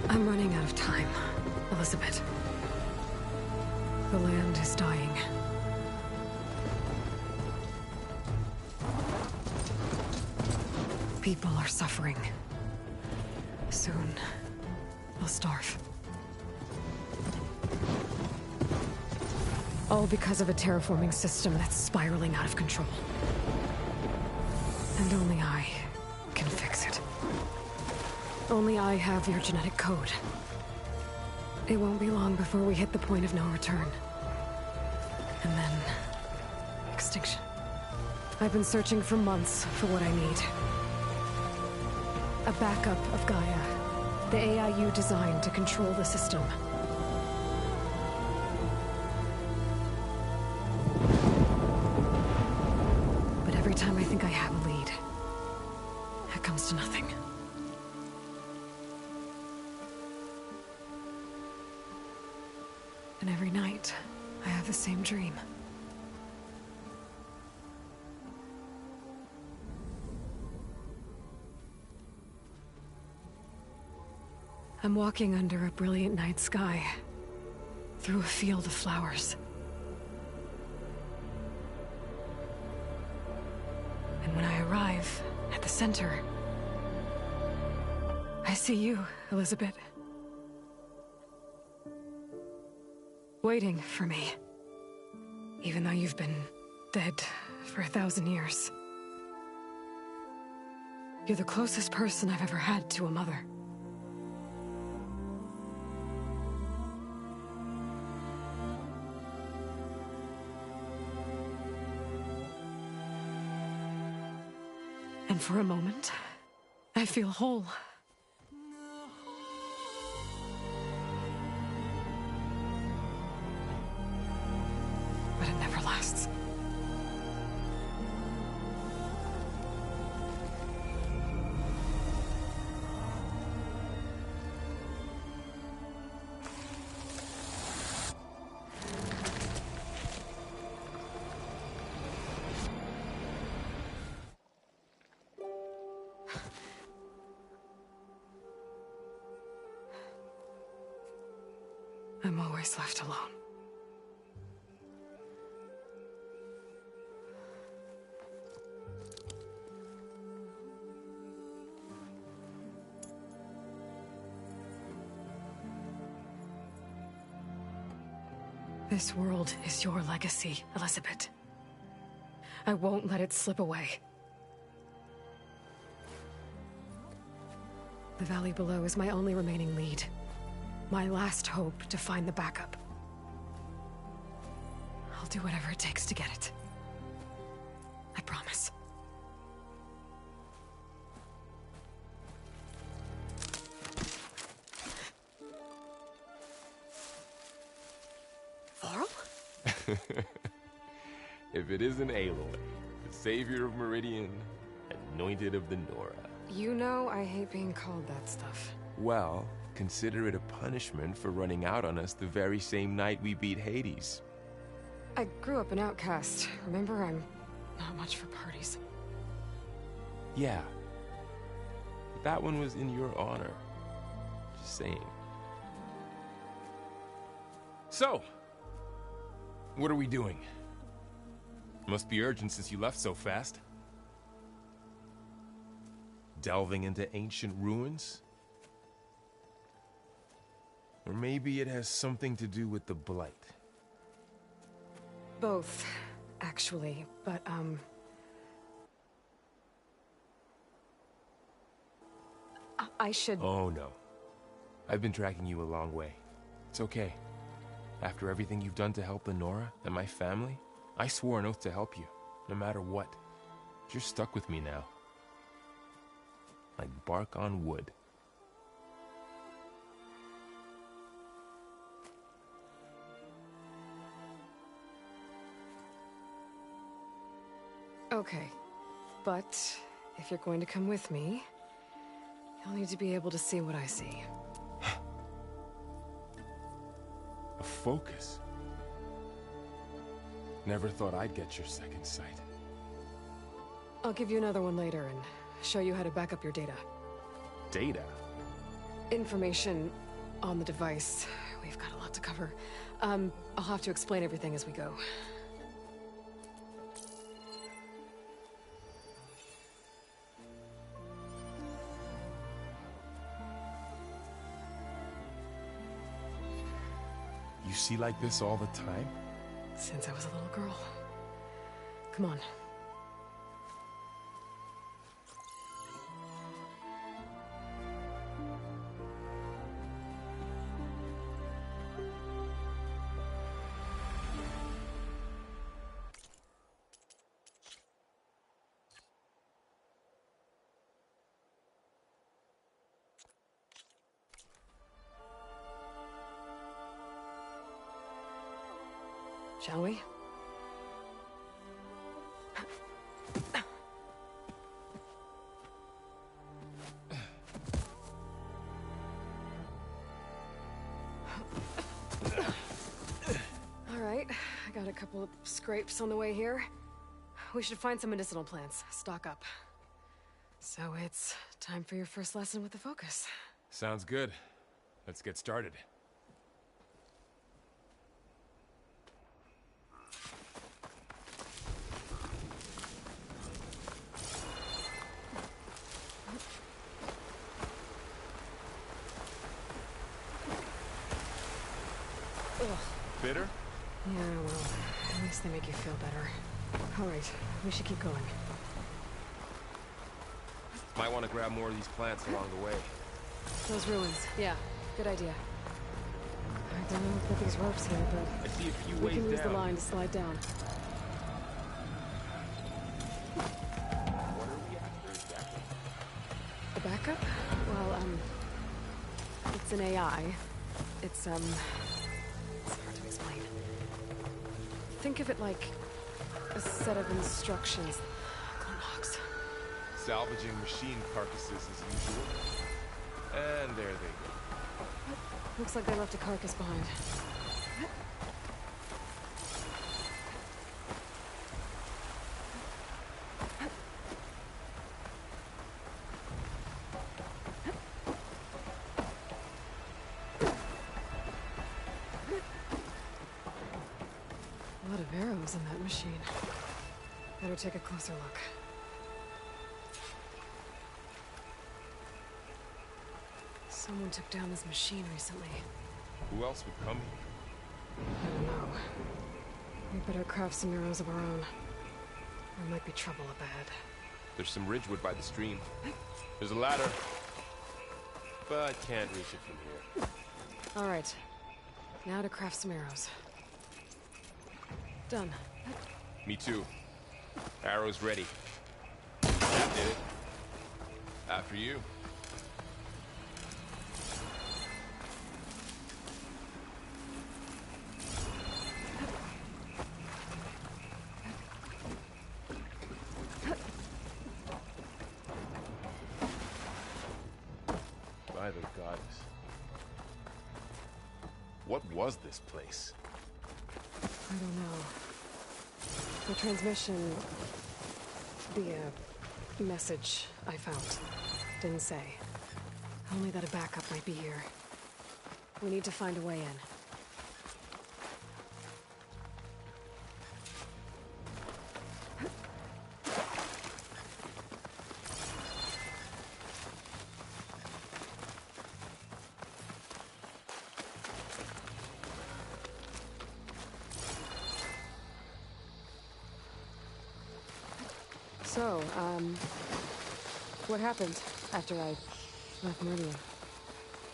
I'm running out of time, Elizabeth. The land is dying. People are suffering. Soon, they'll starve. All because of a terraforming system that's spiraling out of control. And only I can fix it. Only I have your genetic code. It won't be long before we hit the point of no return. And then... extinction. I've been searching for months for what I need. A backup of Gaia. The AI you designed to control the system. But every time I think I have a lead, it comes to nothing. And every night, I have the same dream. I'm walking under a brilliant night sky, through a field of flowers. And when I arrive at the center, I see you, Elizabeth. Waiting for me. Even though you've been dead for 1,000 years. You're the closest person I've ever had to a mother. And for a moment, I feel whole. But it never lasts. I'm always left alone. This world is your legacy, Elizabeth. I won't let it slip away. The valley below is my only remaining lead. My last hope to find the backup. I'll do whatever it takes to get it. I promise. Varl? If it isn't Aloy, the savior of Meridian, anointed of the Nora. You know I hate being called that stuff. Well, consider it a punishment for running out on us the very same night we beat Hades. I grew up an outcast. Remember, I'm not much for parties. Yeah. But that one was in your honor. Just saying. So, what are we doing? Must be urgent since you left so fast. Delving into ancient ruins? Or maybe it has something to do with the Blight. Both, actually, but, I should... Oh, no. I've been tracking you a long way. It's okay. After everything you've done to help the Nora and my family, I swore an oath to help you, no matter what. You're stuck with me now. Like bark on wood. Okay, but if you're going to come with me, you'll need to be able to see what I see. A focus? Never thought I'd get your second sight. I'll give you another one later and show you how to back up your data. Data? information on the device. We've got a lot to cover. I'll have to explain everything as we go. You see like this all the time? Since I was a little girl. Come on. Shall we? All right, I got a couple of scrapes on the way here. We should find some medicinal plants, stock up. So it's time for your first lesson with the Focus. Sounds good. Let's get started. Ugh. Bitter? Yeah, well, at least they make you feel better. All right, we should keep going. Might want to grab more of these plants along the way. Those ruins, yeah, good idea. I don't know about these ropes here, but I see a few we ways can use down. the line to slide down. What are we after exactly? The backup? Well, it's an AI. It's hard to explain. Think of it like a set of instructions. Glonox. Salvaging machine carcasses as usual. And there they go. Looks like they left a carcass behind. A lot of arrows in that machine. Better take a closer look. Someone took down this machine recently. Who else would come here? I don't know. We better craft some arrows of our own. There might be trouble up ahead. There's some ridgewood by the stream. There's a ladder. But can't reach it from here. All right. Now to craft some arrows. Done. Me too. Arrows ready. That did it. After you. By the goddess. What was this place? I don't know. The transmission... the, message I found didn't say. Only that a backup might be here. We need to find a way in. So, what happened after I left Meridian?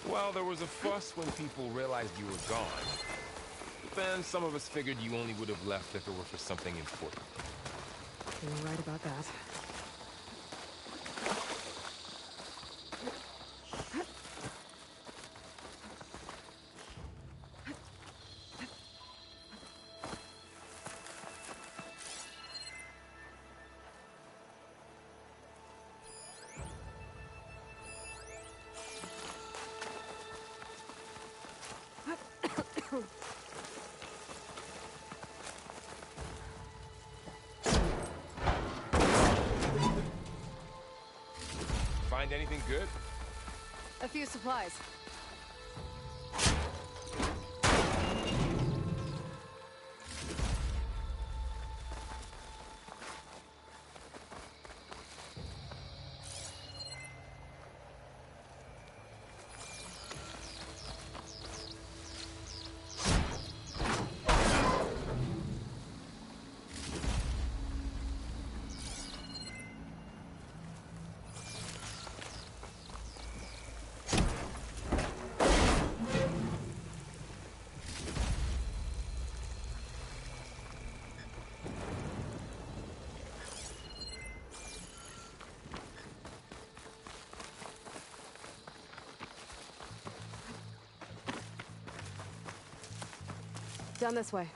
Well, there was a fuss when people realized you were gone. But then some of us figured you only would have left if it were for something important. You're right about that. Find anything good? A few supplies. Down this way.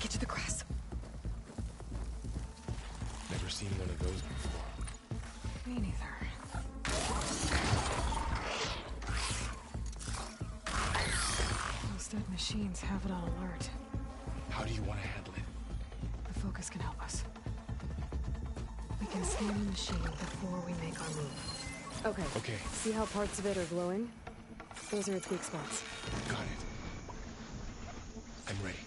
Get to the grass. Never seen one of those before. Me neither. Those dead machines have it on alert. How do you want to handle it? The focus can help us. We can scan the machine before we make our move. Okay. Okay. See how parts of it are glowing? Those are its weak spots. Got it. I'm ready.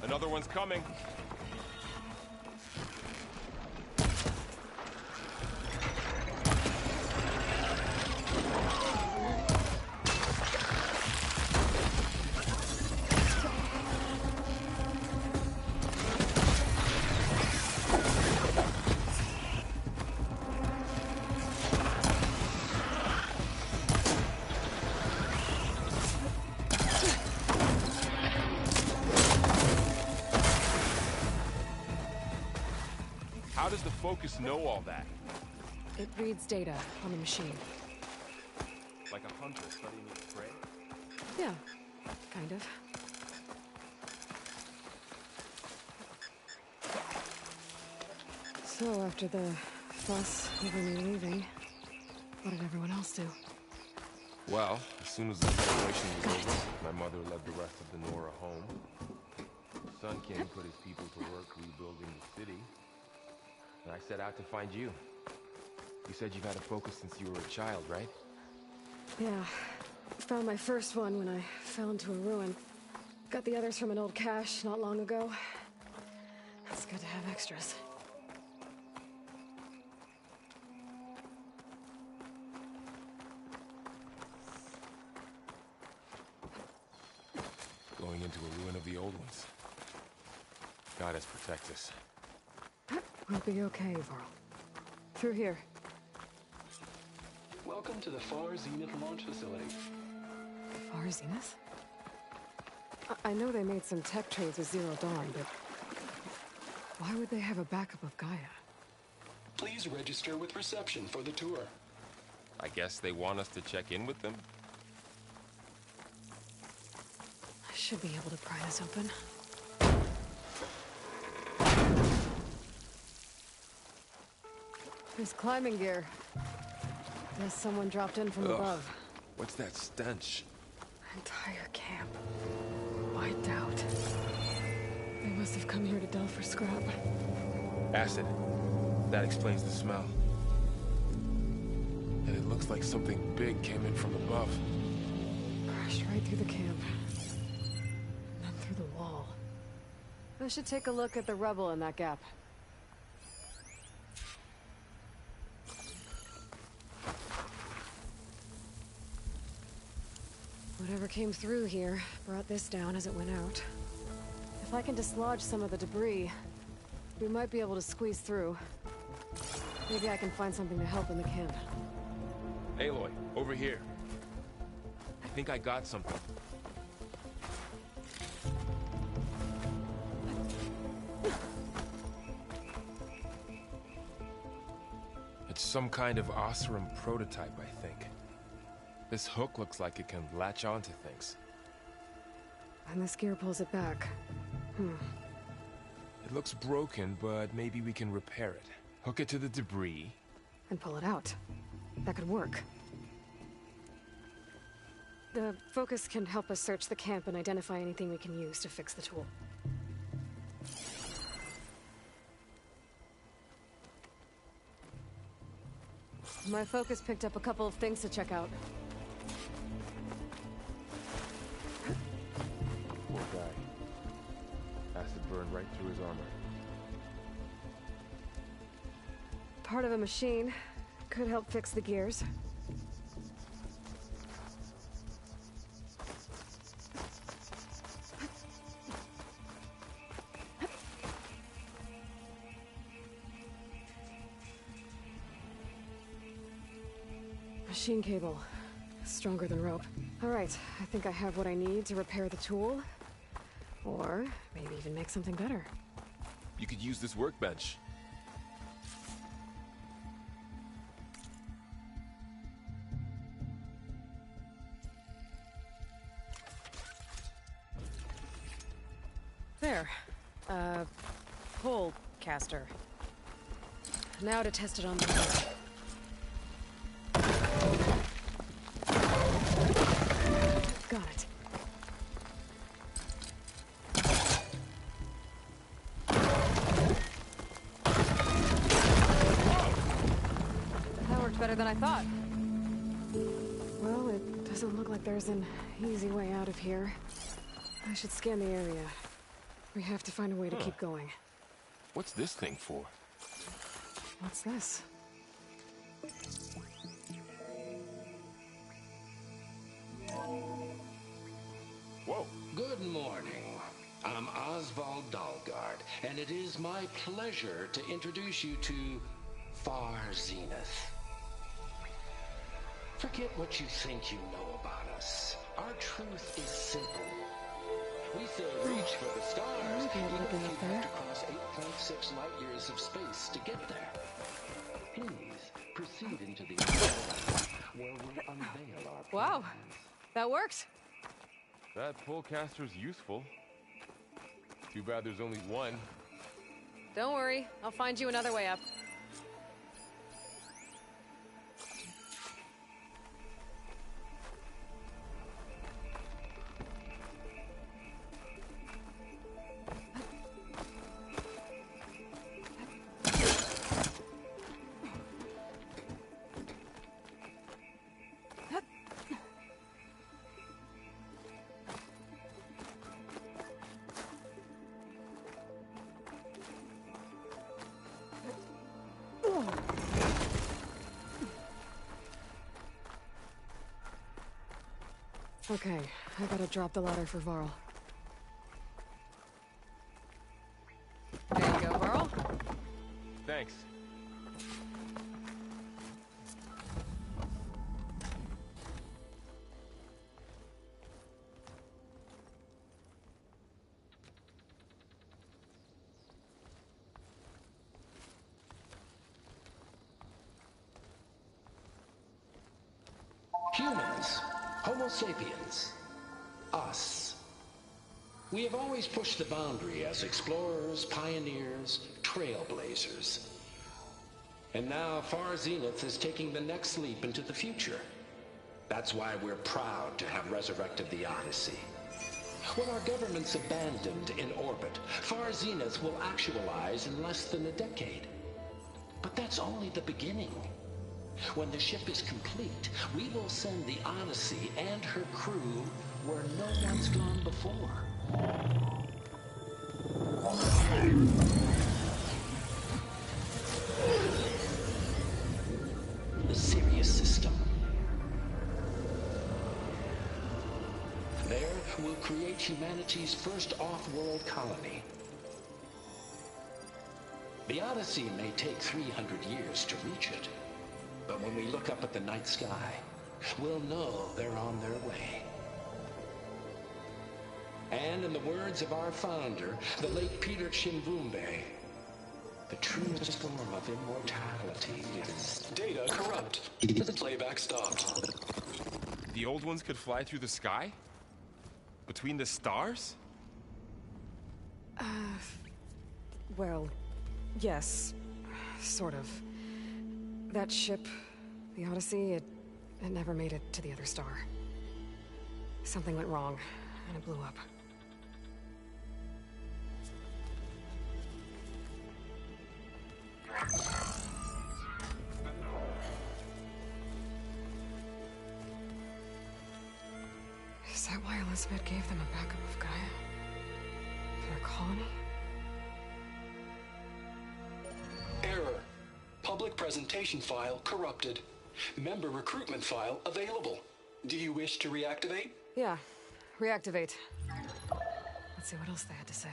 Another one's coming. How does the focus know all that? It reads data on the machine. Like a hunter studying its prey? Yeah, kind of. So, after the fuss over me leaving, what did everyone else do? Well, as soon as the celebration was over, my mother led the rest of the Nora home. Sun King put his people to work rebuilding the city. And I set out to find you. You said you've had a focus since you were a child, right? Yeah. Found my first one when I fell into a ruin. Got the others from an old cache not long ago. It's good to have extras. Going into a ruin of the old ones. God has protect us. We'll be okay, Varl. Through here. Welcome to the Far Zenith launch facility. Far Zenith? I know they made some tech trades with Zero Dawn, but why would they have a backup of Gaia? Please register with reception for the tour. I guess they want us to check in with them? I should be able to pry this open. There's climbing gear. Guess someone dropped in from above. What's that stench? Entire camp. Wiped out. They must have come here to delve for scrap. Acid. That explains the smell. And it looks like something big came in from above. Crashed right through the camp. And then through the wall. I should take a look at the rubble in that gap. Whatever came through here brought this down as it went out. If I can dislodge some of the debris, we might be able to squeeze through. Maybe I can find something to help in the camp. Aloy, over here. I think I got something. It's some kind of Osram prototype, I think. This hook looks like it can latch onto things. And this gear pulls it back. It looks broken, but maybe we can repair it. Hook it to the debris. And pull it out. That could work. The focus can help us search the camp and identify anything we can use to fix the tool. My focus picked up a couple of things to check out. Poor guy. Acid burned right through his armor. Part of a machine. Could help fix the gears. Machine cable. Stronger than rope. Alright, I think I have what I need to repair the tool. Or maybe even make something better. You could use this workbench. There. Pole caster. Now to test it on the floor. Got it. That worked better than I thought. Well, it doesn't look like there's an easy way out of here. I should scan the area. We have to find a way to keep going. What's this thing for? What's this? Whoa! Good morning. I'm Oswald Dalgard, and it is my pleasure to introduce you to Far Zenith. Forget what you think you know about us. Our truth is simple. We say reach for the stars, Okay, even looking if up you there. have to cross 8.6 light years of space to get there. Please proceed into the other where we'll unveil our Wow, plans. that worked. That pullcaster's useful. Too bad there's only one. Don't worry, I'll find you another way up. Okay, I gotta drop the ladder for Varl. There you go, Varl. Thanks. Humans, Homo sapiens, us. We have always pushed the boundary as explorers, pioneers, trailblazers. And now Far Zenith is taking the next leap into the future. That's why we're proud to have resurrected the Odyssey. When our government's abandoned in orbit, Far Zenith will actualize in less than a decade. But that's only the beginning. When the ship is complete, we will send the Odyssey and her crew where no one's gone before. The Sirius system. There, we'll create humanity's first off-world colony. The Odyssey may take 300 years to reach it. But when we look up at the night sky, we'll know they're on their way. And in the words of our founder, the late Peter Chimbumbe, The truest form of immortality is... Data corrupt. Playback stopped. The old ones could fly through the sky? Between the stars? Well, yes. Sort of. That ship, the Odyssey, it never made it to the other star. Something went wrong, and it blew up. Is that why Elizabeth gave them a backup of Gaia? For their colony? Error. Public presentation file corrupted. Member recruitment file available. Do you wish to reactivate? Yeah. Reactivate. Let's see what else they had to say.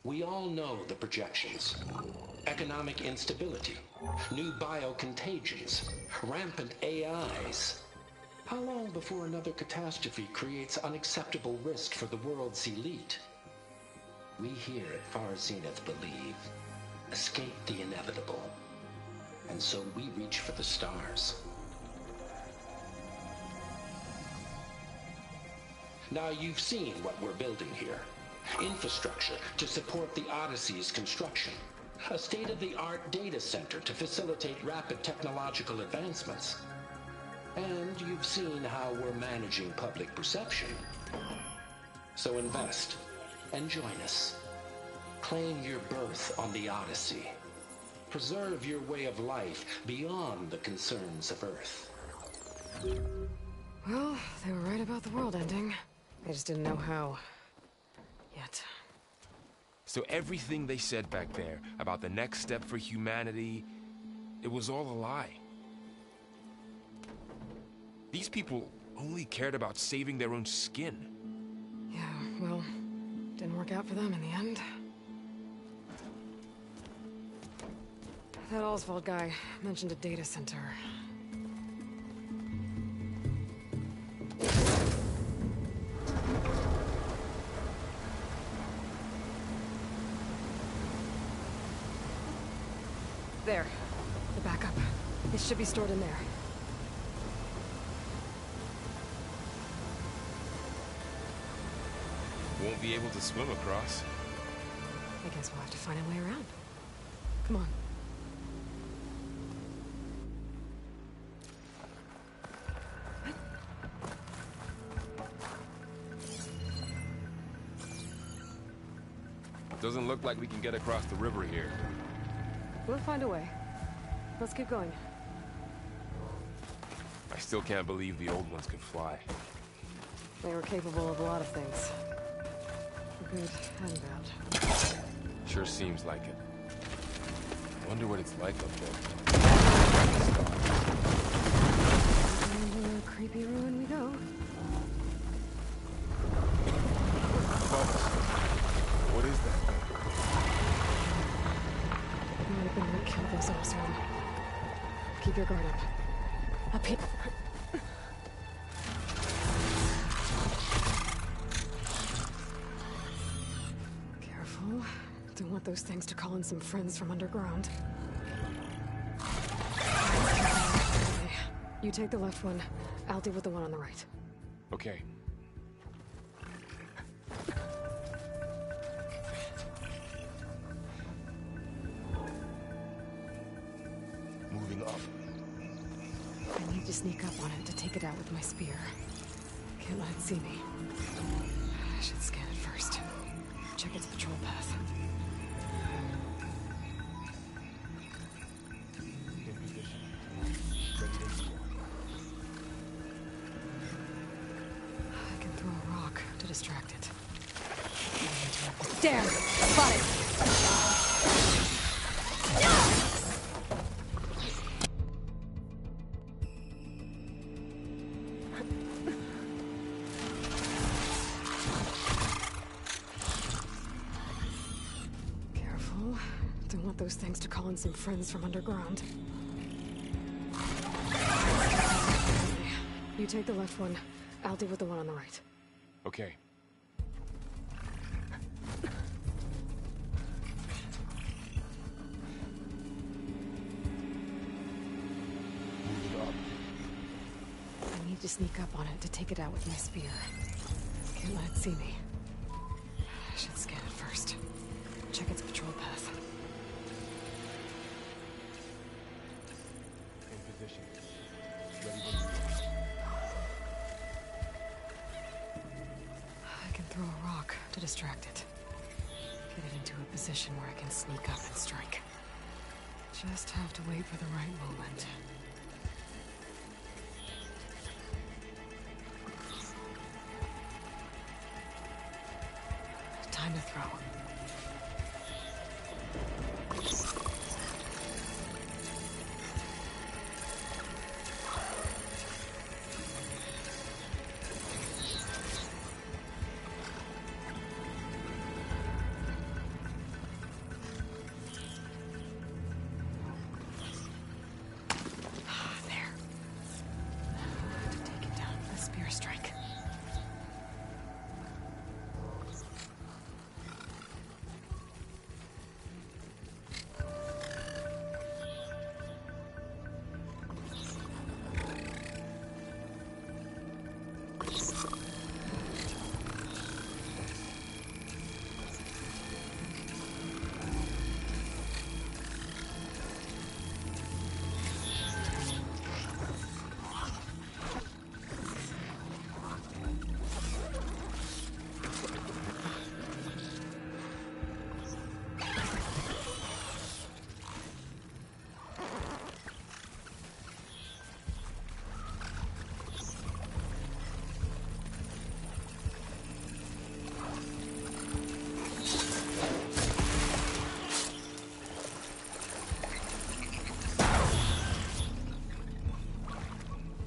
We all know the projections. Economic instability, new biocontagions, rampant AIs. How long before another catastrophe creates unacceptable risk for the world's elite? We here at Far Zenith believe, escape the inevitable. And so we reach for the stars. Now you've seen what we're building here. Infrastructure to support the Odyssey's construction. A state-of-the-art data center to facilitate rapid technological advancements. And you've seen how we're managing public perception. So invest and join us. Claim your berth on the Odyssey. Preserve your way of life beyond the concerns of Earth. Well, they were right about the world ending. They just didn't know how. Yet. So everything they said back there about the next step for humanity, it was all a lie. These people only cared about saving their own skin. Yeah, well, didn't work out for them in the end. That Oswald guy mentioned a data center. There. The backup. It should be stored in there. Won't be able to swim across. I guess we'll have to find a way around. Come on. Doesn't look like we can get across the river here. We'll find a way. Let's keep going. I still can't believe the old ones could fly. They were capable of a lot of things. Good and bad. Sure seems like it. Wonder what it's like up there. Into a creepy ruin we go. Above us. What is that? Might have been what killed those Ozone. Keep your guard up. Up here. Careful. Don't want those things to call in some friends from underground. Okay. You take the left one. I'll deal with the one on the right. Okay. Moving up. I need to sneak up on it to take it out with my spear. Can't let it see me. I should scan it first. Check its patrol path. In position. Ready to explore. I can throw a rock to distract it. Damn! Spot it! Careful. Don't want those things to call in some friends from underground. You take the left one. I'll deal with the one on the right. Okay. I need to sneak up on it to take it out with my spear. Can't let it see me. I should scan it first. Check its patrol path. In position. Ready when you are. I can throw a rock to distract it. Get it into a position where I can sneak up and strike. Just have to wait for the right moment. Time to throw. There. To take it down with a spear strike.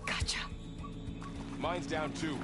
Gotcha. Mine's down too.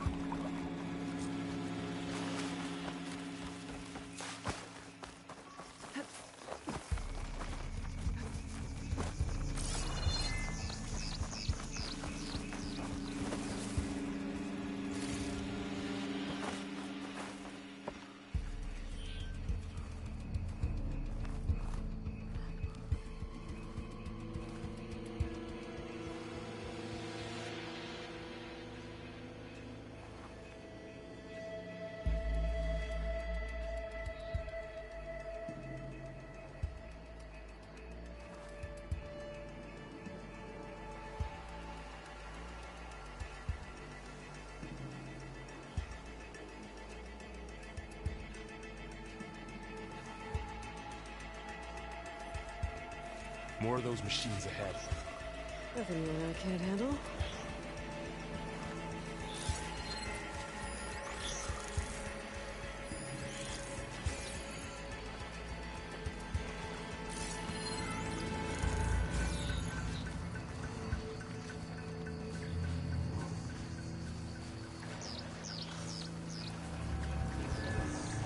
More of those machines ahead. Nothing I can't handle.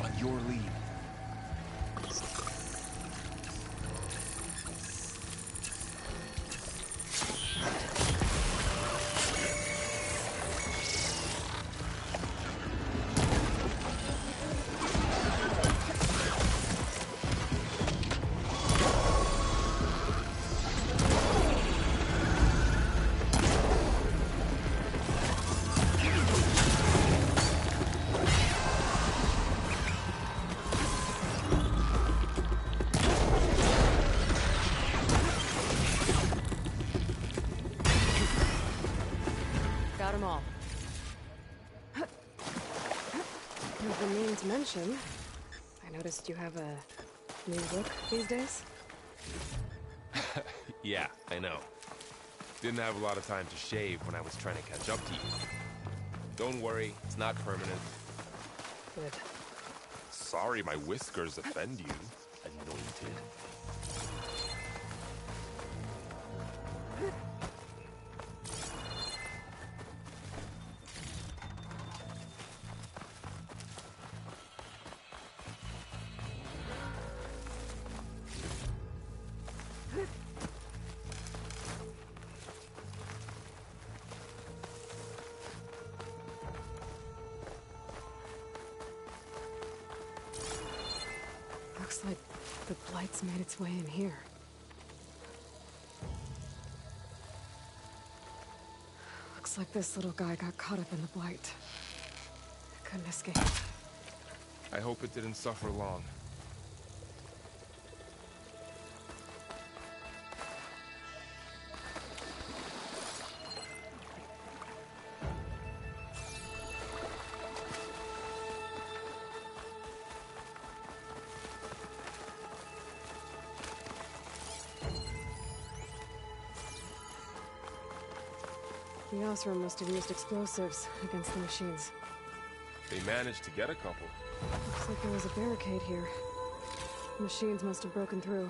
On your lead. Got them all. I've been meaning to mention, I noticed you have a new look these days. Yeah, I know. Didn't have a lot of time to shave when I was trying to catch up to you. Don't worry, it's not permanent. Good. Sorry my whiskers offend you, anointed. The Blight's made its way in here. Looks like this little guy got caught up in the Blight. Couldn't escape. I hope it didn't suffer long. The Osram must have used explosives against the machines. They managed to get a couple. Looks like there was a barricade here. Machines must have broken through.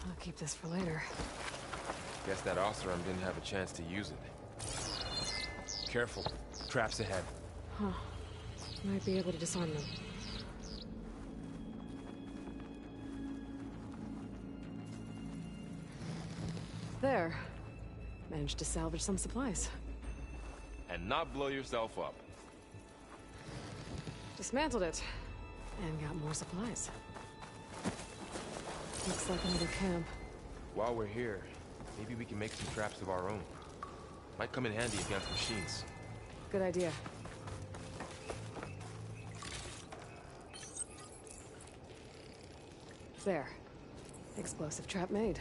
I'll keep this for later. Guess that Osram didn't have a chance to use it. Careful. Traps ahead. Huh. Might be able to disarm them. There. Managed to salvage some supplies. And not blow yourself up. Dismantled it. And got more supplies. Looks like another camp. While we're here, maybe we can make some traps of our own. Might come in handy against machines. Good idea. There. Explosive trap made.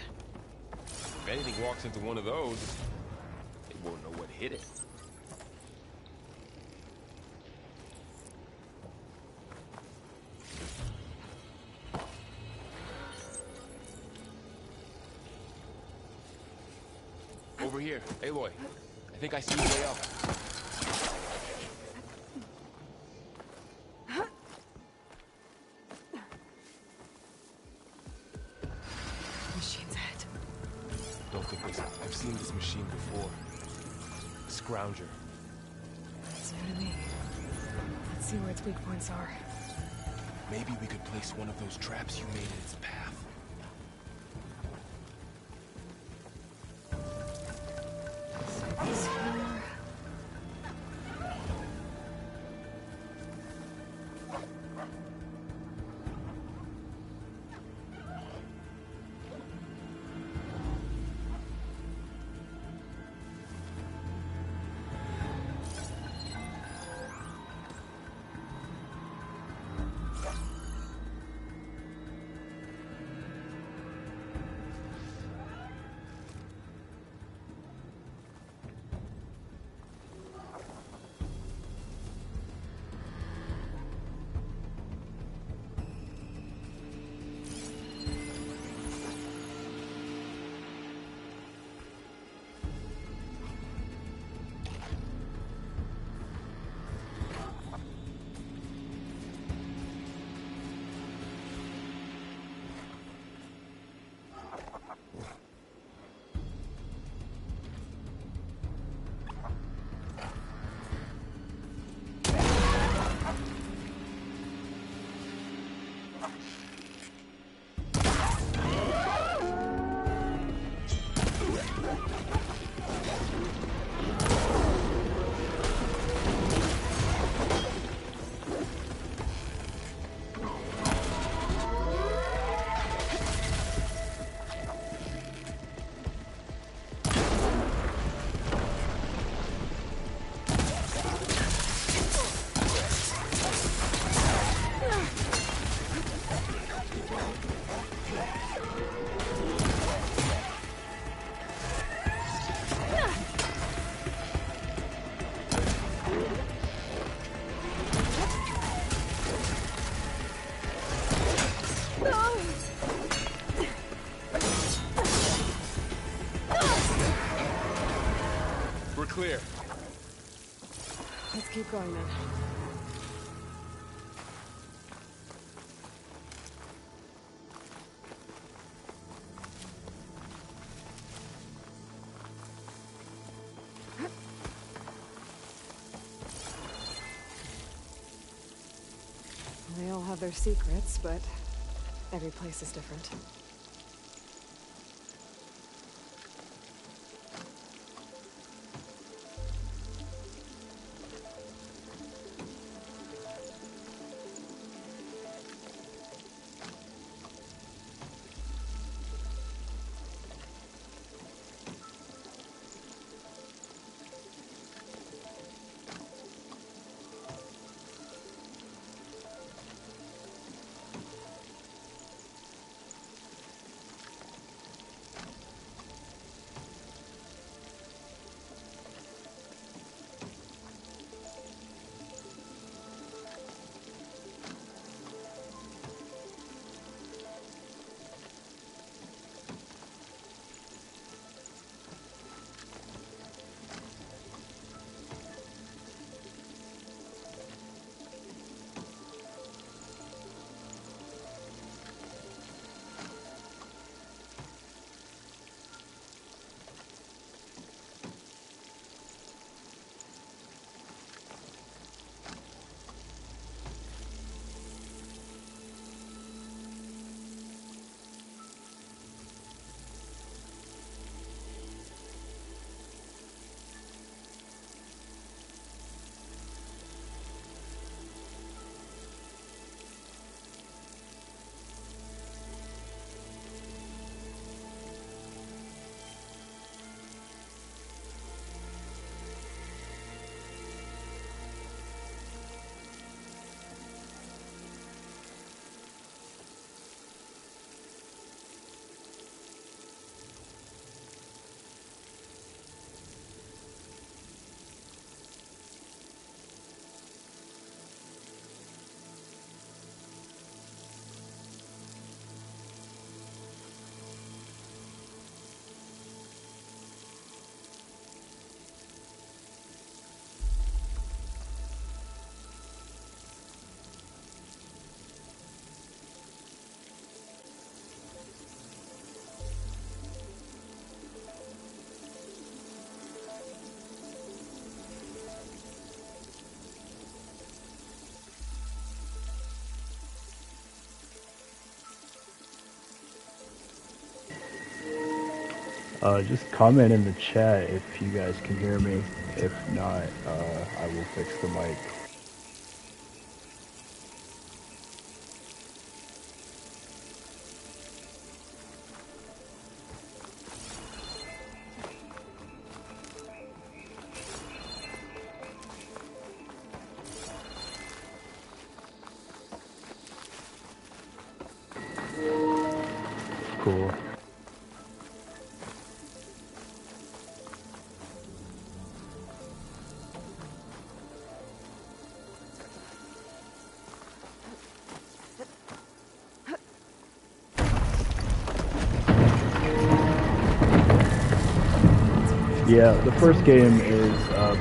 If anything walks into one of those, they won't know what hit it. Over here, Aloy. I think I see the way up. Machine's head. Don't think this. I've seen this machine before. Scrounger. It's new to me. Let's see where its weak points are. Maybe we could place one of those traps you made in its path. This here. Clear. Let's keep going then. They all have their secrets, but every place is different. Just comment in the chat if you guys can hear me. If not, I will fix the mic. Cool. Yeah, the first game is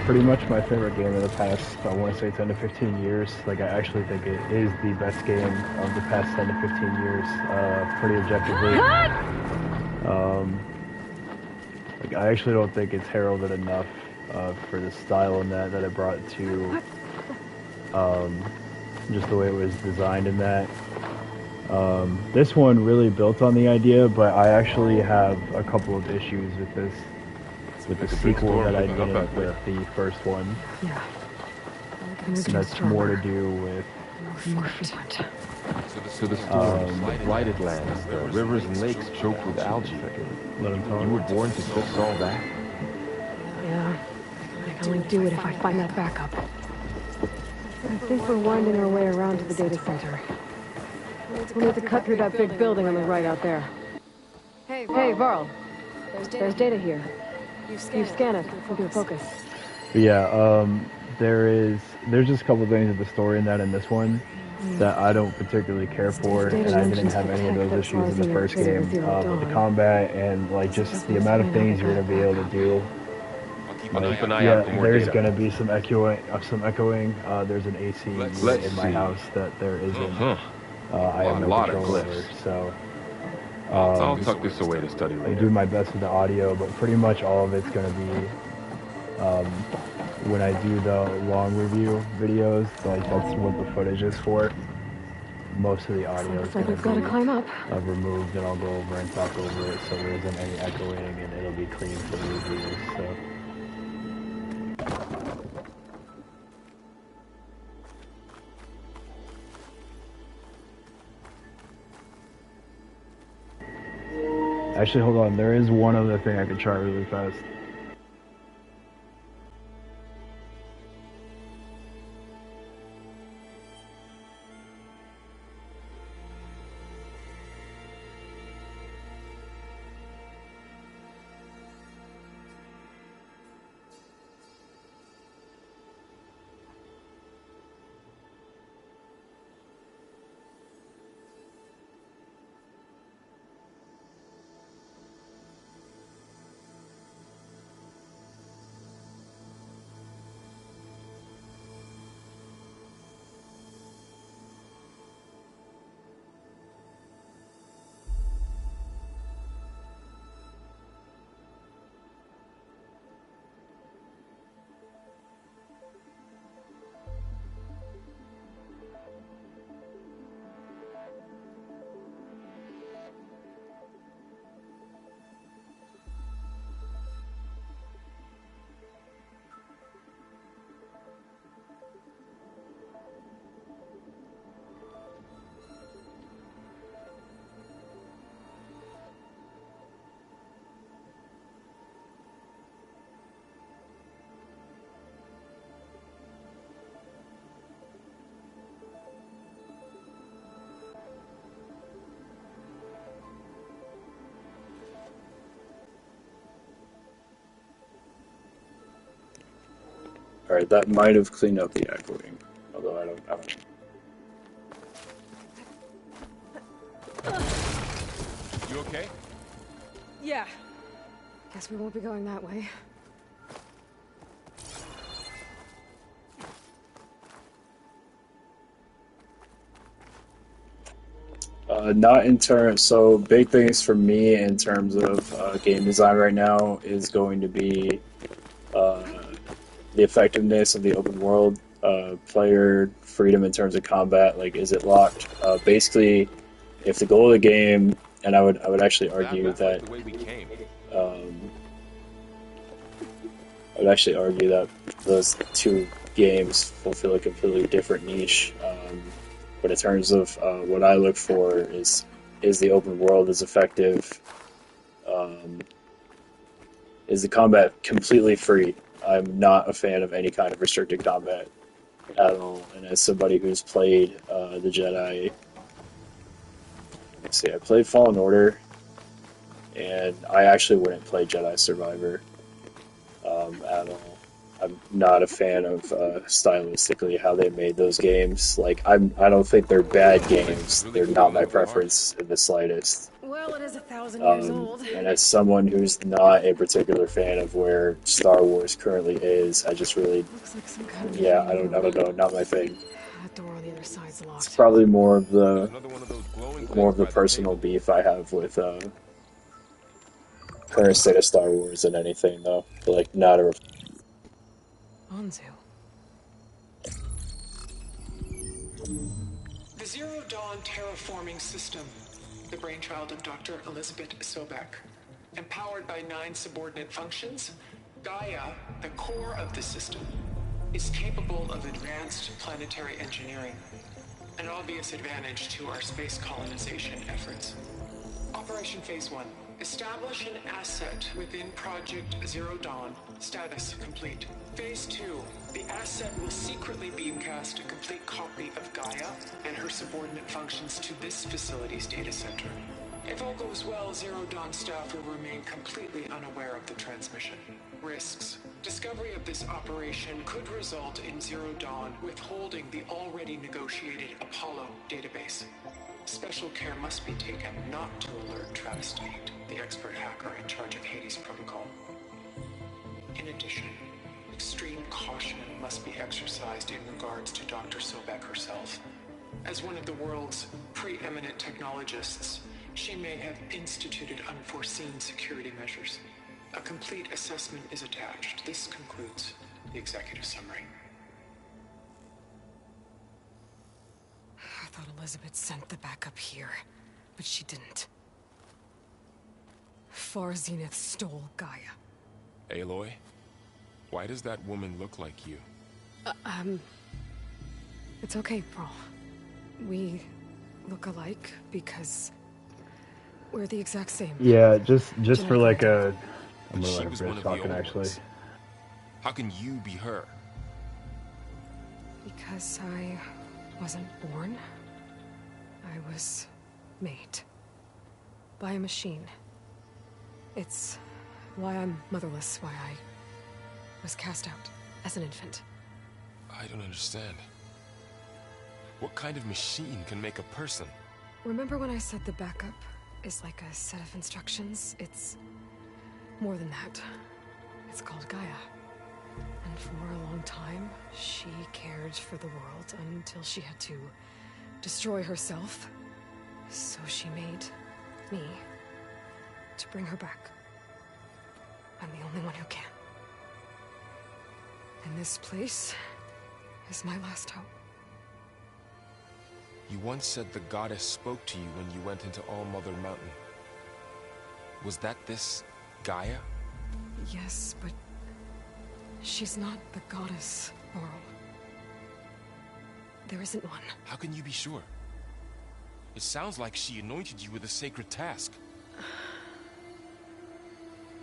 pretty much my favorite game of the past, I want to say 10 to 15 years. Like, I actually think it is the best game of the past 10 to 15 years, pretty objectively. Like, I actually don't think it's heralded enough for the style in that it brought to just the way it was designed in that. This one really built on the idea, but I actually have a couple of issues with this. With the sequel that I did with the first one. Yeah. And that's more to do with So the storms, the blighted lands, the rivers and lakes choked with algae. Let him talk. You were born to fix all that? Yeah. I can only do it if I find that backup. I think we're winding our way around to the data center. We'll need to cut through that big building on the right out there. Hey, Varl. There's data here. You scan it with your focus. But yeah, there's just a couple things of the story in that in this one that I don't particularly care for, and I didn't have any of those issues in the first game. With the combat and like just the amount of things you're gonna be able to do. Keep an eye Yeah, out for more there's data. gonna be some echoing. There's an AC Let's in my see. house that there isn't. Huh. I have A no lot of control over, glyphs. so. I'll tuck this away to study I later. do my best with the audio, but pretty much all of it's going to be when I do the long review videos, like that's what the footage is for. Most of the audio is Looks like going we've to got to be climb up. removed, and I'll go over and talk over it so there isn't any echoing, and it'll be clean for the reviewers. So. Actually, hold on. There is one other thing I could try really fast. Alright, that might have cleaned up the echoing, although I don't know. You okay? Yeah. Guess we won't be going that way. Not in terms, so big things for me in terms of game design right now is going to be the effectiveness of the open world, player freedom in terms of combat. Like, is it locked? Basically, if the goal of the game, and I would actually argue that the way we came. would actually argue that those two games fulfill a completely different niche. But in terms of what I look for is the open world as effective? Is the combat completely free? I'm not a fan of any kind of restricted combat at all. And as somebody who's played the Jedi, let's see, I played Fallen Order, and I actually wouldn't play Jedi Survivor at all. I'm not a fan of stylistically how they made those games. Like, I don't think they're bad games. They're not my preference in the slightest. Well, it is 1,000 years old. And as someone who's not a particular fan of where Star Wars currently is, I just really, Looks like some kind of I don't know, not my thing. That door on the other side's locked. It's probably more of the personal beef I have with current state of Star Wars than anything, though. But, like, not a. Anzu. The Zero Dawn terraforming system, the brainchild of Dr. Elizabeth Sobek. Empowered by 9 subordinate functions, Gaia, the core of the system, is capable of advanced planetary engineering, an obvious advantage to our space colonization efforts. Operation Phase 1. Establish an asset within Project Zero Dawn. Status complete. Phase 2. The asset will secretly beamcast a complete copy of Gaia and her subordinate functions to this facility's data center. If all goes well, Zero Dawn staff will remain completely unaware of the transmission. Risks. Discovery of this operation could result in Zero Dawn withholding the already negotiated Apollo database. Special care must be taken not to alert Travis Tate, the expert hacker in charge of Hades Protocol. In addition, extreme caution must be exercised in regards to Dr. Sobek herself. As one of the world's preeminent technologists, she may have instituted unforeseen security measures. A complete assessment is attached. This concludes the executive summary. I thought Elizabeth sent the backup here, but she didn't. Far Zenith stole Gaia. Aloy? Why does that woman look like you? It's okay, Pearl. We look alike because we're the exact same. Yeah, just for like a. I'm She gonna let was Chris one of the talking old actually. ones. How can you be her? Because I wasn't born. I was made. By a machine. It's why I'm motherless, why I was cast out as an infant. I don't understand. What kind of machine can make a person? Remember when I said the backup is like a set of instructions? It's more than that. It's called Gaia. And for a long time, she cared for the world until she had to destroy herself. So she made me to bring her back. I'm the only one who can. And this place is my last hope. You once said the goddess spoke to you when you went into All-Mother Mountain. Was that this Gaia? Yes, but she's not the goddess, Laurel. There isn't one. How can you be sure? It sounds like she anointed you with a sacred task.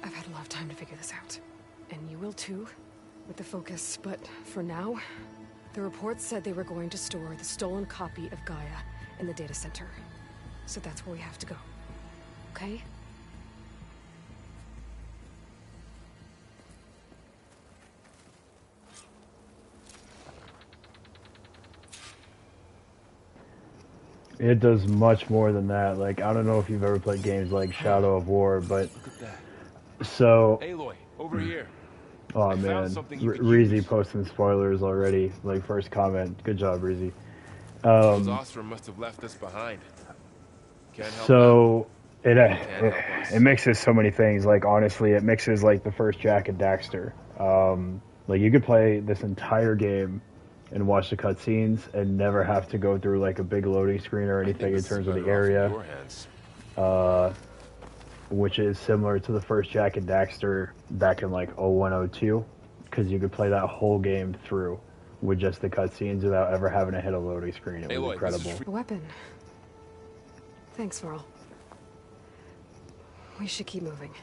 I've had a lot of time to figure this out. And you will too, with the focus. But for now, the reports said they were going to store the stolen copy of Gaia in the data center. So that's where we have to go. Okay? It does much more than that. Like, I don't know if you've ever played games like Shadow of War, but Look at that. so. Aloy, over here. Oh I found man, something you could Reezy use. posting spoilers already. Like, first comment. Good job, Reezy. Those Ostrom must have left us behind. Can't help So Can't it help us. it mixes so many things. Like, honestly, it mixes like the first Jak and Daxter. Like, you could play this entire game and watch the cutscenes and never have to go through like a big loading screen or anything in terms of the area, which is similar to the first Jak and Daxter back in like 0102. because you could play that whole game through with just the cutscenes without ever having to hit a loading screen. It was incredible. A weapon. Thanks, Varl. We should keep moving.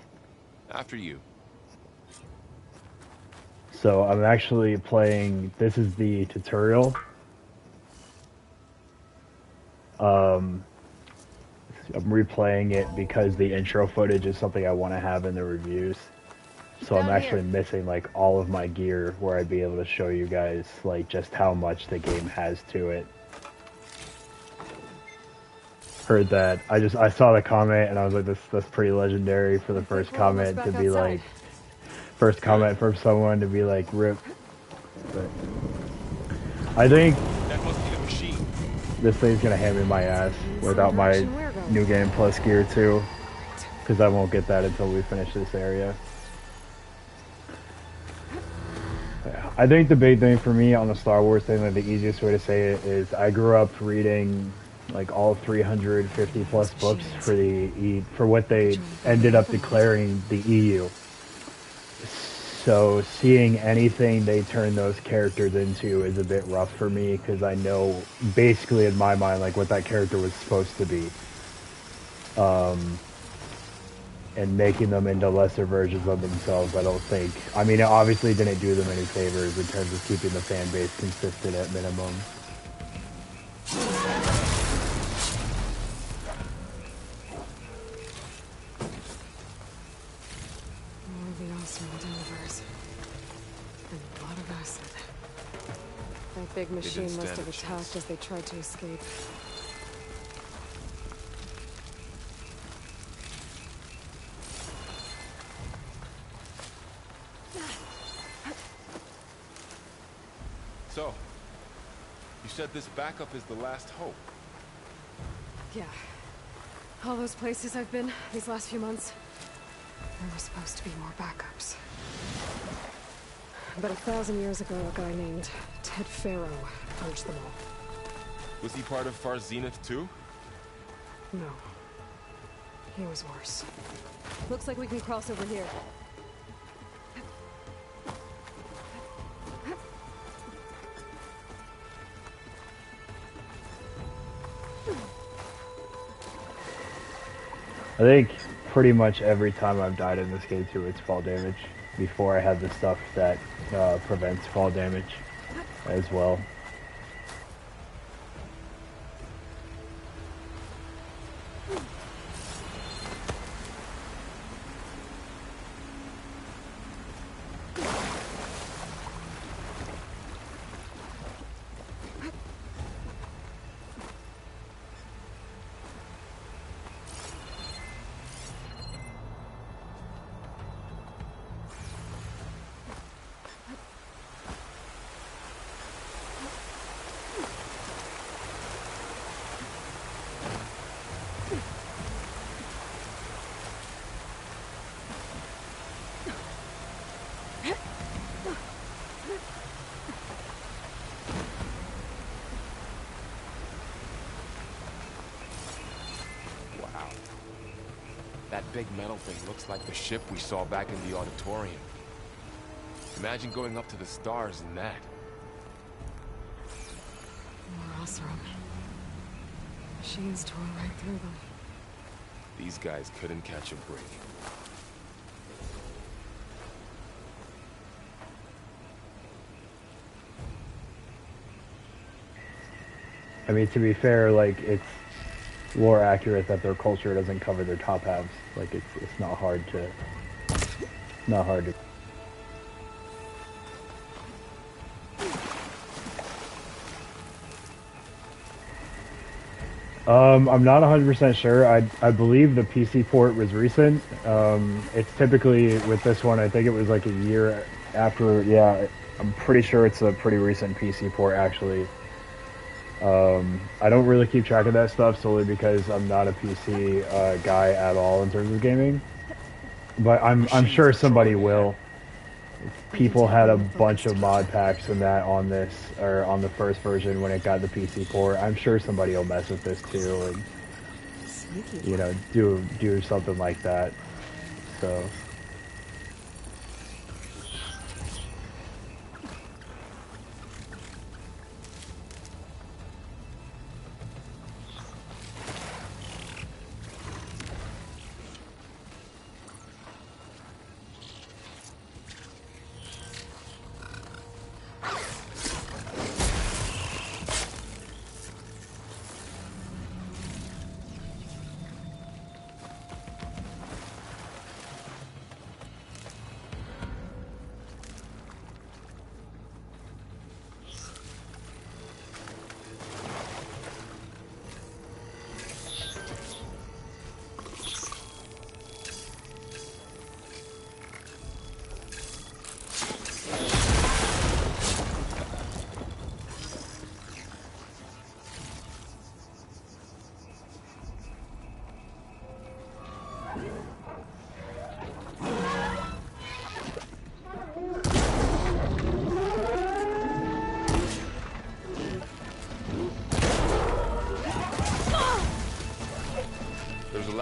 After you. So I'm actually playing, this is the tutorial. I'm replaying it because the intro footage is something I want to have in the reviews. So I'm actually missing like all of my gear where I'd be able to show you guys like just how much the game has to it. Heard that. I saw the comment and I was like, that's pretty legendary for the first comment to be like, first comment from someone to be like, rip. But I think that must be the machine. This thing's gonna hand me my ass without my New Game Plus gear too, because I won't get that until we finish this area. Yeah. I think the big thing for me on the Star Wars thing, like the easiest way to say it is, I grew up reading like all 350 plus books for what they ended up declaring the EU. So seeing anything they turn those characters into is a bit rough for me, because I know basically in my mind like what that character was supposed to be. And making them into lesser versions of themselves, I don't think. I mean, it obviously didn't do them any favors in terms of keeping the fan base consistent at minimum. More of the awesome delivers. And a lot of acid. That big machine must have attacked as they tried to escape. So, you said this backup is the last hope. Yeah. All those places I've been these last few months, there were supposed to be more backups. But 1,000 years ago, a guy named Ted Faro purged them all. Was he part of Far Zenith too? No. He was worse. Looks like we can cross over here. I think pretty much every time I've died in this game too, it's fall damage. Before I had the stuff that prevents fall damage as well. That big metal thing looks like the ship we saw back in the auditorium. Imagine going up to the stars in that. More Oseram. Machines tore right through them. These guys couldn't catch a break. I mean, to be fair, like, it's lore accurate that their culture doesn't cover their top halves. Like, it's not hard to... I'm not 100% sure. I believe the PC port was recent. It's typically, with this one, I think it was like a year after, yeah, I'm pretty sure it's a pretty recent PC port, actually. I don't really keep track of that stuff solely because I'm not a PC guy at all in terms of gaming. But I'm sure somebody will. People had a bunch of mod packs and that on this, or on the first version when it got the PC port. I'm sure somebody will mess with this too, and you know, do something like that. So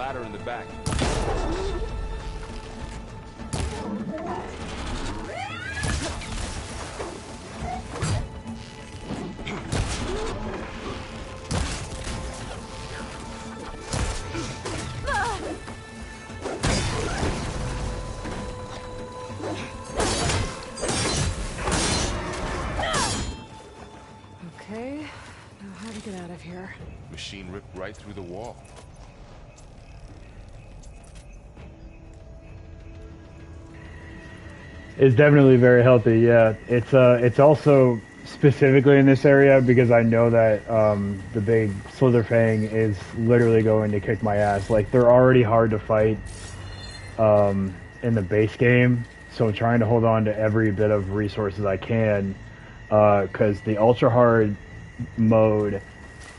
ladder in the back. Okay, now how to get out of here. Machine ripped right through the wall. It's definitely very healthy. Yeah, it's also specifically in this area because I know that the big Slitherfang is literally going to kick my ass. Like, they're already hard to fight in the base game, so I'm trying to hold on to every bit of resources I can because the ultra hard mode,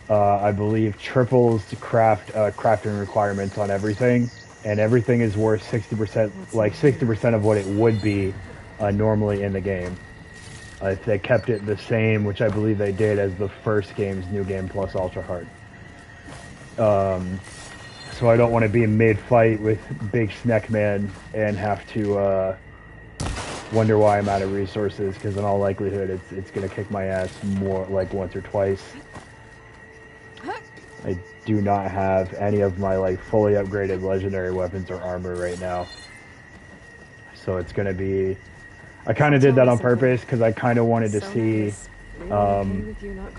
I believe, triples the crafting requirements on everything, and everything is worth 60%, like 60% of what it would be normally in the game. If they kept it the same, which I believe they did as the first game's New Game Plus Ultra Hard. So I don't want to be mid-fight with Big Snack Man and have to wonder why I'm out of resources, because in all likelihood it's going to kick my ass more like once or twice. I do not have any of my like fully upgraded legendary weapons or armor right now. So it's going to be... I kind of did that on purpose because I kind of wanted to see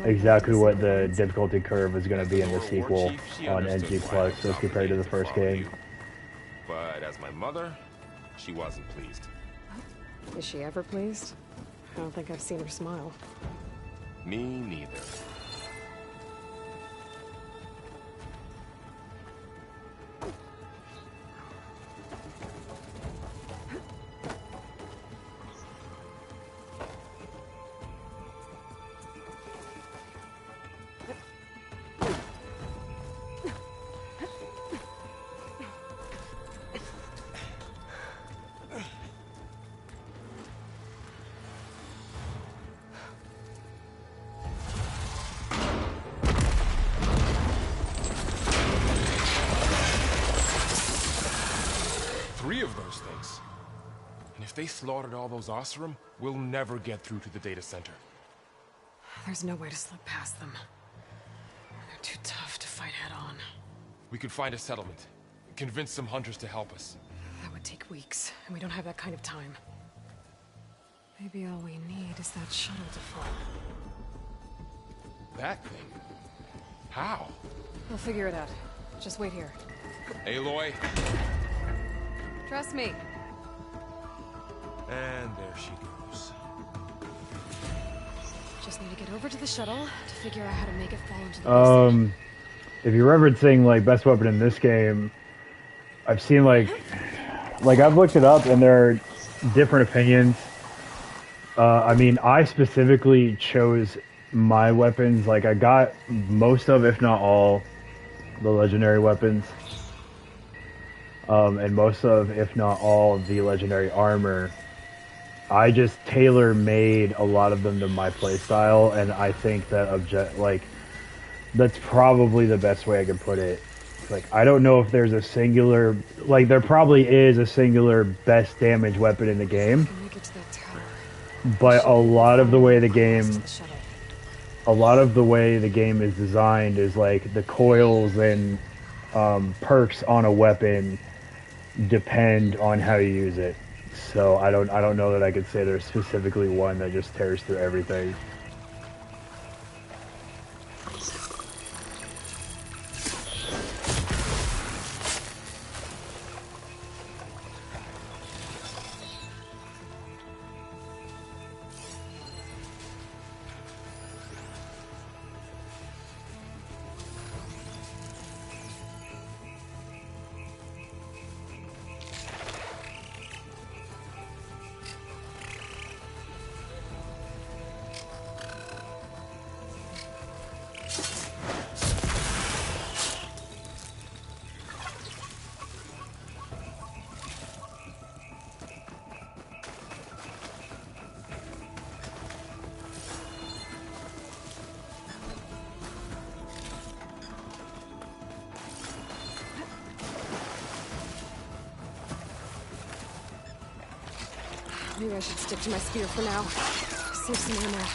exactly what the difficulty curve is going to be in the sequel on NG Plus as compared to the first game. But as my mother, she wasn't pleased. Is she ever pleased? I don't think I've seen her smile. Me neither. Three of those things. And if they slaughtered all those Oseram, we'll never get through to the data center. There's no way to slip past them. They're too tough to fight head on. We could find a settlement. Convince some hunters to help us. That would take weeks, and we don't have that kind of time. Maybe all we need is that shuttle to fly. That thing? How? We'll figure it out. Just wait here. Aloy. Trust me. And there she goes. Just need to get over to the shuttle to figure out how to make it fall into the if you're referencing like best weapon in this game, I've seen like I've looked it up and there are different opinions. I mean, I specifically chose my weapons. Like, I got most of, if not all, the legendary weapons. And most of, if not all, of the legendary armor. I just tailor-made a lot of them to my playstyle, and I think that that's probably the best way I can put it. Like, I don't know if there's a singular... Like, there probably is a singular best damage weapon in the game. But a lot of the way the game... A lot of the way the game is designed is, like, the coils and perks on a weapon depend on how you use it. So I don't know that I could say there's specifically one that just tears through everything. Maybe I should stick to my spear for now. Save some ammo.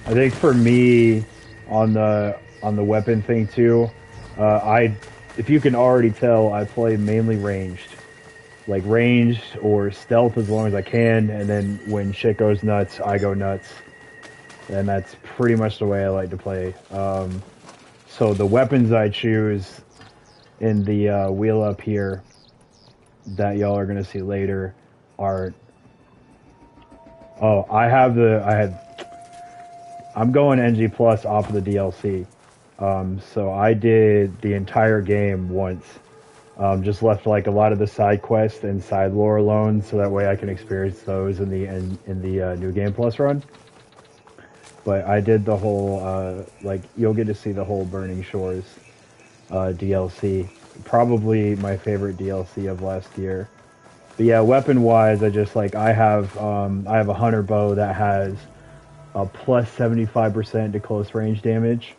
I think for me, on the weapon thing too, if you can already tell, I play mainly ranged, like ranged or stealth as long as I can, and then when shit goes nuts, I go nuts, and that's pretty much the way I like to play. So the weapons I choose in the wheel up here that y'all are gonna see later are. Oh, I'm going NG Plus off of the DLC. So I did the entire game once. Just left like a lot of the side quests and side lore alone, so that way I can experience those in the New Game Plus run. But I did the whole like you'll get to see the whole Burning Shores DLC. Probably my favorite DLC of last year. But yeah, weapon wise, I have a hunter bow that has a plus 75% to close range damage,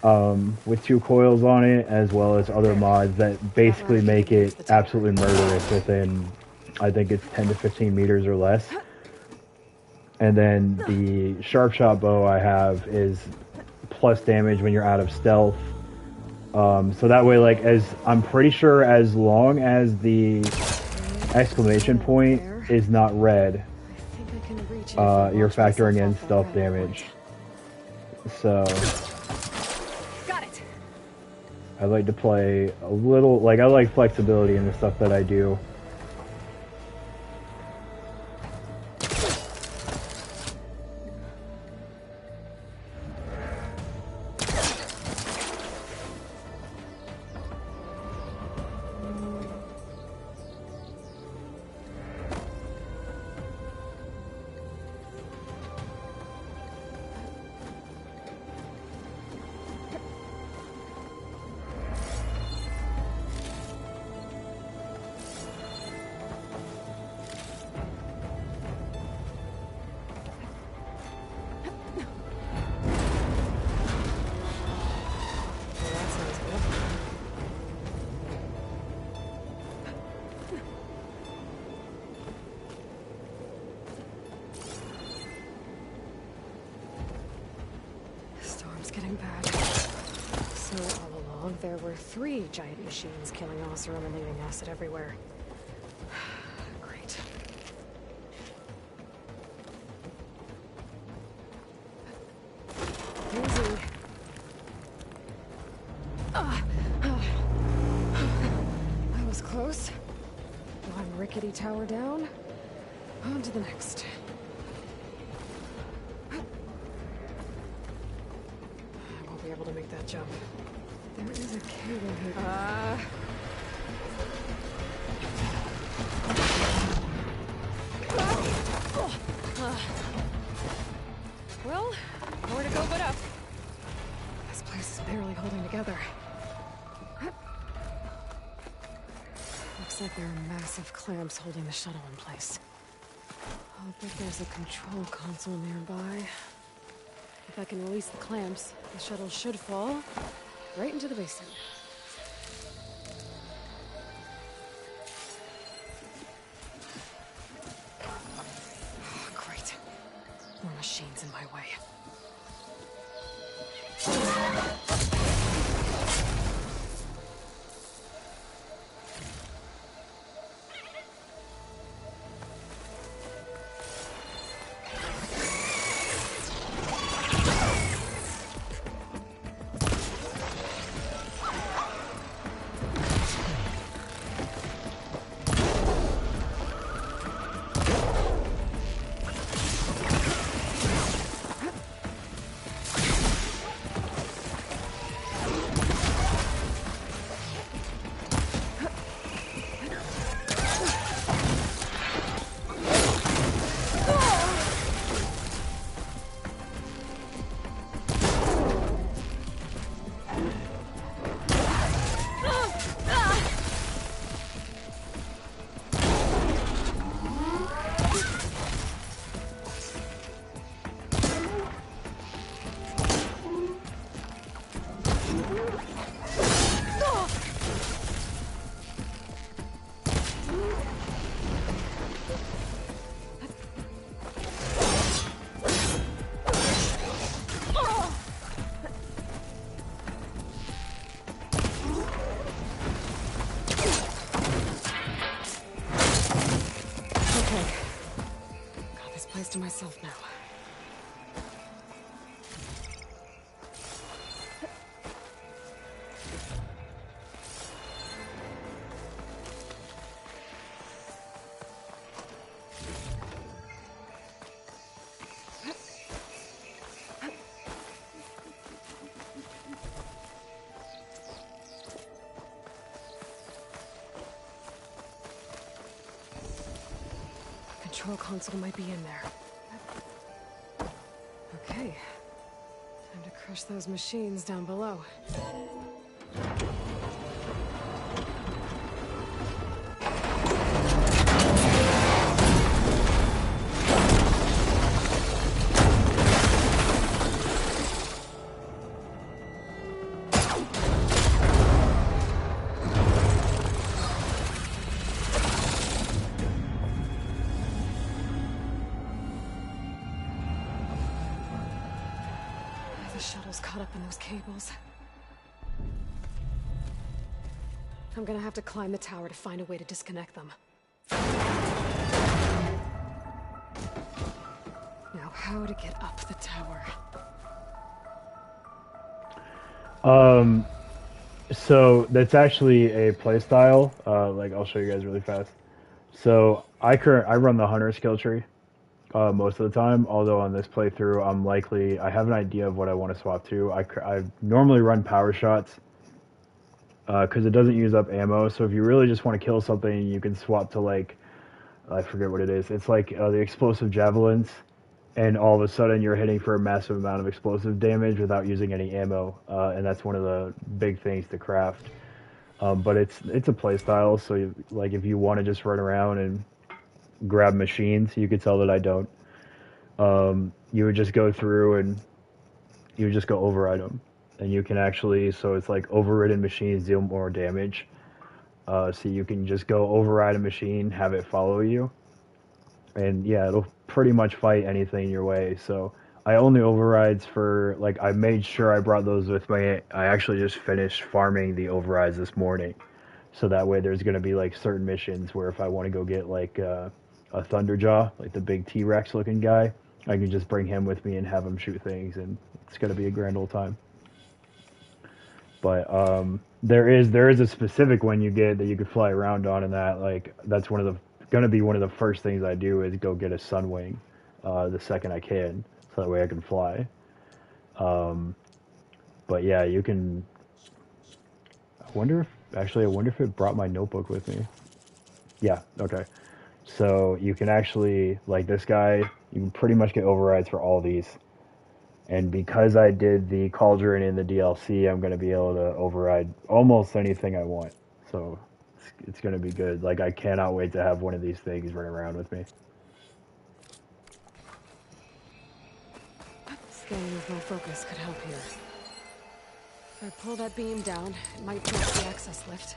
with 2 coils on it, as well as other mods that basically make it absolutely murderous within, I think it's 10 to 15 meters or less. And then the sharp shot bow I have is plus damage when you're out of stealth. So that way, like, I'm pretty sure as long as the exclamation point is not red, you're factoring in stealth damage. So Got it. I like to play a little, like, I like flexibility in the stuff that I do. Getting bad. So all along, there were 3 giant machines killing Oseram and leaving acid everywhere. Great. Easy. That was close. One rickety tower down. On to the next. Be able to make that jump. There is a cave in here. Well, nowhere to go but up. This place is barely holding together. Looks like there are massive clamps holding the shuttle in place. I'll bet there's a control console nearby. If I can release the clamps, the shuttle should fall right into the basin. Oh, great. More machines in my way. Okay. Got this place to myself now. Control console might be in there. Okay. Time to crush those machines down below. The shuttle's caught up in those cables. I'm gonna have to climb the tower to find a way to disconnect them. Now, how to get up the tower? So that's actually a playstyle. Like I'll show you guys really fast. So I run the hunter skill tree. Most of the time, although on this playthrough, I have an idea of what I want to swap to. I normally run power shots because it doesn't use up ammo. So if you really just want to kill something, you can swap to like, I forget what it is. It's like the explosive javelins, and all of a sudden you're hitting for a massive amount of explosive damage without using any ammo, and that's one of the big things to craft. But it's a playstyle, so like if you want to just run around and grab machines, you could tell that I don't. You would just go through and you would just go override them, and you can actually, so it's like overridden machines deal more damage. So you can just go override a machine, have it follow you, and yeah, it'll pretty much fight anything in your way. So I own the overrides for, like, I made sure I brought those with me. I actually just finished farming the overrides this morning, so that way there's going to be like certain missions where if I want to go get like a Thunderjaw, like the big T-Rex looking guy, I can just bring him with me and have him shoot things, and it's going to be a grand old time. But there is a specific one you get that you could fly around on, and that's going to be one of the first things I do is go get a Sunwing the second I can, so that way I can fly. But yeah, you can. I wonder if it brought my notebook with me. Yeah, okay. So you can actually, like this guy, you can pretty much get overrides for all these. And because I did the Cauldron in the DLC, I'm going to be able to override almost anything I want. So it's going to be good. Like, I cannot wait to have one of these things run around with me. Scanning with no focus could help here. If I pull that beam down, it might break the access lift.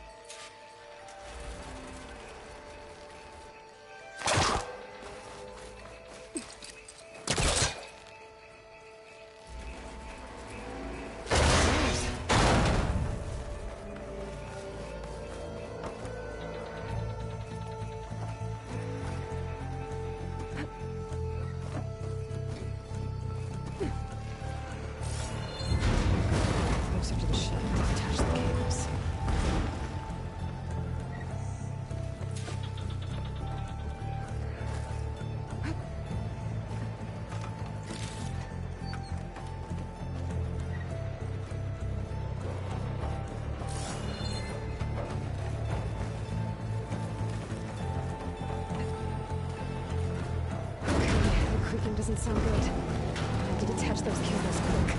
Doesn't sound good. I have to detach those cables quick.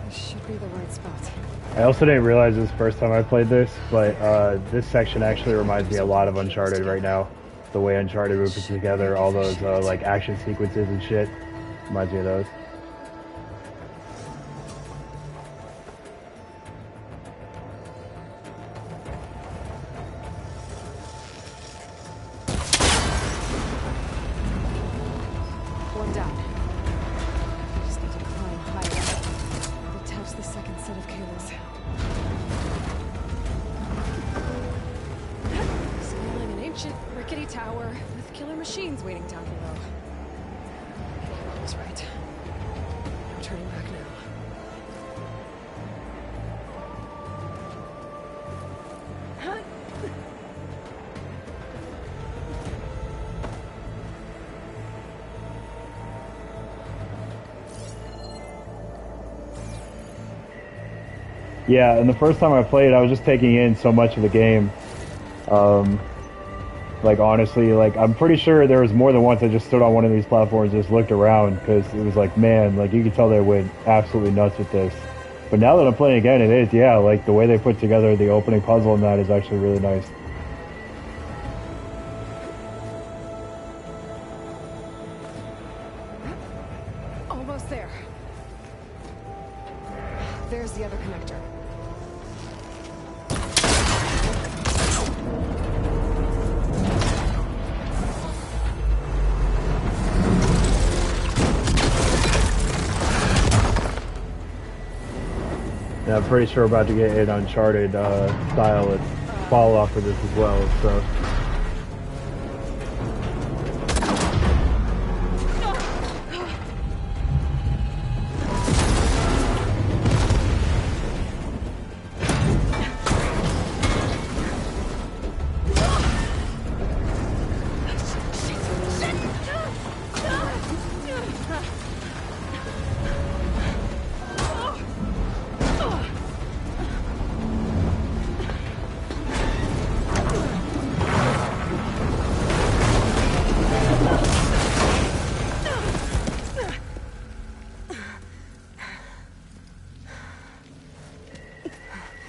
This should be the right spot. I also didn't realize this first time I played this, but this section actually reminds me a lot of Uncharted right now. The way Uncharted would put together all those like action sequences and shit. Reminds me of those. waiting down below. I was right. No turning back now. Yeah, and the first time I played, I was just taking in so much of the game. Like, honestly, like, I'm pretty sure there was more than once I just stood on one of these platforms and just looked around, because it was like, man, like, you could tell they went absolutely nuts with this. But now that I'm playing again, it is, yeah, like, the way they put together the opening puzzle in that is actually really nice. Almost there. There's the other connector. And I'm pretty sure we're about to get an Uncharted style follow-up for this as well, so...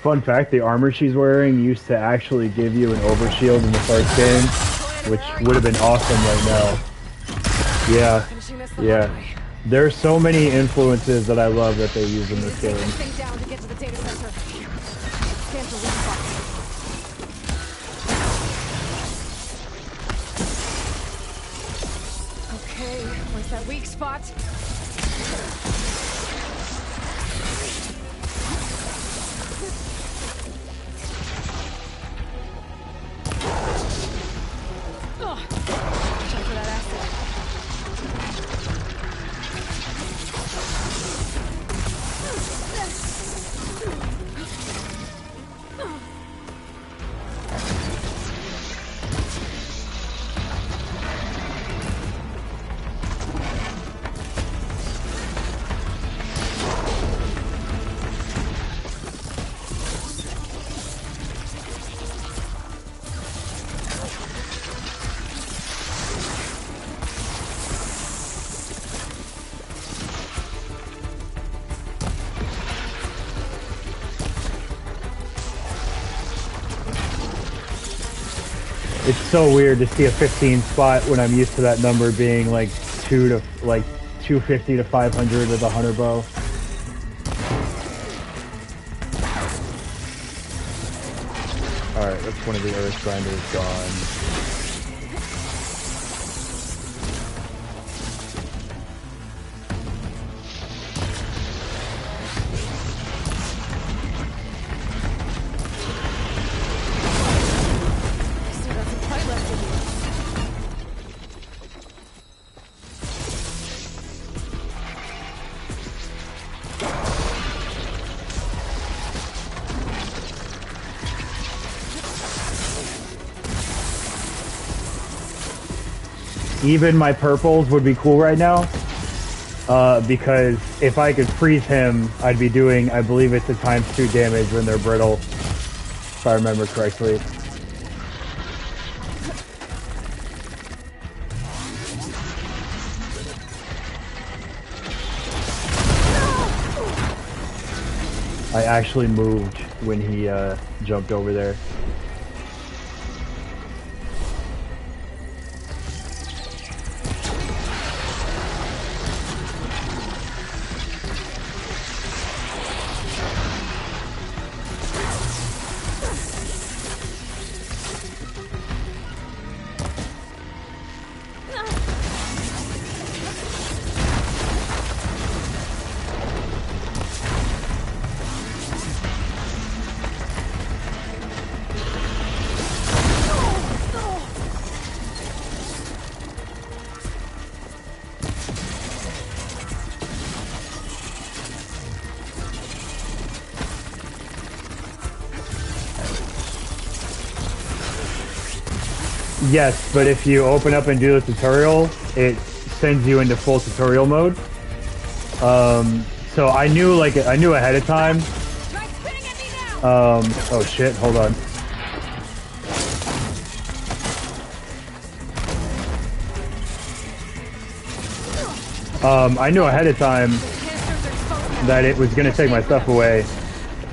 Fun fact, the armor she's wearing used to actually give you an overshield in the first game, which would have been awesome right now. Yeah, yeah. There's so many influences that I love that they use in this game. Okay, where's that weak spot? It's so weird to see a 15 spot when I'm used to that number being like 250 to 500 with a hunter bow. Alright, that's one of the earth grinders gone. Even my purples would be cool right now, because if I could freeze him, I'd be doing, I believe it's a ×2 damage when they're brittle, if I remember correctly. I actually moved when he jumped over there. Yes, but if you open up and do the tutorial, it sends you into full tutorial mode. So I knew ahead of time. Oh shit, hold on. I knew ahead of time that it was gonna take my stuff away.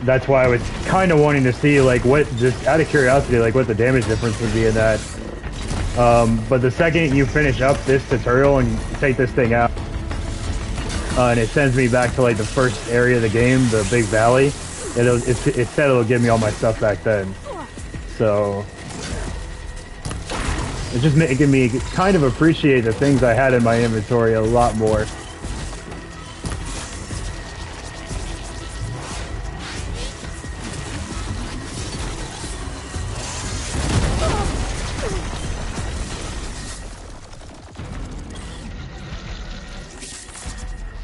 That's why I was kind of wanting to see, like, what, just out of curiosity, like, what the damage difference would be in that. But the second you finish up this tutorial and take this thing out, and it sends me back to, like, the first area of the game, the big valley, it said it'll give me all my stuff back then. So it's just making me kind of appreciate the things I had in my inventory a lot more.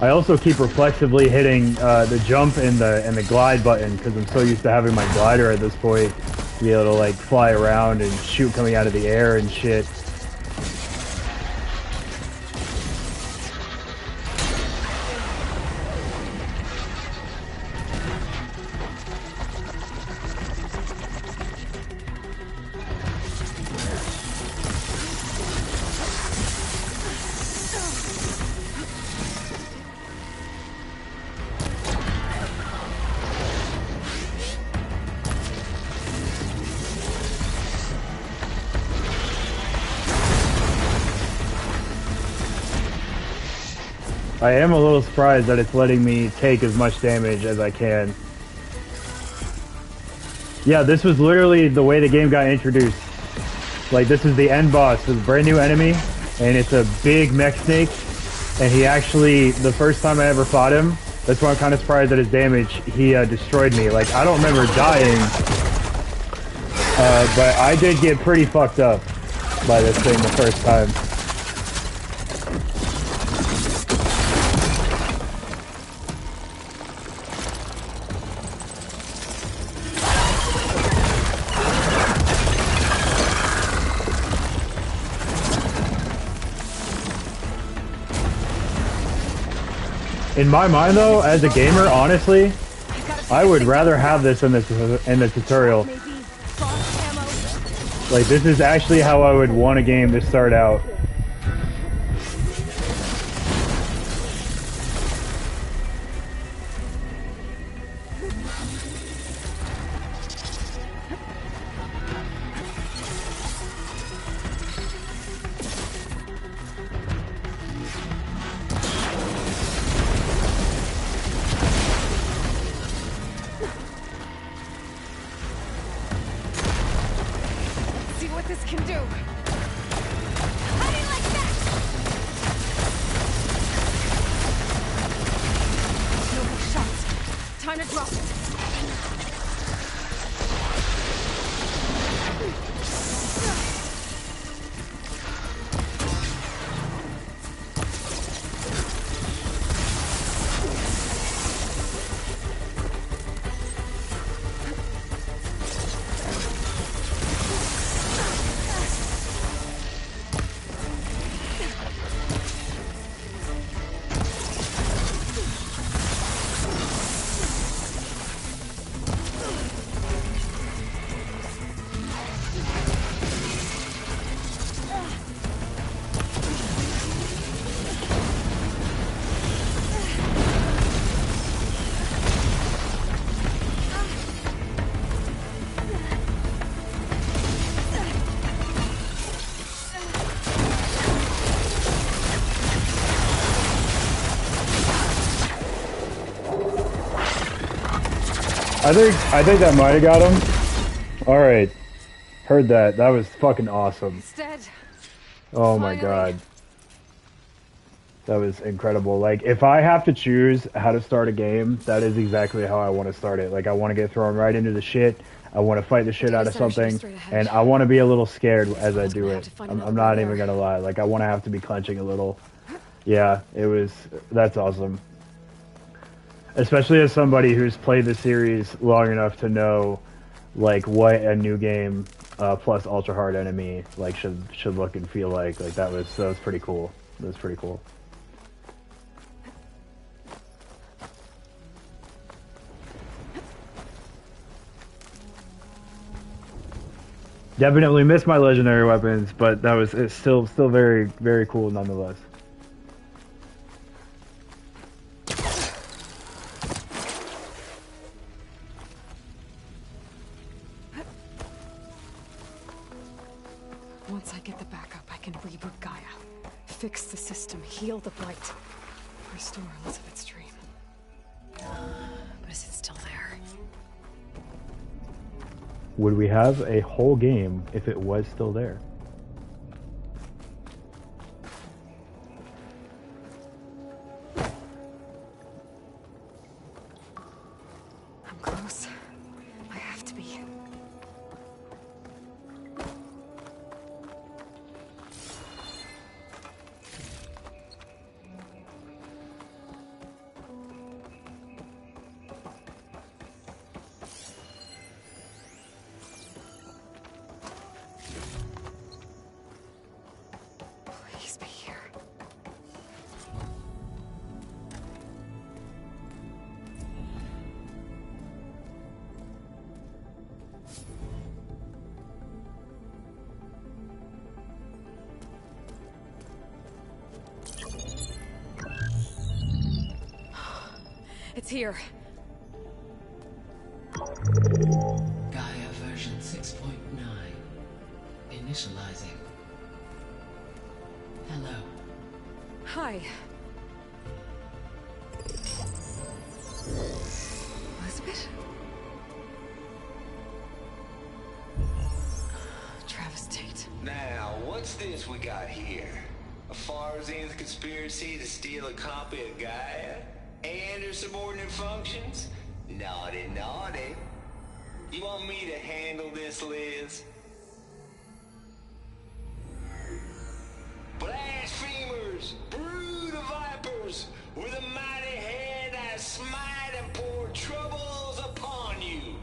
I also keep reflexively hitting the jump and the glide button because I'm so used to having my glider at this point to be able to like fly around and shoot coming out of the air and shit. I am a little surprised that it's letting me take as much damage as I can. Yeah, this was literally the way the game got introduced. Like, this is the end boss, this brand new enemy, and it's a big mech snake, and he actually, the first time I ever fought him, that's why I'm kind of surprised at his damage, he destroyed me. Like, I don't remember dying, but I did get pretty fucked up by this thing the first time. In my mind, though, as a gamer, honestly, I would rather have this in the tutorial. Like, this is actually how I would want a game to start out. This can do. How do you like that? No more shots. Time to drop it. I think that might have got him. Alright. Heard that. That was fucking awesome. Oh my god. That was incredible. Like, if I have to choose how to start a game, that is exactly how I want to start it. Like, I want to get thrown right into the shit. I want to fight the shit out of something. And I want to be a little scared as I do it. I'm not even gonna lie. Like, I want to have to be clenching a little. Yeah, that's awesome. Especially as somebody who's played the series long enough to know, like, what a new game plus ultra hard enemy like should look and feel like that was pretty cool. That was pretty cool. Definitely missed my legendary weapons, but it's still very, very cool nonetheless. Once I get the backup, I can reboot Gaia, fix the system, heal the Blight, restore Elizabeth's dream. But is it still there? Would we have a whole game if it was still there? I'm close. I have to be. Please be here. It's here. Gaia version 6.9. Initializing. Hello. Hi. Elizabeth? Travis Tate. Now, what's this we got here? A Farzian's conspiracy to steal a copy of Gaia? And her subordinate functions? Naughty, naughty. You want me to handle this, Liz? Blasphemers! Brood of vipers! With a mighty hand I smite and pour troubles upon you!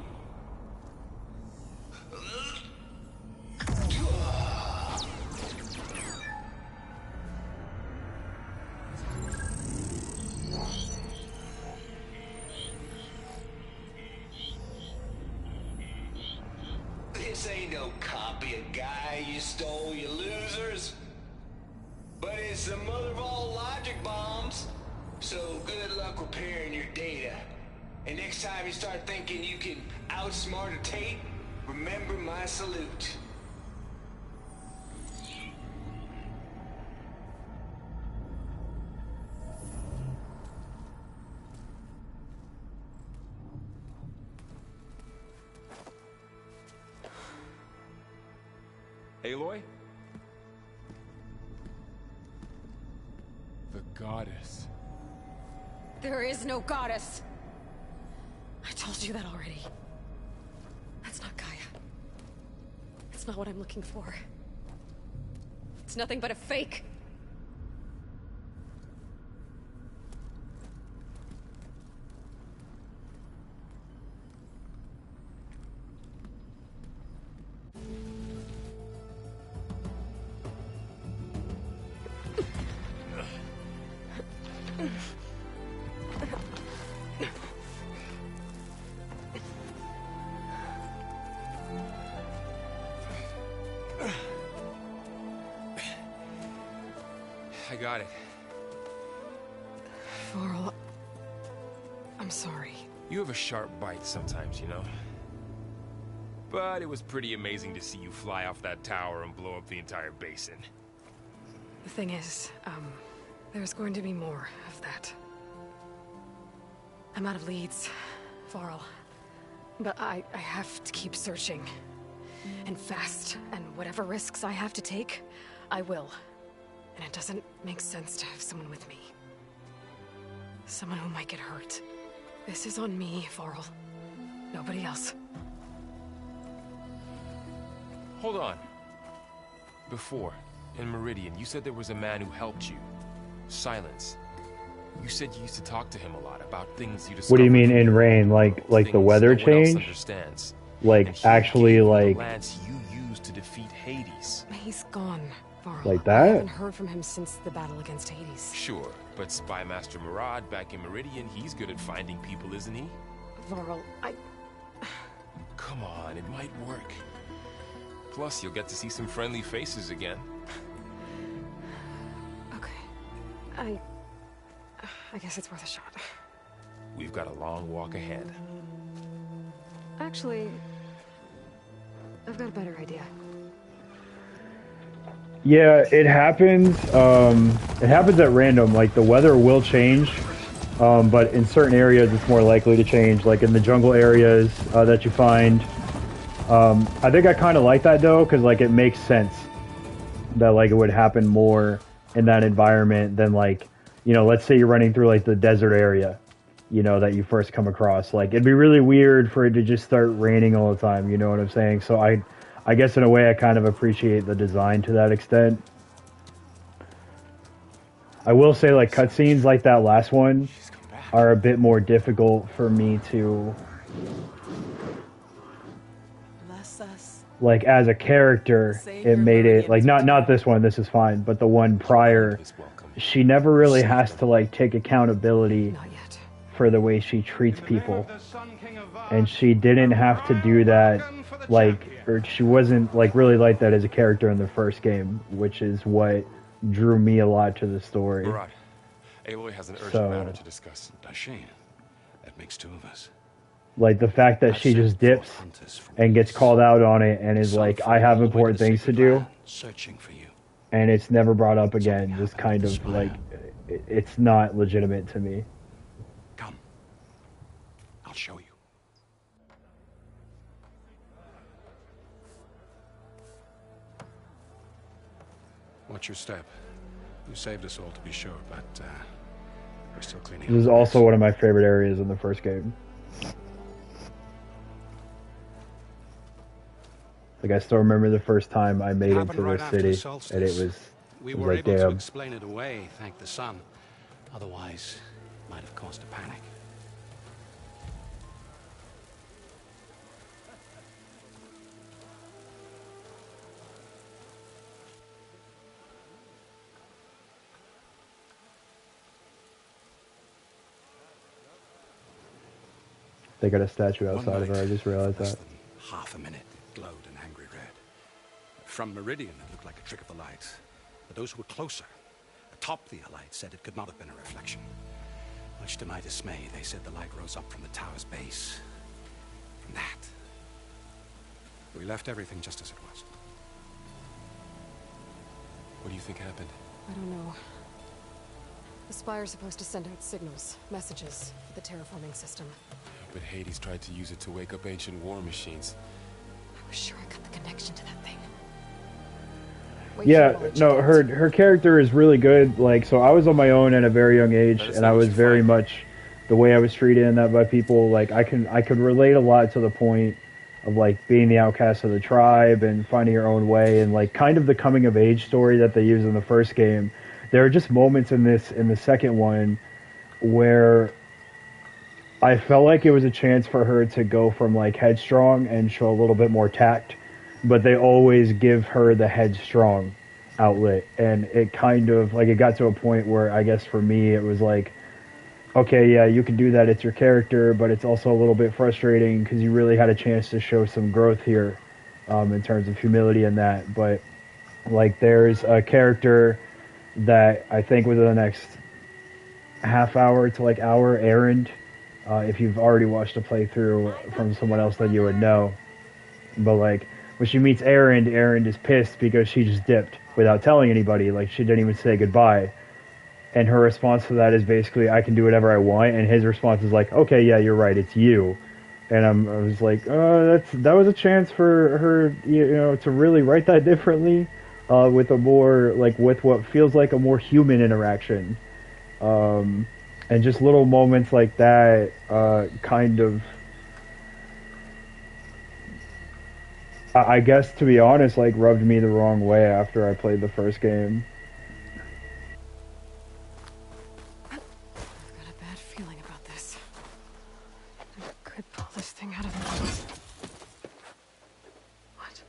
This ain't no copy of Gaia you stole, you losers. But it's the mother of all logic bombs. So good luck repairing your data. And next time you start thinking you can outsmart a Tate, remember my salute. Aloy? The goddess. There is no goddess. I told you that already. That's not Gaia. It's not what I'm looking for. It's nothing but a fake. I got it. Varl, I'm sorry. You have a sharp bite sometimes, you know? But it was pretty amazing to see you fly off that tower and blow up the entire basin. The thing is, there's going to be more of that. I'm out of leads, Varl. But I have to keep searching. And fast, and whatever risks I have to take, I will. And it doesn't make sense to have someone with me. Someone who might get hurt. This is on me, Varl. Nobody else. Hold on. Before, in Meridian, you said there was a man who helped you. Silence. You said you used to talk to him a lot about things you discovered. What do you mean in rain? Like the weather change? Understands. Like actually like lance you to defeat Hades. He's gone, Varl. Like I that? haven't heard from him since the battle against Hades. Sure, but Spy Master Murad back in Meridian, he's good at finding people, isn't he? Varl, Come on, it might work. Plus, you'll get to see some friendly faces again. Okay. I guess it's worth a shot. We've got a long walk ahead. Actually, I've got a better idea. Yeah, it happens. It happens at random. Like, the weather will change, but in certain areas it's more likely to change. Like in the jungle areas that you find. I think I kind of like that though, because like it makes sense that like it would happen more in that environment than like, you know, let's say you're running through like the desert area, you know, that you first come across. Like, it'd be really weird for it to just start raining all the time, you know what I'm saying? So I guess in a way I kind of appreciate the design to that extent. I will say, like, cutscenes like that last one are a bit more difficult for me to, like, as a character, it made it, like, not this one, this is fine, but the one prior, she never really has to, like, take accountability for the way she treats people. And she didn't have to do that, like, or she wasn't, like, really like that as a character in the first game, which is what drew me a lot to the story. Murad, Aloy has an urgent matter to discuss. Dashane, that makes two of us. Like, the fact that she just dips and gets called out on it and is like, I have important things to do, searching for you. And it's never brought up again, just kind of like, it's not legitimate to me. Come, I'll show you. What's your step? You saved us all, to be sure, but we're still cleaning up. This is also one of my favorite areas in the first game. Like, I still remember the first time I made it to this city, and it was were like, able to damn. explain it away, thank the sun. Otherwise, it might have caused a panic. They got a statue outside of her, I just realized that. Half a minute, it glowed an angry red. From Meridian, it looked like a trick of the light. But those who were closer, atop the light, said it could not have been a reflection. Much to my dismay, they said the light rose up from the tower's base. From that. We left everything just as it was. What do you think happened? I don't know. The Spire's supposed to send out signals, messages, for the terraforming system. But Hades tried to use it to wake up ancient war machines. I was sure I got the connection to that thing. Yeah, no, her character is really good. Like, so I was on my own at a very young age, and I was very much the way I was treated and that by people. Like, I could relate a lot to the point of like being the outcast of the tribe and finding your own way, and like kind of the coming of age story that they used in the first game. There are just moments in the second one where I felt like it was a chance for her to go from like headstrong and show a little bit more tact, but they always give her the headstrong outlet, and it kind of like, it got to a point where I guess for me it was like, okay, yeah, you can do that, it's your character, but it's also a little bit frustrating because you really had a chance to show some growth here in terms of humility and that. But like, there's a character that I think within the next half hour to like hour, Erend, if you've already watched a playthrough from someone else, then you would know. But like, when she meets Erend, Erend is pissed because she just dipped without telling anybody. Like, she didn't even say goodbye. And her response to that is basically, I can do whatever I want. And his response is like, okay, yeah, you're right, it's you. And I was like, oh, that was a chance for her, you know, to really write that differently, with a more, like, with what feels like a more human interaction. And just little moments like that, kind of, I guess, to be honest, like, rubbed me the wrong way after I played the first game. I've got a bad feeling about this. I could pull this thing out of me. What?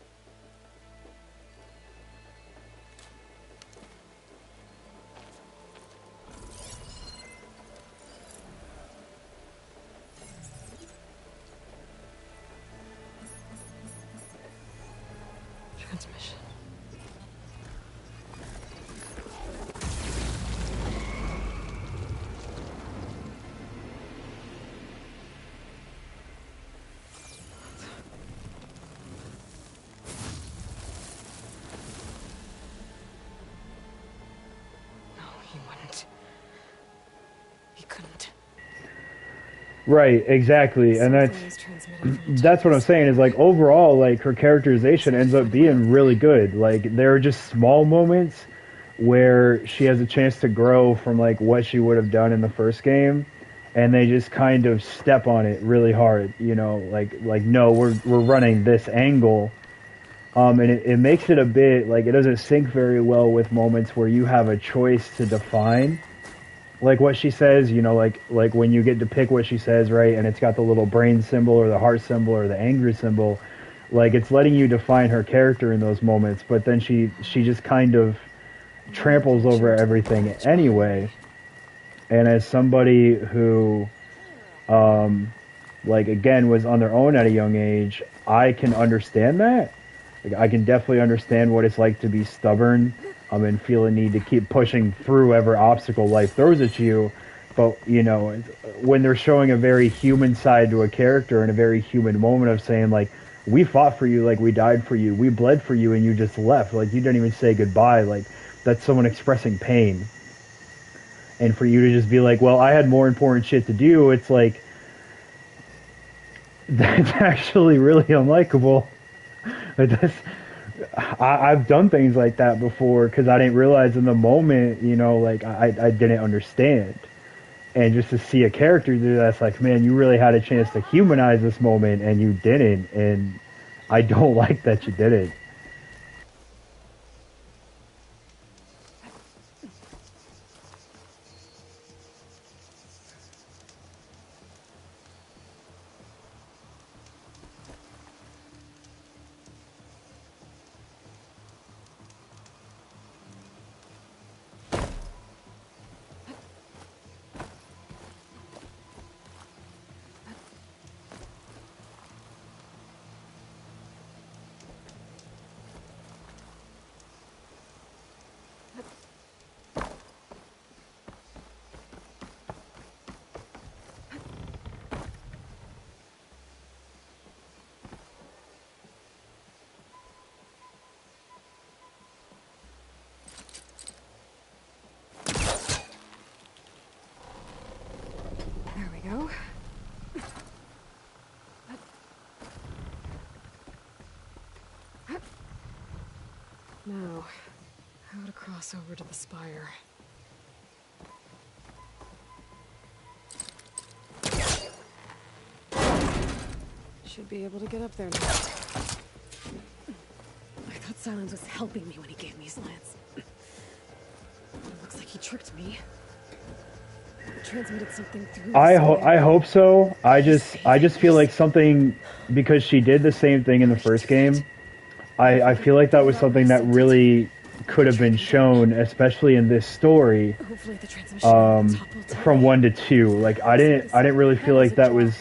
Right, exactly, and that's what I'm saying is like overall, like her characterization ends up being really good. Like there are just small moments where she has a chance to grow from like what she would have done in the first game, and they just kind of step on it really hard. You know, like no, we're running this angle, and it makes it a bit like it doesn't sync very well with moments where you have a choice to define like what she says, you know, like when you get to pick what she says, right, and it's got the little brain symbol or the heart symbol or the angry symbol, like it's letting you define her character in those moments, but then she just kind of tramples over everything anyway. And as somebody who like again was on their own at a young age, I can understand that. Like I can definitely understand what it's like to be stubborn and feel a need to keep pushing through whatever obstacle life throws at you. But, you know, when they're showing a very human side to a character and a very human moment of saying, like, we fought for you, like, we died for you, we bled for you, and you just left. Like, you didn't even say goodbye. Like, that's someone expressing pain. And for you to just be like, well, I had more important shit to do, it's like, that's actually really unlikable. Like, that's... I've done things like that before because I didn't realize in the moment, you know, like I didn't understand. And just to see a character do that's like, man, you really had a chance to humanize this moment and you didn't. And I don't like that you didn't. Go. Now, how to cross over to the spire. Should be able to get up there now. I thought Silence was helping me when he gave me his lance. It looks like he tricked me. Transmitted something through. I hope so. I just feel like something, because she did the same thing in the first game. I feel like that was something that really could have been shown, especially in this story, from 1 to 2. Like I didn't really feel like that was.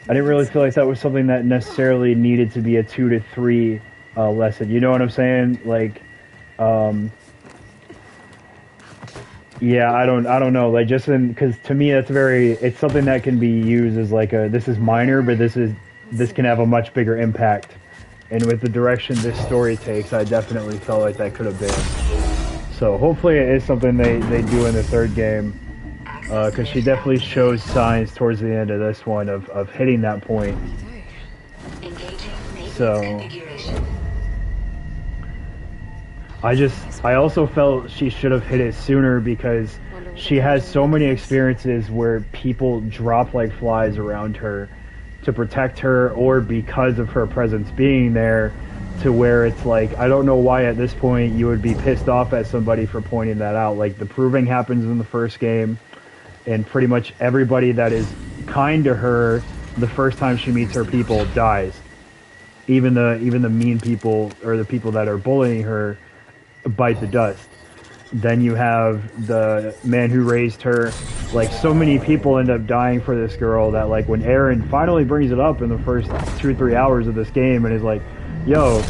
I didn't really feel like that was something that necessarily needed to be a 2 to 3 lesson. You know what I'm saying? Like. Yeah, I don't know. Like, just because to me, it's something that can be used as like this is minor, but this can have a much bigger impact. And with the direction this story takes, I definitely felt like that could have been. So hopefully it is something they do in the third game, because she definitely shows signs towards the end of this one of hitting that point. So. I also felt she should have hit it sooner because she has so many experiences where people drop like flies around her to protect her or because of her presence being there, to where it's like, I don't know why at this point you would be pissed off at somebody for pointing that out. Like the proving happens in the first game and pretty much everybody that is kind to her the first time she meets her people dies. Even the mean people or the people that are bullying her bite the dust. Then you have the man who raised her. Like, so many people end up dying for this girl that, like, when Aaron finally brings it up in the first 2 or 3 hours of this game and is like, yo,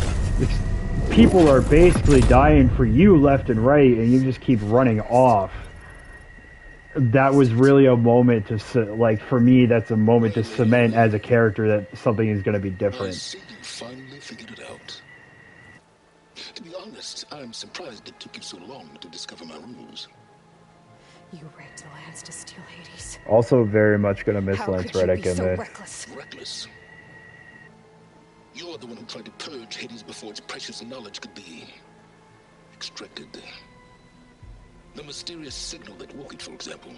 people are basically dying for you left and right and you just keep running off. That was really a moment to, like, for me, that's a moment to cement as a character that something is going to be different. I see you finally figured it out. To be honest, I'm surprised it took you so long to discover my rules. You raped the Lance to steal Hades. Also, very much gonna miss How Lance could you Reddick be in so this. reckless? Reckless? You're the one who tried to purge Hades before its precious knowledge could be extracted. The mysterious signal that woke it, for example.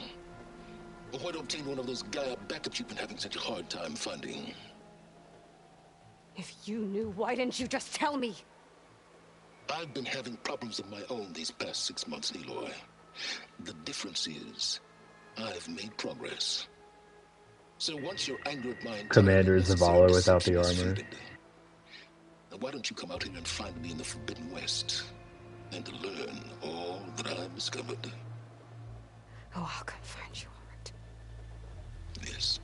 Or why to obtain one of those Gaia backups you've been having such a hard time finding. If you knew, why didn't you just tell me? I've been having problems of my own these past 6 months, Aloy. The difference is, I've made progress. So once your anger at my Commander Zavala without the armor. Why don't you come out here and find me in the Forbidden West and learn all that I've discovered? Oh, I'll come find you, all right. Yes.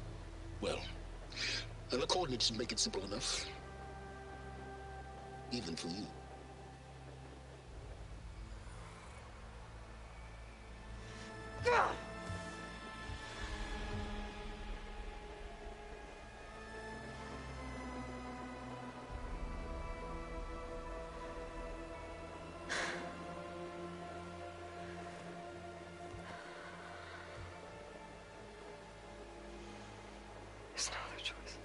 Well, and the coordinates should make it simple enough. Even for you. There's no other choice.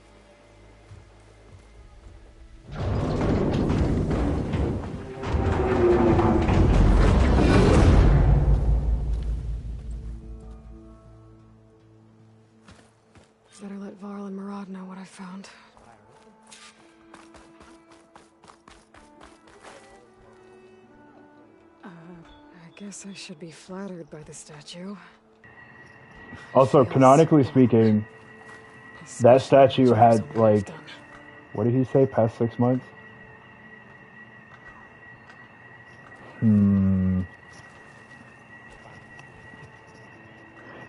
Better let Varl and Murad know what I found. I guess I should be flattered by the statue. Also, canonically speaking, that statue had, like, what did he say, past 6 months?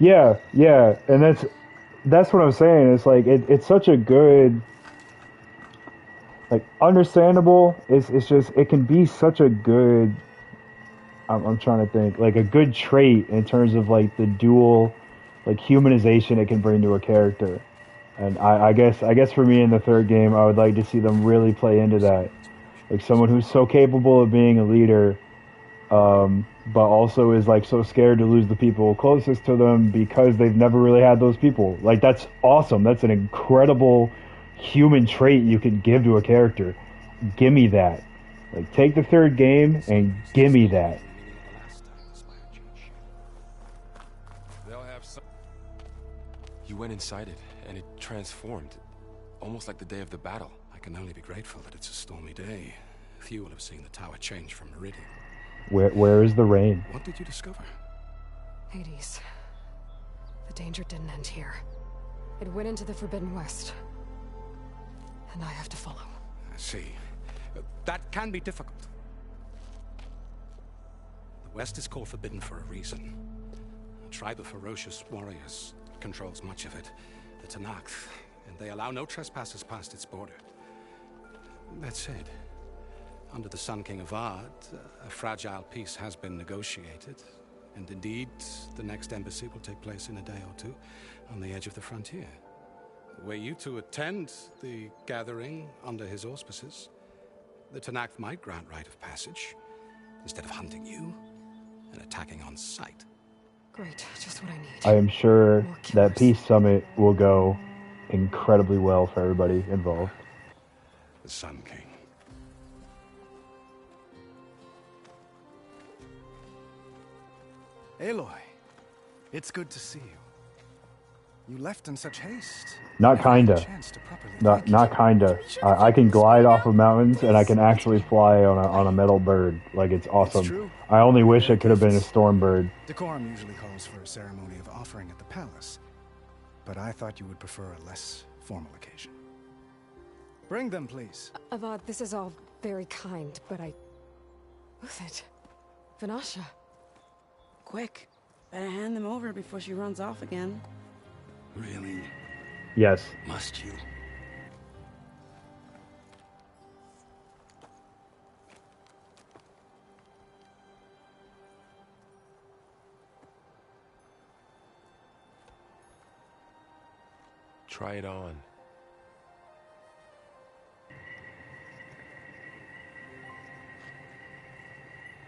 Yeah, and that's what I'm saying. It's like, it's such a good, like, understandable, it's just, it can be such a good, I'm trying to think, like, a good trait in terms of, like, the dual, like, humanization it can bring to a character. And I guess for me in the third game, I would like to see them really play into that. Like, someone who's so capable of being a leader, but also is, like, so scared to lose the people closest to them because they've never really had those people. Like, that's awesome. That's an incredible human trait you could give to a character. Give me that. Like, take the third game and give me that. They'll have some. You went inside it, and it transformed, almost like the day of the battle. I can only be grateful that it's a stormy day. Few will have seen the tower change from Meridian. Where is the rain? What did you discover? Hades. The danger didn't end here. It went into the Forbidden West. And I have to follow. I see. That can be difficult. The West is called Forbidden for a reason. A tribe of ferocious warriors controls much of it, the Tenakth, and they allow no trespassers past its border. That said, under the Sun King Avad, a fragile peace has been negotiated, and indeed, the next embassy will take place in a day or two on the edge of the frontier. Were you to attend the gathering under his auspices, the Tenakth might grant right of passage, instead of hunting you and attacking on sight. Great, just what I need. I am sure that Peace Summit will go incredibly well for everybody involved. The Sun King. Aloy, it's good to see you. You left in such haste. Not kinda. Not kinda. I can glide off of mountains, and I can actually fly on a metal bird. Like, it's awesome. It's true. I only wish it could have been a storm bird. Decorum usually calls for a ceremony of offering at the palace, but I thought you would prefer a less formal occasion. Bring them, please. Avad, this is all very kind, but Uthid. Vanasha. Quick. Better hand them over before she runs off again. Really? Yes. Must you? Try it on.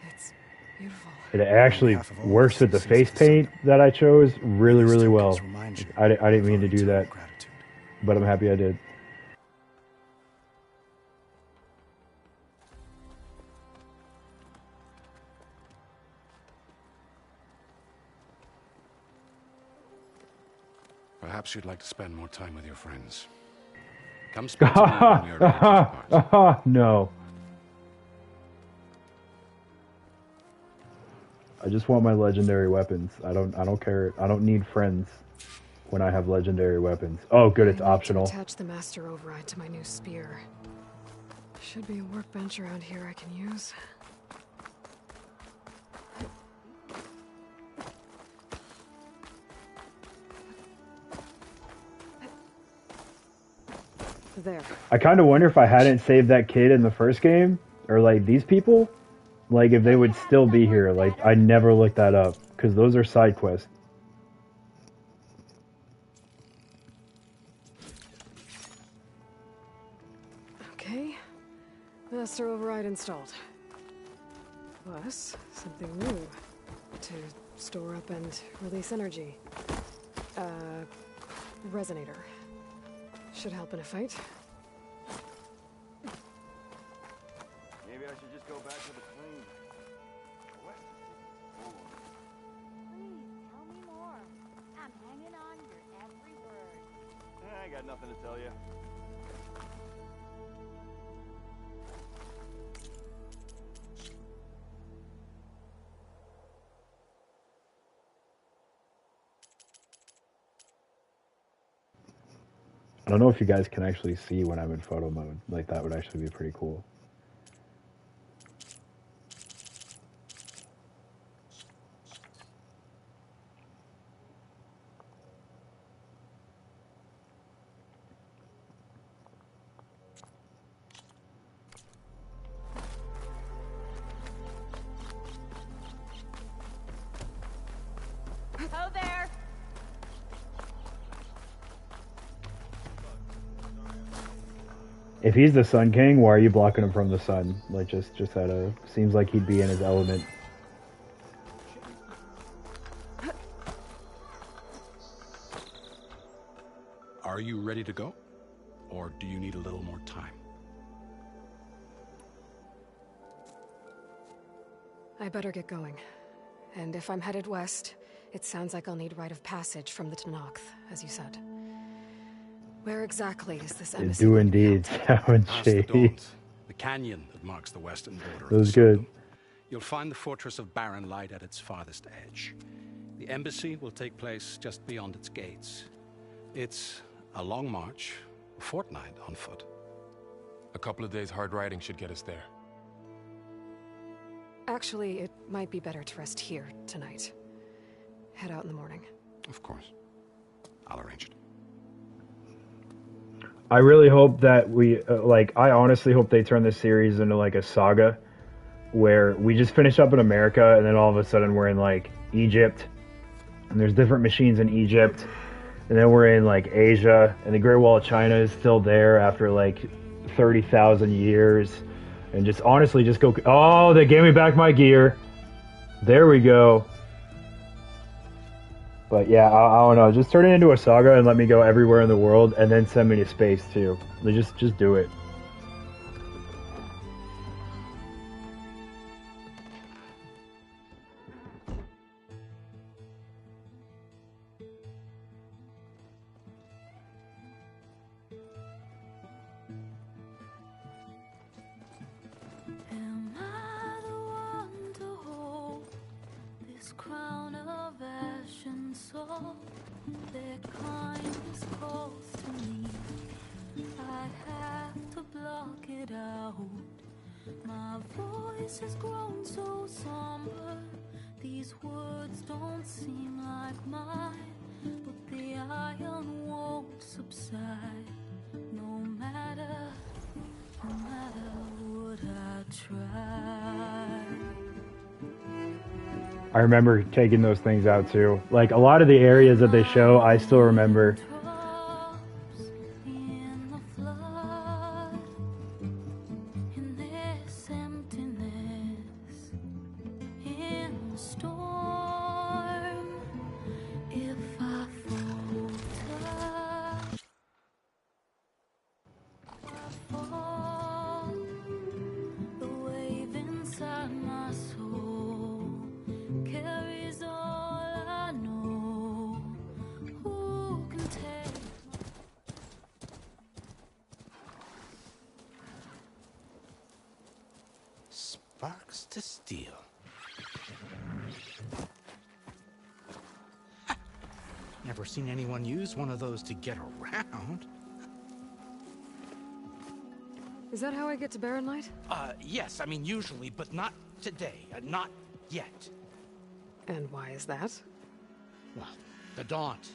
It's Beautiful. It actually works with the face paint that I chose really, really well. I didn't mean to do that, but I'm happy I did. Perhaps you'd like to spend more time with your friends. Come spend some time when you're No. I just want my legendary weapons. I don't care. I don't need friends when I have legendary weapons. Oh, good, it's optional. Attach the master override to my new spear. Should be a workbench around here I can use. There. I kind of wonder if I hadn't saved that kid in the first game, or like these people, like if they would still be here. Like I never looked that up because those are side quests. Okay, master override installed. Plus, something new to store up and release energy. Resonator. Should help in a fight. Maybe I should just go back to the plane. What? Please, tell me more. I'm hanging on your every word. I got nothing to tell you. I don't know if you guys can actually see when I'm in photo mode. Like that would actually be pretty cool. Ho there! If he's the Sun King, why are you blocking him from the sun? Like just out of seems like he'd be in his element. Are you ready to go? Or do you need a little more time? I better get going. And if I'm headed west, it sounds like I'll need rite of passage from the Tenakth, as you said. Where exactly is this embassy? Do indeed sound shady. The canyon that marks the western border. That was good. You'll find the fortress of Barren Light at its farthest edge. The embassy will take place just beyond its gates. It's a long march, a fortnight on foot. A couple of days hard riding should get us there. Actually, it might be better to rest here tonight. Head out in the morning. Of course. I'll arrange it. I really hope that we, I honestly hope they turn this series into like a saga where we just finish up in America and then all of a sudden we're in like Egypt and there's different machines in Egypt and then we're in like Asia and the Great Wall of China is still there after like 30,000 years and just honestly just go, oh, they gave me back my gear. There we go. But yeah, I don't know. Just turn it into a saga and let me go everywhere in the world, and then send me to space too. Just do it. Am I the one to hold this crown of ash and salt? Their kindness calls to me. I have to block it out. My voice has grown so somber. These words don't seem like mine, but the iron won't subside. No matter what I try. I remember taking those things out too. Like a lot of the areas that they show, I still remember. In this emptiness, Sparks to steel. Never seen anyone use one of those to get around. Is that how I get to Barren Light? Yes, I mean usually, but not today. Not yet. And why is that? Well, the Daunt.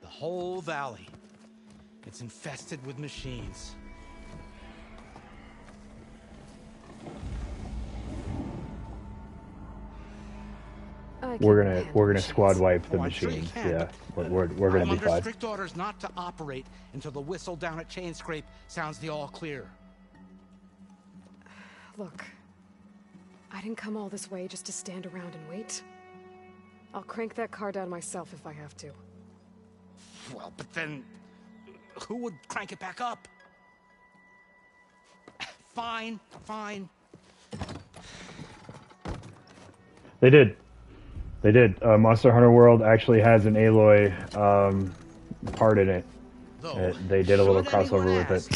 The whole valley. It's infested with machines. We're gonna squad wipe the machines. Yeah, we're gonna be I'm under fine. strict orders not to operate until the whistle down at Chainscrape sounds the all clear. Look, I didn't come all this way just to stand around and wait. I'll crank that car down myself if I have to. Well, but then who would crank it back up? Fine. They did. Monster Hunter World actually has an Aloy part in it. They did a little crossover with it.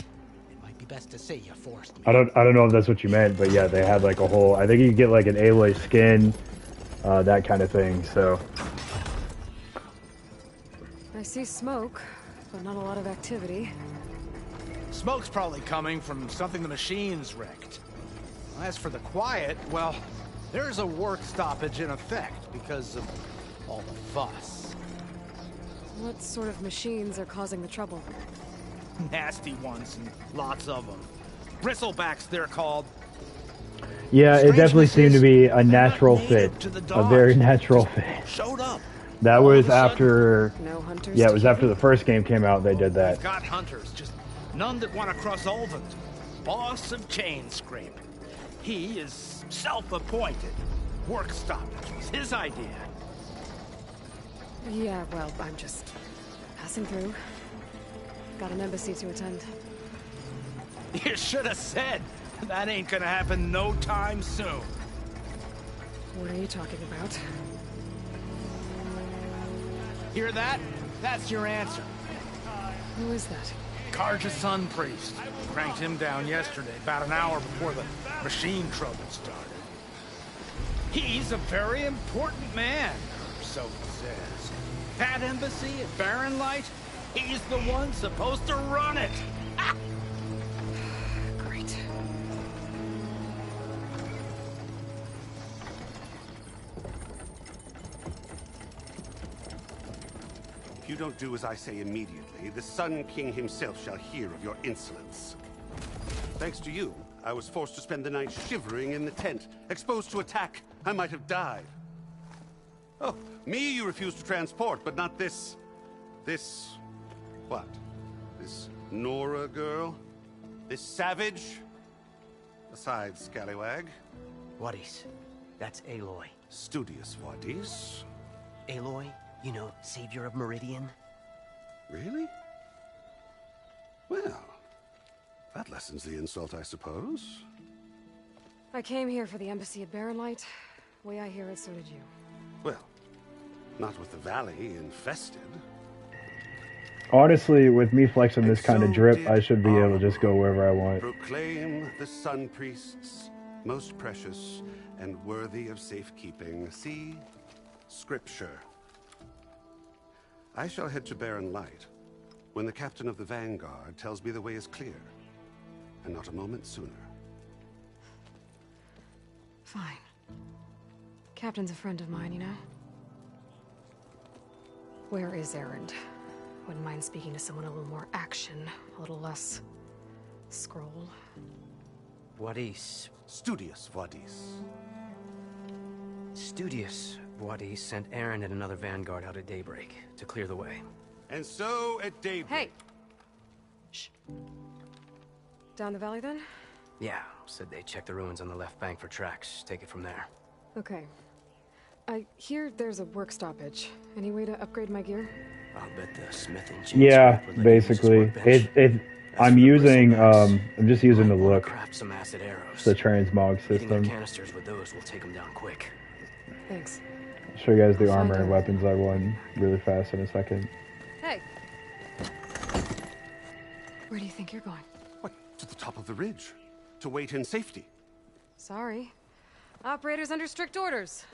It might be best to say you forced me. I don't know if that's what you meant, but yeah, they had like a whole. I think you could get like an Aloy skin, that kind of thing. So. I see smoke, but not a lot of activity. Smoke's probably coming from something the machines wrecked. As for the quiet, well, there's a work stoppage in effect because of all the fuss. What sort of machines are causing the trouble? Nasty ones, and lots of them. Bristlebacks, they're called. Yeah, it definitely seemed to be a natural fit, a very natural fit. Showed up. That was after. No hunters. Yeah, it was after the first game came out. They did that. We've got hunters, just none that want to cross Ulvund. Boss of Chainscrape. He is self-appointed. Work stoppage was his idea. Yeah, well, I'm just passing through. Got an embassy to attend. You should have said. That ain't gonna happen no time soon. What are you talking about? Hear that? That's your answer. Who is that? Karja Sun Priest. Cranked him down yesterday, about an hour before the machine trouble started. He's a very important man, or so he says. That embassy at Barren Light, he's the one supposed to run it. Ah! Great. If you don't do as I say immediately, the Sun King himself shall hear of your insolence. Thanks to you, I was forced to spend the night shivering in the tent. Exposed to attack, I might have died. Oh, me you refuse to transport, but not this... what? This Nora girl? This savage? Besides, scallywag. Wadis. That's Aloy. Studious Wadis. Aloy, you know, savior of Meridian. Really? Well, that lessens the insult, I suppose. I came here for the embassy at Barren Light. Way I hear it, so did you. Well, not with the valley infested. Honestly, with me flexing this kind of drip, I should be able to just go wherever I want. Proclaim the Sun Priests most precious and worthy of safekeeping. See Scripture. I shall head to Barren Light when the captain of the Vanguard tells me the way is clear, and not a moment sooner. Fine. Captain's a friend of mine, you know? Where is Erend? Wouldn't mind speaking to someone a little more action, a little less scroll. Wadis. Studious Wadis. Studious Wadis sent Aaron and another Vanguard out at daybreak to clear the way. And so at daybreak... Hey! Shh. Down the valley, then? Yeah, said they checked the ruins on the left bank for tracks. Take it from there. Okay. I hear there's a work stoppage. Any way to upgrade my gear? I'll bet the smith and Yeah, basically. I'm using, I'm just using the look. Craft some acid arrows. The transmog system. Canisters with those will take them down quick. Thanks. I'll show you guys the armor and weapons I won really fast in a second. Hey! Where do you think you're going? What? To the top of the ridge. To wait in safety. Sorry. Operators under strict orders.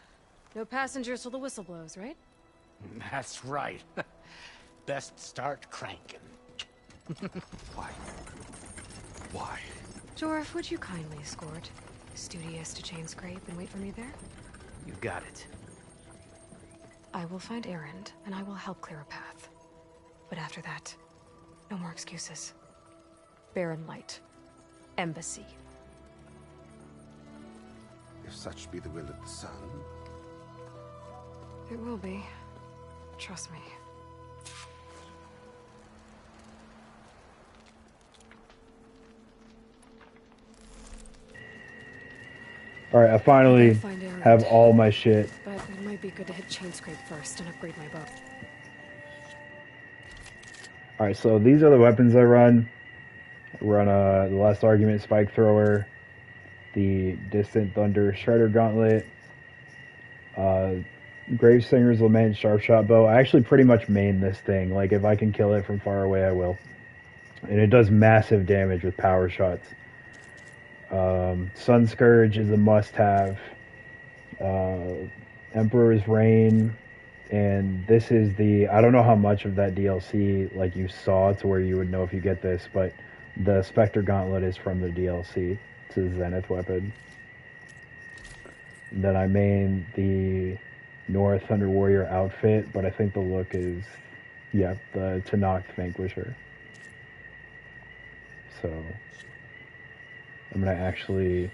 No passengers till the whistle blows, right? That's right. Best start cranking. Why? Why? Jorf, would you kindly escort Studious to Chain Scrape and wait for me there? You got it. I will find Erend, and I will help clear a path. But after that, no more excuses. Barren Light. Embassy. If such be the will of the sun. It will be. Trust me. Alright, I finally have all my shit. But it might be good to hit Chain Scrape first and upgrade my bow. Alright, so these are the weapons I run. I run the Last Argument Spike Thrower, the Distant Thunder Shredder Gauntlet, Gravesinger's Lament Sharpshot Bow. I actually pretty much main this thing. Like, if I can kill it from far away, I will. And it does massive damage with power shots. Sun Scourge is a must-have. Emperor's Reign, and this is the, I don't know how much of that DLC like you saw to where you would know if you get this, but the Spectre Gauntlet is from the DLC. It's a Zenith weapon. And then I main the Nora Thunder Warrior outfit, but I think the look is, yeah, the Tenakth Vanquisher. So I'm gonna actually,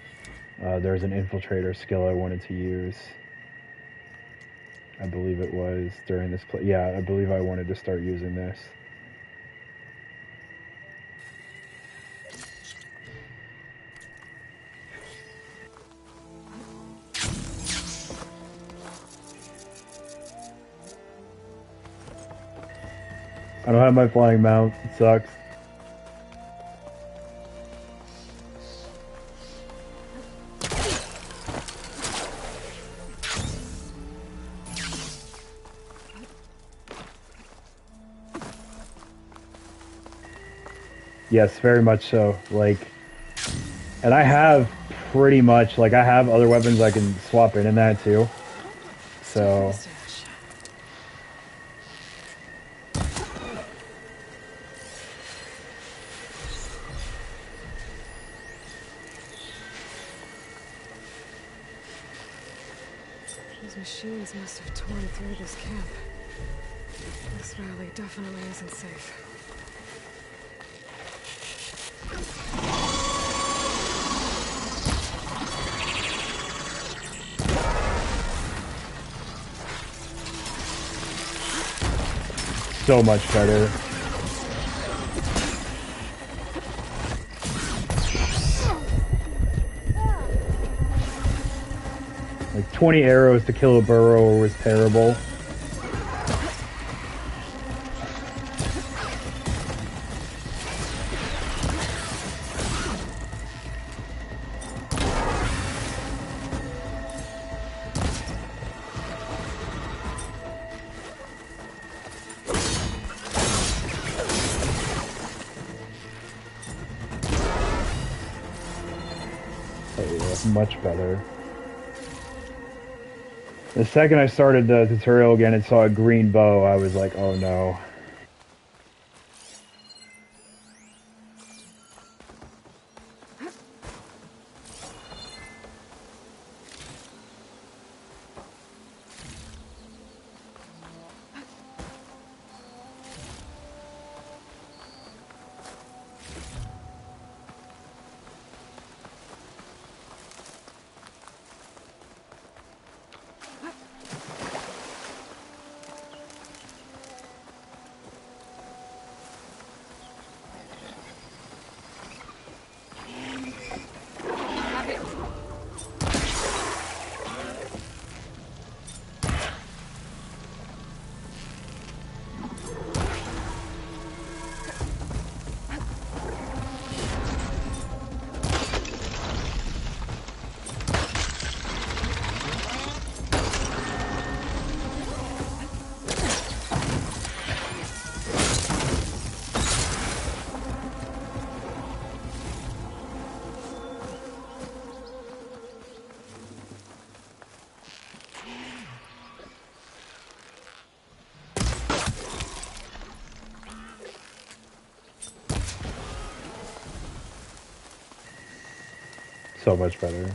there's an infiltrator skill I wanted to use. I believe it was during this play. Yeah, I believe I wanted to start using this. I don't have my flying mount. It sucks. Yes, very much so. Like, and I have pretty much, like, I have other weapons I can swap in that too. So. Those machines must have torn through this camp. This valley definitely isn't safe. So much better. Like 20 arrows to kill a burrower was terrible. Much better. The second I started the tutorial again and saw a green bow, I was like, oh no. So much better.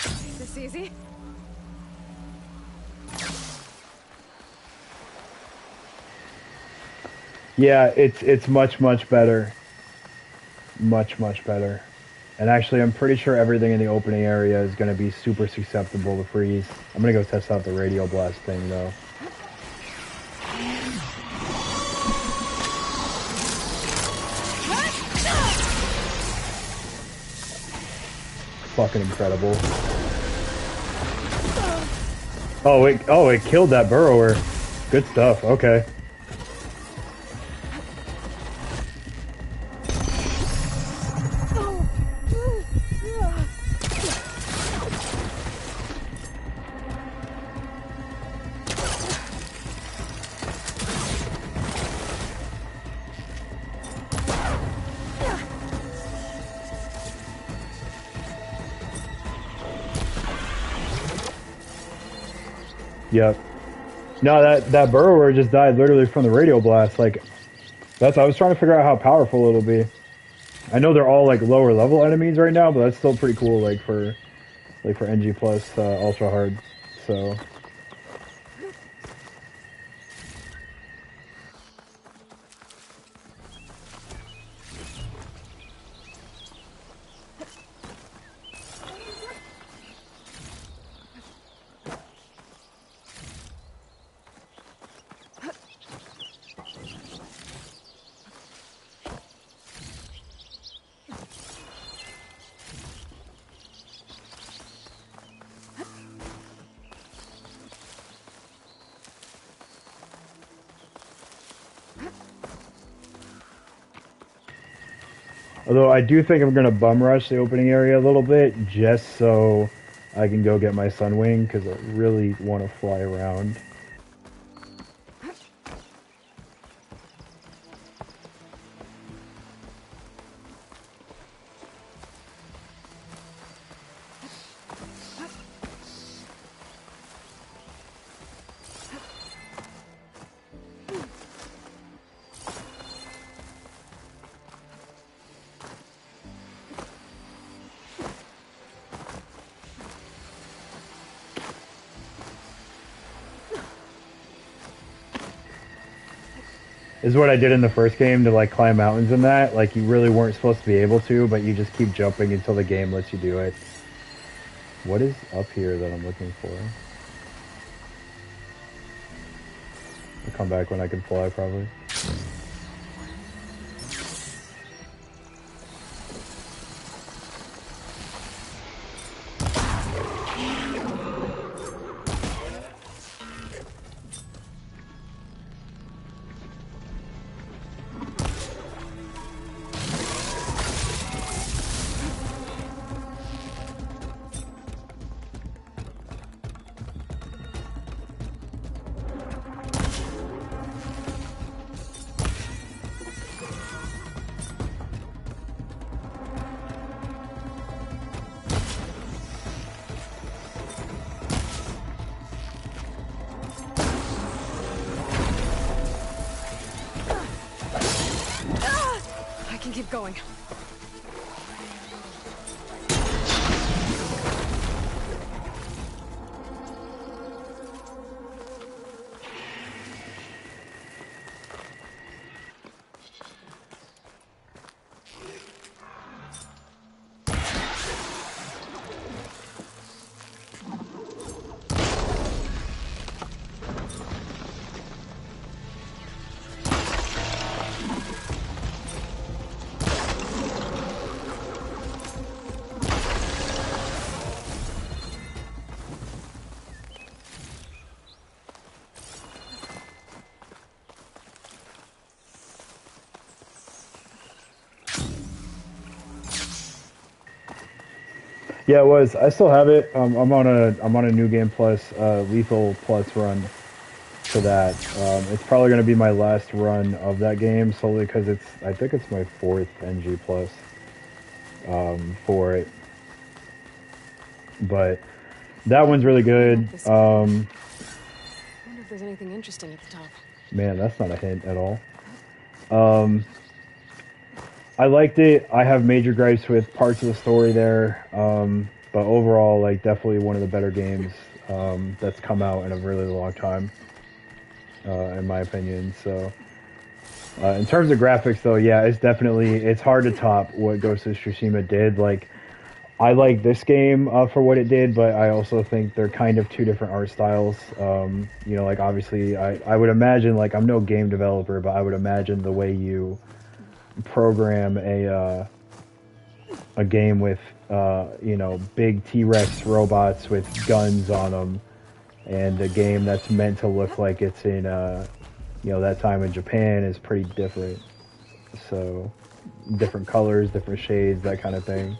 Is this easy? Yeah, it's much better. Much better. And actually, I'm pretty sure everything in the opening area is going to be super susceptible to freeze. I'm going to go test out the radial blast thing, though. Fucking incredible. Oh, it killed that burrower. Good stuff. Okay. Yep. No, that burrower just died literally from the radial blast. Like, I was trying to figure out how powerful it'll be. I know they're all like lower level enemies right now, but that's still pretty cool. Like for NG plus ultra hard. So. Although I do think I'm going to bum rush the opening area a little bit, just so I can go get my Sunwing, because I really want to fly around. This is what I did in the first game to like climb mountains and that. Like you really weren't supposed to be able to, but you just keep jumping until the game lets you do it. What is up here that I'm looking for? I'll come back when I can fly, probably. Keep going. Yeah, it was. I still have it. I'm on a New Game Plus, Lethal Plus run for that. It's probably going to be my last run of that game solely because I think it's my 4th NG Plus for it. but that one's really good. I wonder if there's anything interesting at the top. Man, that's not a hint at all. I liked it. I have major gripes with parts of the story there, but overall, like, definitely one of the better games that's come out in a really long time, in my opinion. So, in terms of graphics, though, yeah, it's hard to top what Ghost of Tsushima did. Like, I like this game for what it did, but I also think they're kind of two different art styles. You know, like, obviously, I would imagine, like, I'm no game developer, but I would imagine the way you program a game with you know, big T-Rex robots with guns on them, and a game that's meant to look like it's in you know, that time in Japan is pretty different. So different colors, different shades, that kind of thing.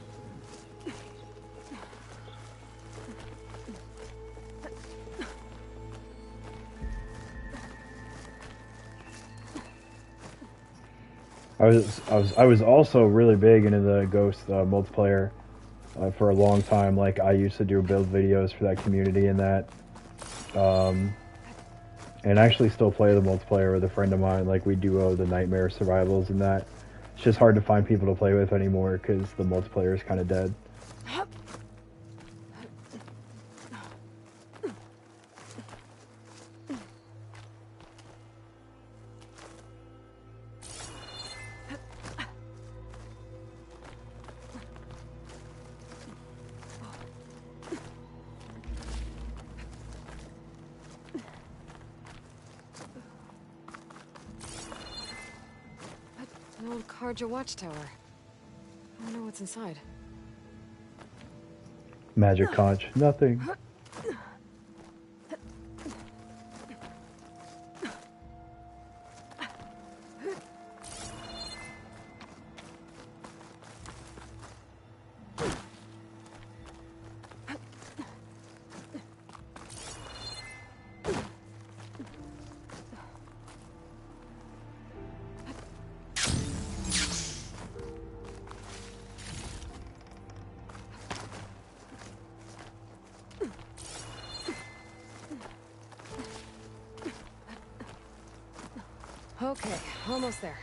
I was also really big into the Ghost multiplayer for a long time. Like, I used to do build videos for that community and that, and I actually still play the multiplayer with a friend of mine. Like, we duo the Nightmare Survivals and that. It's just hard to find people to play with anymore because the multiplayer is kind of dead. An old Karja watchtower. I wonder what's inside. Magic conch, nothing. Okay, almost there.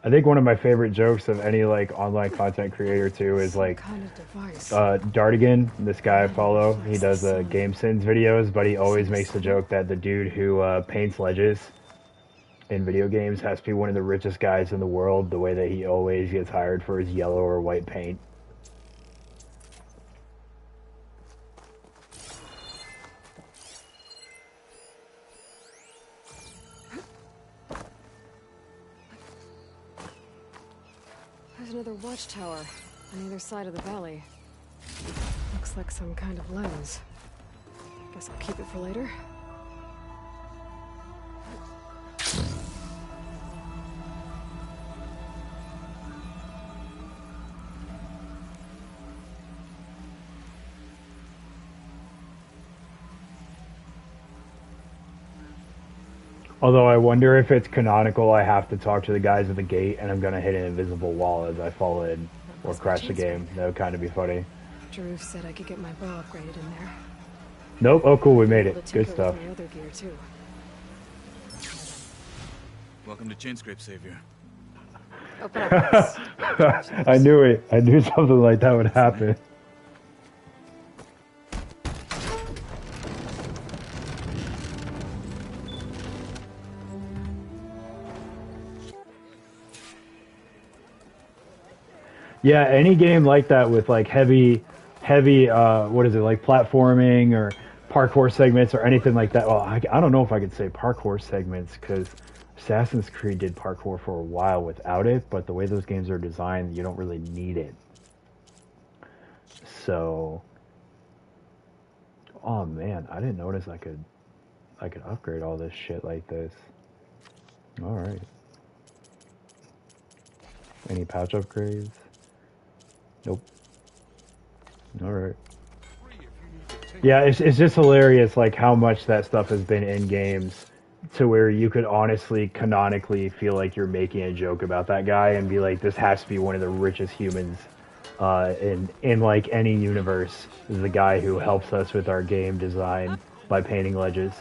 I think one of my favorite jokes of any, like, online content creator too is like Dartigan, this guy I follow. He does game sins videos, but he always makes the joke that the dude who paints ledges in video games has to be one of the richest guys in the world, the way that he always gets hired for his yellow or white paint. There's another watchtower on either side of the valley. Looks like some kind of lens. Guess I'll keep it for later. Although I wonder if it's canonical, I have to talk to the guys at the gate, and I'm gonna hit an invisible wall as I fall in, or crash the game. That would kind of be funny. Drew said I could get my bow upgraded in there. Nope. Oh, cool. We made it. Good stuff. My other gear too. Welcome to Chainscrape, Savior. Open up. I knew it. I knew something like that would happen. Yeah, any game like that with like heavy, what is it, like platforming or parkour segments or anything like that. Well, I don't know if I could say parkour segments because Assassin's Creed did parkour for a while without it, but the way those games are designed, you don't really need it. So, Oh man, I didn't notice I could upgrade all this shit like this. All right. Any pouch upgrades? Nope. All right. Yeah, it's just hilarious, like how much that stuff has been in games, to where you could honestly, canonically feel like you're making a joke about that guy and be like, this has to be one of the richest humans in like any universe. This is the guy who helps us with our game design by painting ledges.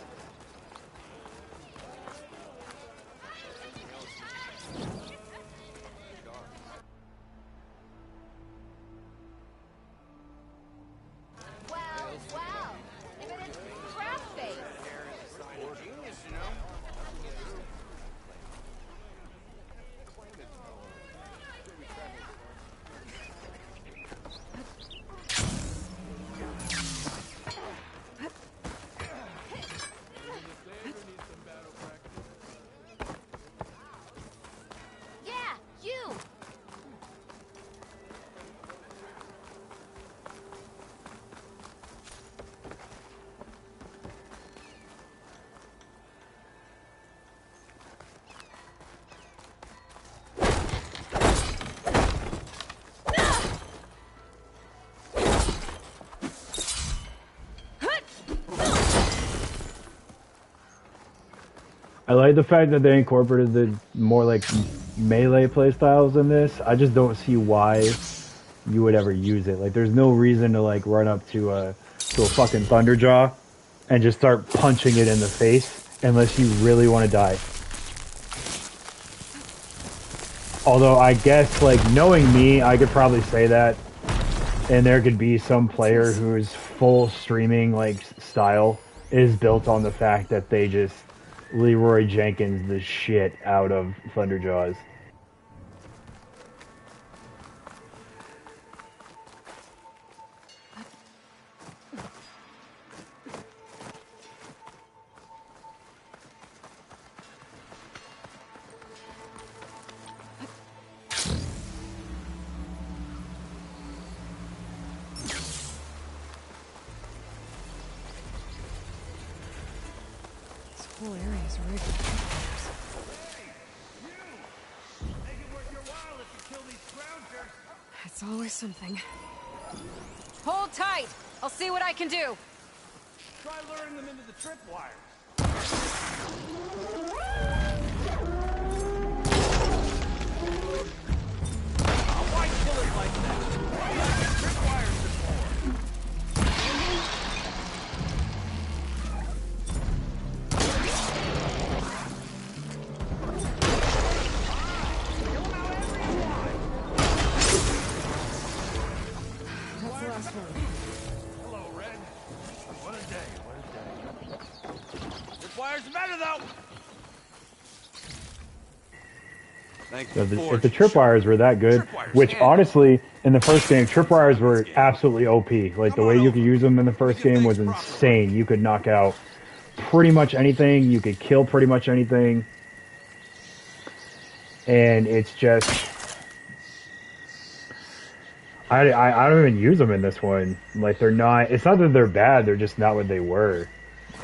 I like the fact that they incorporated the more like melee playstyles in this. I just don't see why you would ever use it. Like, there's no reason to like run up to a fucking Thunderjaw and just start punching it in the face unless you really want to die. Although I guess, like, knowing me, I could probably say that, and there could be some player whose full streaming like style is built on the fact that they just Leroy Jenkins the shit out of Thunderjaws. Whole area is rigged with tripwires. It's always something. Hold tight! I'll see what I can do! Try luring them into the tripwires. Why kill it like that? Tripwires before. Hello, Red. What a day, what a day. Tripwires better, though! So if the tripwires were that good, which honestly, in the first game, tripwires were absolutely OP. Like, the way you could use them in the first game was insane. You could knock out pretty much anything. You could kill pretty much anything. And it's just... I don't even use them in this one. Like, they're not... It's not that they're bad, they're just not what they were.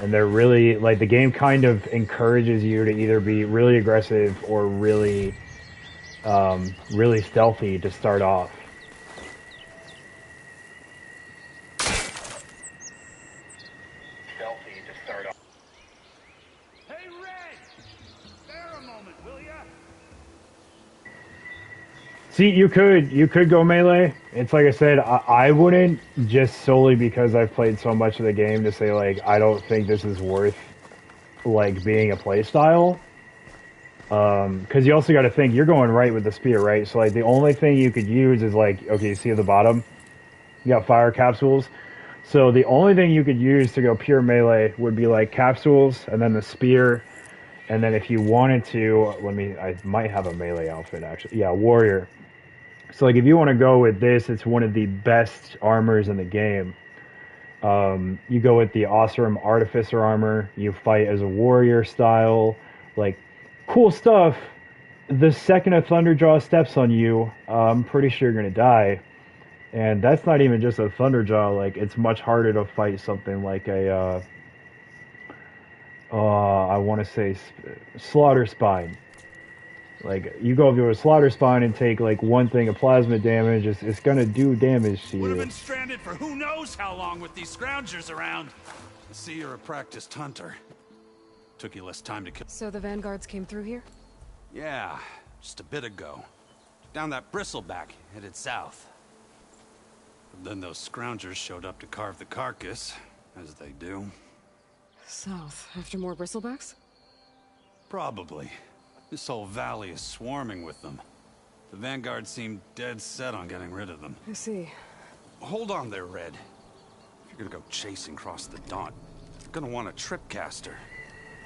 And they're really... Like, the game kind of encourages you to either be really aggressive or really... really stealthy to start off. Hey, Red! Spare a moment, will ya? See, you could go melee. It's like I said, I wouldn't, just solely because I've played so much of the game, to say, like, I don't think this is worth, like, being a playstyle. Because you also got to think, you're going right with the spear, right? So, like, the only thing you could use is, like, okay, you see at the bottom? You got fire capsules. So the only thing you could use to go pure melee would be, like, capsules, and then the spear. And then if you wanted to, I might have a melee outfit, actually. Yeah, warrior. So, like, if you want to go with this, it's one of the best armors in the game. You go with the Oseram Artificer armor. You fight as a warrior style. Like, cool stuff. The second a Thunderjaw steps on you, I'm pretty sure you're going to die. And that's not even just a Thunderjaw. Like, it's much harder to fight something like a, I want to say Slaughter Spine. Like, you go up to a Slaughter Spine and take, like, one thing of plasma damage, it's gonna do damage to Would have you. been stranded for who knows how long with these scroungers around. I see you're a practiced hunter. Took you less time to kill. So the vanguards came through here? Yeah, just a bit ago. Down that bristleback, headed south. But then those scroungers showed up to carve the carcass, as they do. South, after more bristlebacks? Probably. This whole valley is swarming with them. The Vanguard seemed dead set on getting rid of them. I see. Hold on there, Red. If you're gonna go chasing across the Daunt, you're gonna want a tripcaster.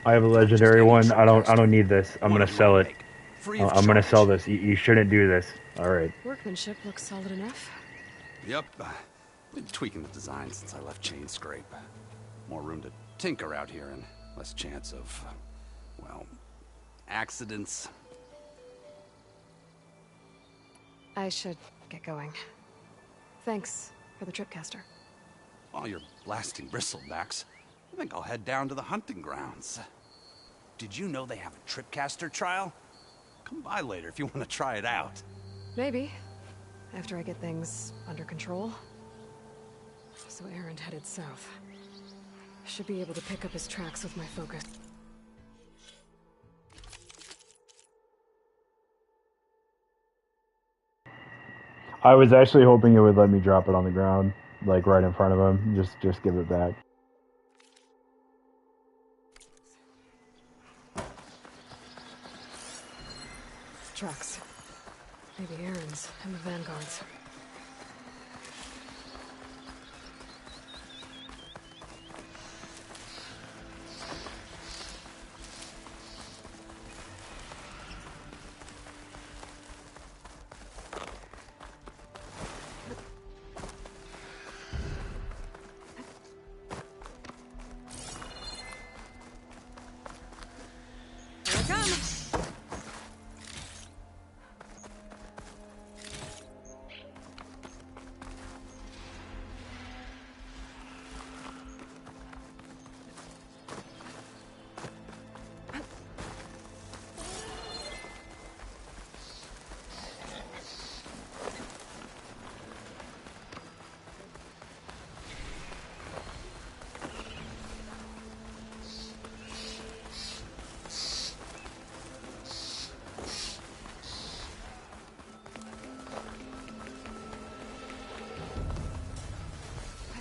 I have a legendary one. I don't need this. I'm gonna sell it. I'm gonna sell this. You shouldn't do this. All right. Workmanship looks solid enough. Yep. Been tweaking the design since I left Chainscrape. More room to tinker out here and less chance of, well, accidents. I should get going. Thanks for the tripcaster. While you're blasting bristlebacks, I think I'll head down to the hunting grounds. Did you know they have a tripcaster trial? Come by later if you want to try it out. Maybe. After I get things under control. So Erend headed south. Should be able to pick up his tracks with my focus. I was actually hoping it would let me drop it on the ground, like right in front of him. Just give it back. Tracks. Maybe Erend's and the Vanguard's.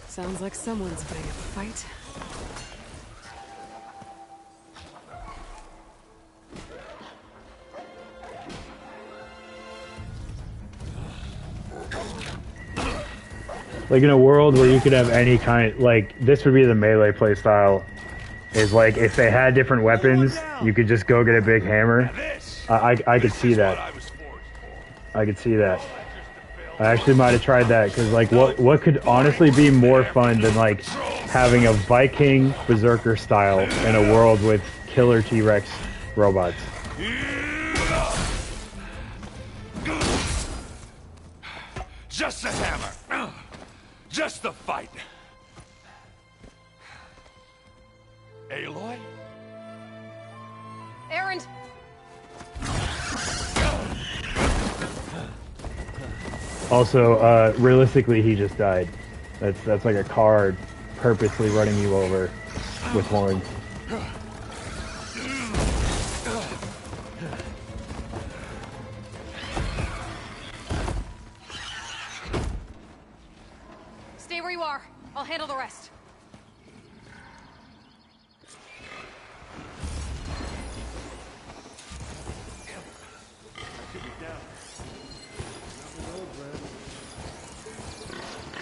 Sounds like someone's putting up a fight. Like, in a world where you could have any kind, like, this would be the melee playstyle, is like, if they had different weapons, you could just go get a big hammer. I could see that. I could see that. I actually might have tried that, because, like, what could honestly be more fun than, like, having a Viking Berserker style in a world with killer T-Rex robots? Just the hammer. Just the fight. Aloy? Erend! Also, realistically, he just died. That's like a card purposely running you over with horns. Stay where you are. I'll handle the rest.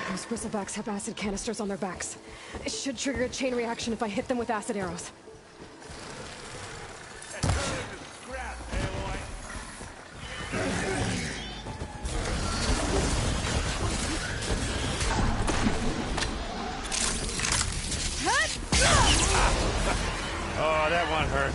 Those bristlebacks have acid canisters on their backs. It should trigger a chain reaction if I hit them with acid arrows. Oh, that one hurt.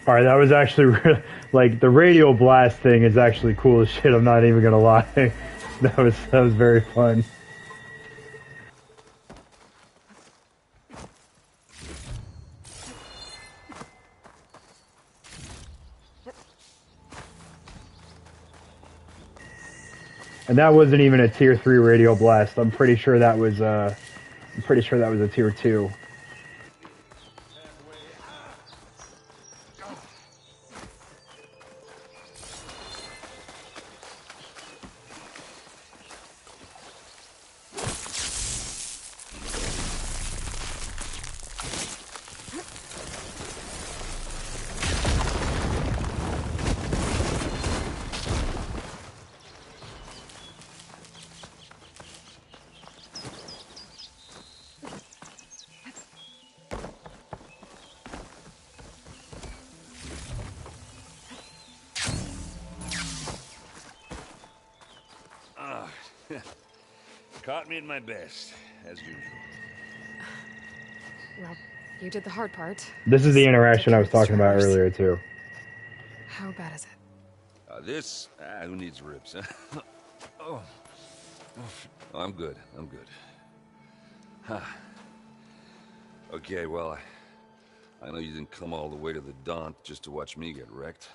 All right, that was actually like the radio blast thing is actually cool as shit. I'm not even gonna lie. That was very fun. And that wasn't even a tier 3 radio blast. I'm pretty sure that was a tier 2. Caught me at my best, as usual. Well, you did the hard part. This is the interaction I was talking about earlier, too. How bad is it? Who needs ribs? Oh, I'm good. Huh. Okay, well, I know you didn't come all the way to the Daunt just to watch me get wrecked.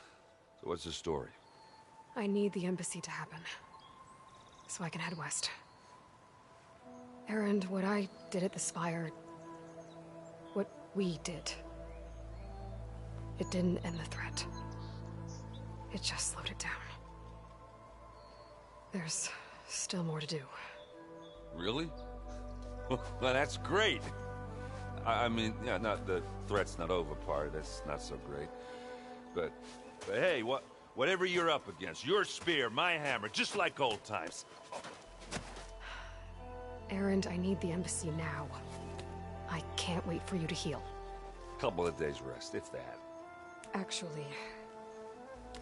So what's the story? I need the embassy to happen, so I can head west. Erend, what I did at the Spire, what we did, it didn't end the threat. It just slowed it down. There's still more to do. Really? Well, that's great. I mean, yeah, not the threat's not over part. That's not so great. But hey, whatever you're up against, your spear, my hammer, just like old times. Erend, I need the embassy now. I can't wait for you to heal. Couple of days rest, if that. Actually,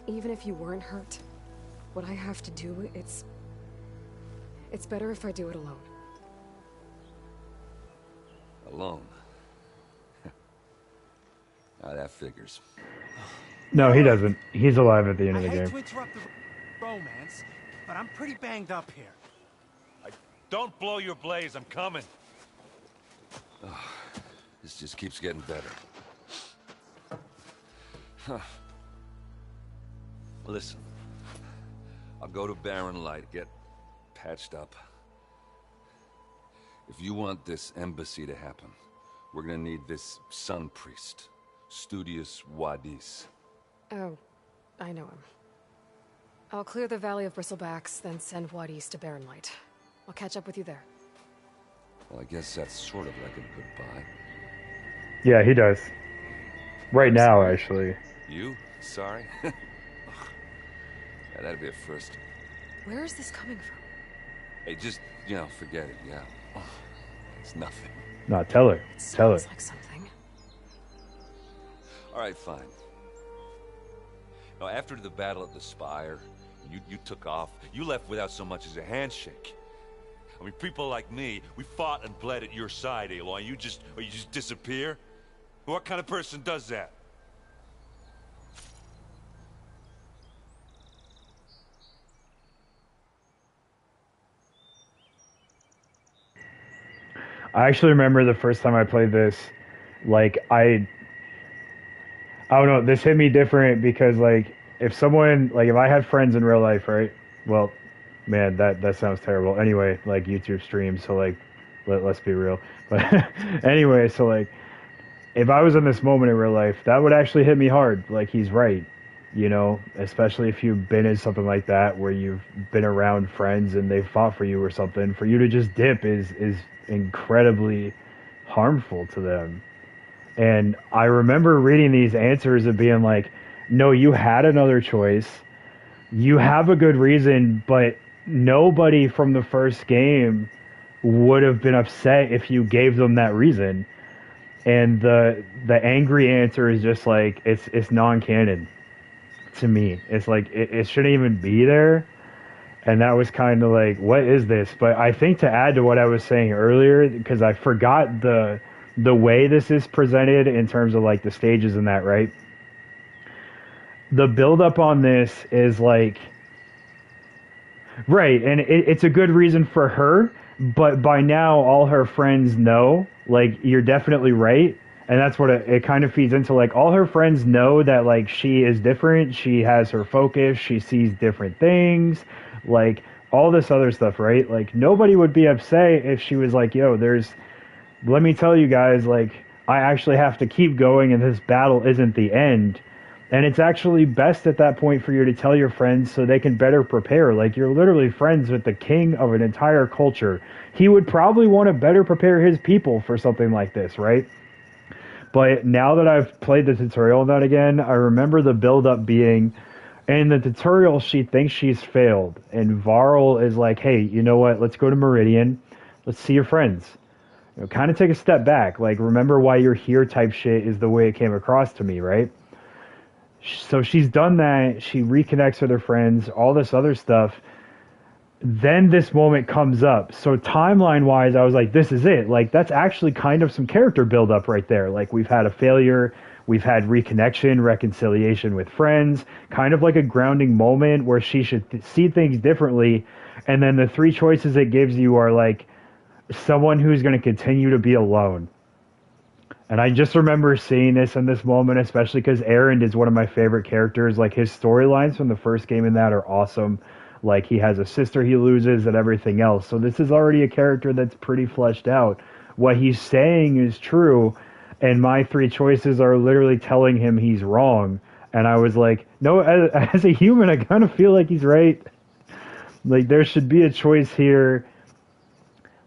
even if you weren't hurt, what I have to do, it's better if I do it alone. Alone? Now that figures. No, he doesn't. He's alive at the end of the I hate game. to interrupt the romance, but I'm pretty banged up here. Don't blow your blaze, I'm coming. Oh, this just keeps getting better. Huh. Listen, I'll go to Barren Light, get patched up. If you want this embassy to happen, we're gonna need this Sun Priest, Studius Wadis. Oh, I know him. I'll clear the Valley of Bristlebacks, then send Wadis to Barren Light. I'll catch up with you there. Well, I guess that's sort of like a goodbye. Yeah, he does. Right now, actually. You? Sorry? Yeah, that'd be a first. Where is this coming from? Hey, just, forget it, yeah. Oh, it's nothing. No, tell her. Tell her. Sounds like something. All right, fine. Now, after the battle at the Spire, you took off. You left without so much as a handshake. I mean, people like me, we fought and bled at your side, Aloy. You just disappear? What kind of person does that? I actually remember the first time I played this, like, I don't know, this hit me different because, like, if I had friends in real life, right? Well, man, that sounds terrible. Anyway, like, YouTube streams, so, like, let's be real. But anyway, so, like, if I was in this moment in real life, that would actually hit me hard. Like, he's right, especially if you've been in something like that where you've been around friends and they've fought for you or something. For you to just dip is incredibly harmful to them. And I remember reading these answers of being like, no, you had another choice. You have a good reason, but nobody from the first game would have been upset if you gave them that reason. And the angry answer is just like, it's non-canon to me. It's like, it shouldn't even be there. And that was kind of like, what is this? But I think to add to what I was saying earlier, because I forgot the way this is presented in terms of like the stages and that, right? the build-up on this is like... Right, and it's a good reason for her, but by now all her friends know, like, you're definitely right, and that's what it kind of feeds into, like, all her friends know that, like, she is different, she has her focus, she sees different things, like, all this other stuff, right? Like, nobody would be upset if she was like, yo, let me tell you guys, like, I actually have to keep going and this battle isn't the end. And it's actually best at that point for you to tell your friends so they can better prepare. Like, you're literally friends with the king of an entire culture. He would probably want to better prepare his people for something like this, right? But now that I've played the tutorial on that again, I remember the build-up being, in the tutorial, she thinks she's failed. And Varl is like, hey, you know what? Let's go to Meridian. Let's see your friends. You know, kind of take a step back. Like, remember why you're here type shit is the way it came across to me, right? So she's done that, she reconnects with her friends, all this other stuff. Then this moment comes up. So timeline-wise, I was like, this is it. Like, that's actually kind of some character build-up right there. Like, we've had a failure, we've had reconnection, reconciliation with friends, kind of like a grounding moment where she should see things differently. And then the three choices it gives you are, like, someone who's going to continue to be alone. And I just remember seeing this in this moment, especially because Erend is one of my favorite characters. Like, his storylines from the first game in that are awesome. Like, he has a sister he loses and everything else. So this is already a character that's pretty fleshed out. What he's saying is true, and my three choices are literally telling him he's wrong. And I was like, no, as a human, I kind of feel like he's right. Like, there should be a choice here.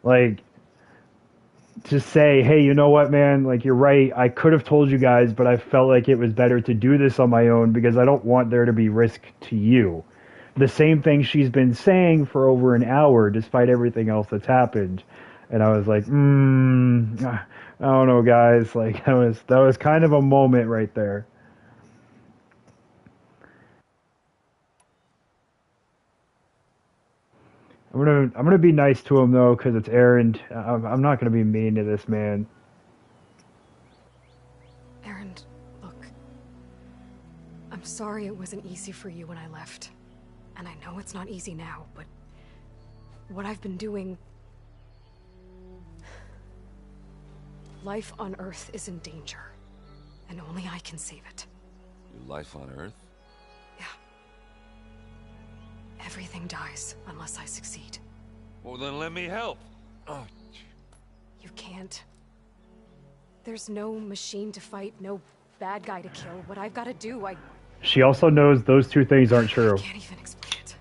Like, to say, hey, you know what, man, like, you're right, I could have told you guys, but I felt like it was better to do this on my own because I don't want there to be risk to you. The same thing she's been saying for over an hour, despite everything else that's happened. And I was like, I don't know, guys, like, that was kind of a moment right there. I'm gonna be nice to him though, because it's Erend. I'm not gonna be mean to this man. Erend, look. I'm sorry it wasn't easy for you when I left. And I know it's not easy now, but what I've been doing... Life on Earth is in danger. And only I can save it. Your life on Earth? Everything dies unless I succeed. Well, then let me help. Oh. You can't. There's no machine to fight, no bad guy to kill. What I've got to do, She also knows those two things aren't true. I can't even explain it.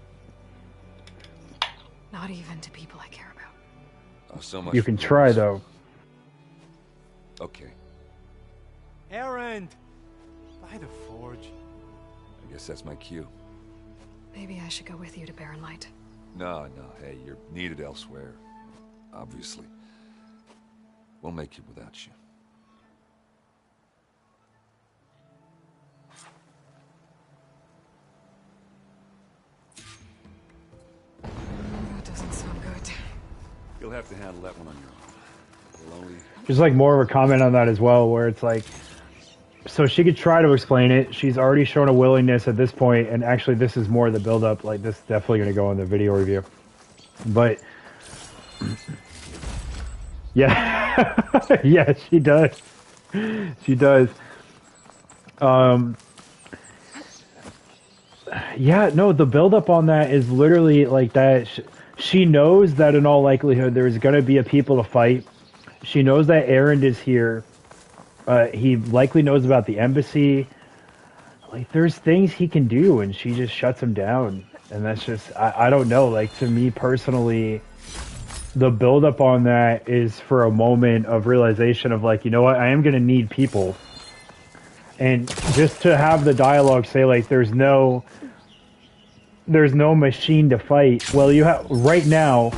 Not even to people I care about. Oh, so much. You can try, though. Okay. Erend! By the forge. I guess that's my cue. Maybe I should go with you to Barren Light. No, hey, you're needed elsewhere. Obviously. We'll make it without you. That doesn't sound good. You'll have to handle that one on your own. We'll only... There's like more of a comment on that as well, where it's like, so she could try to explain it. She's already shown a willingness at this point, and actually this is more the build-up. Like, this is definitely going to go in the video review. But, yeah. Yeah, she does. She does. Yeah, no, the build-up on that is literally like that. She knows that in all likelihood there's going to be a people to fight. She knows that Erend is here. He likely knows about the embassy. Like, there's things he can do, and she just shuts him down. And that's just, I don't know. Like, to me personally, the build-up on that is for a moment of realization of, like, you know what, I am going to need people. And just to have the dialogue say, like, there's no machine to fight. Well, you have, right now,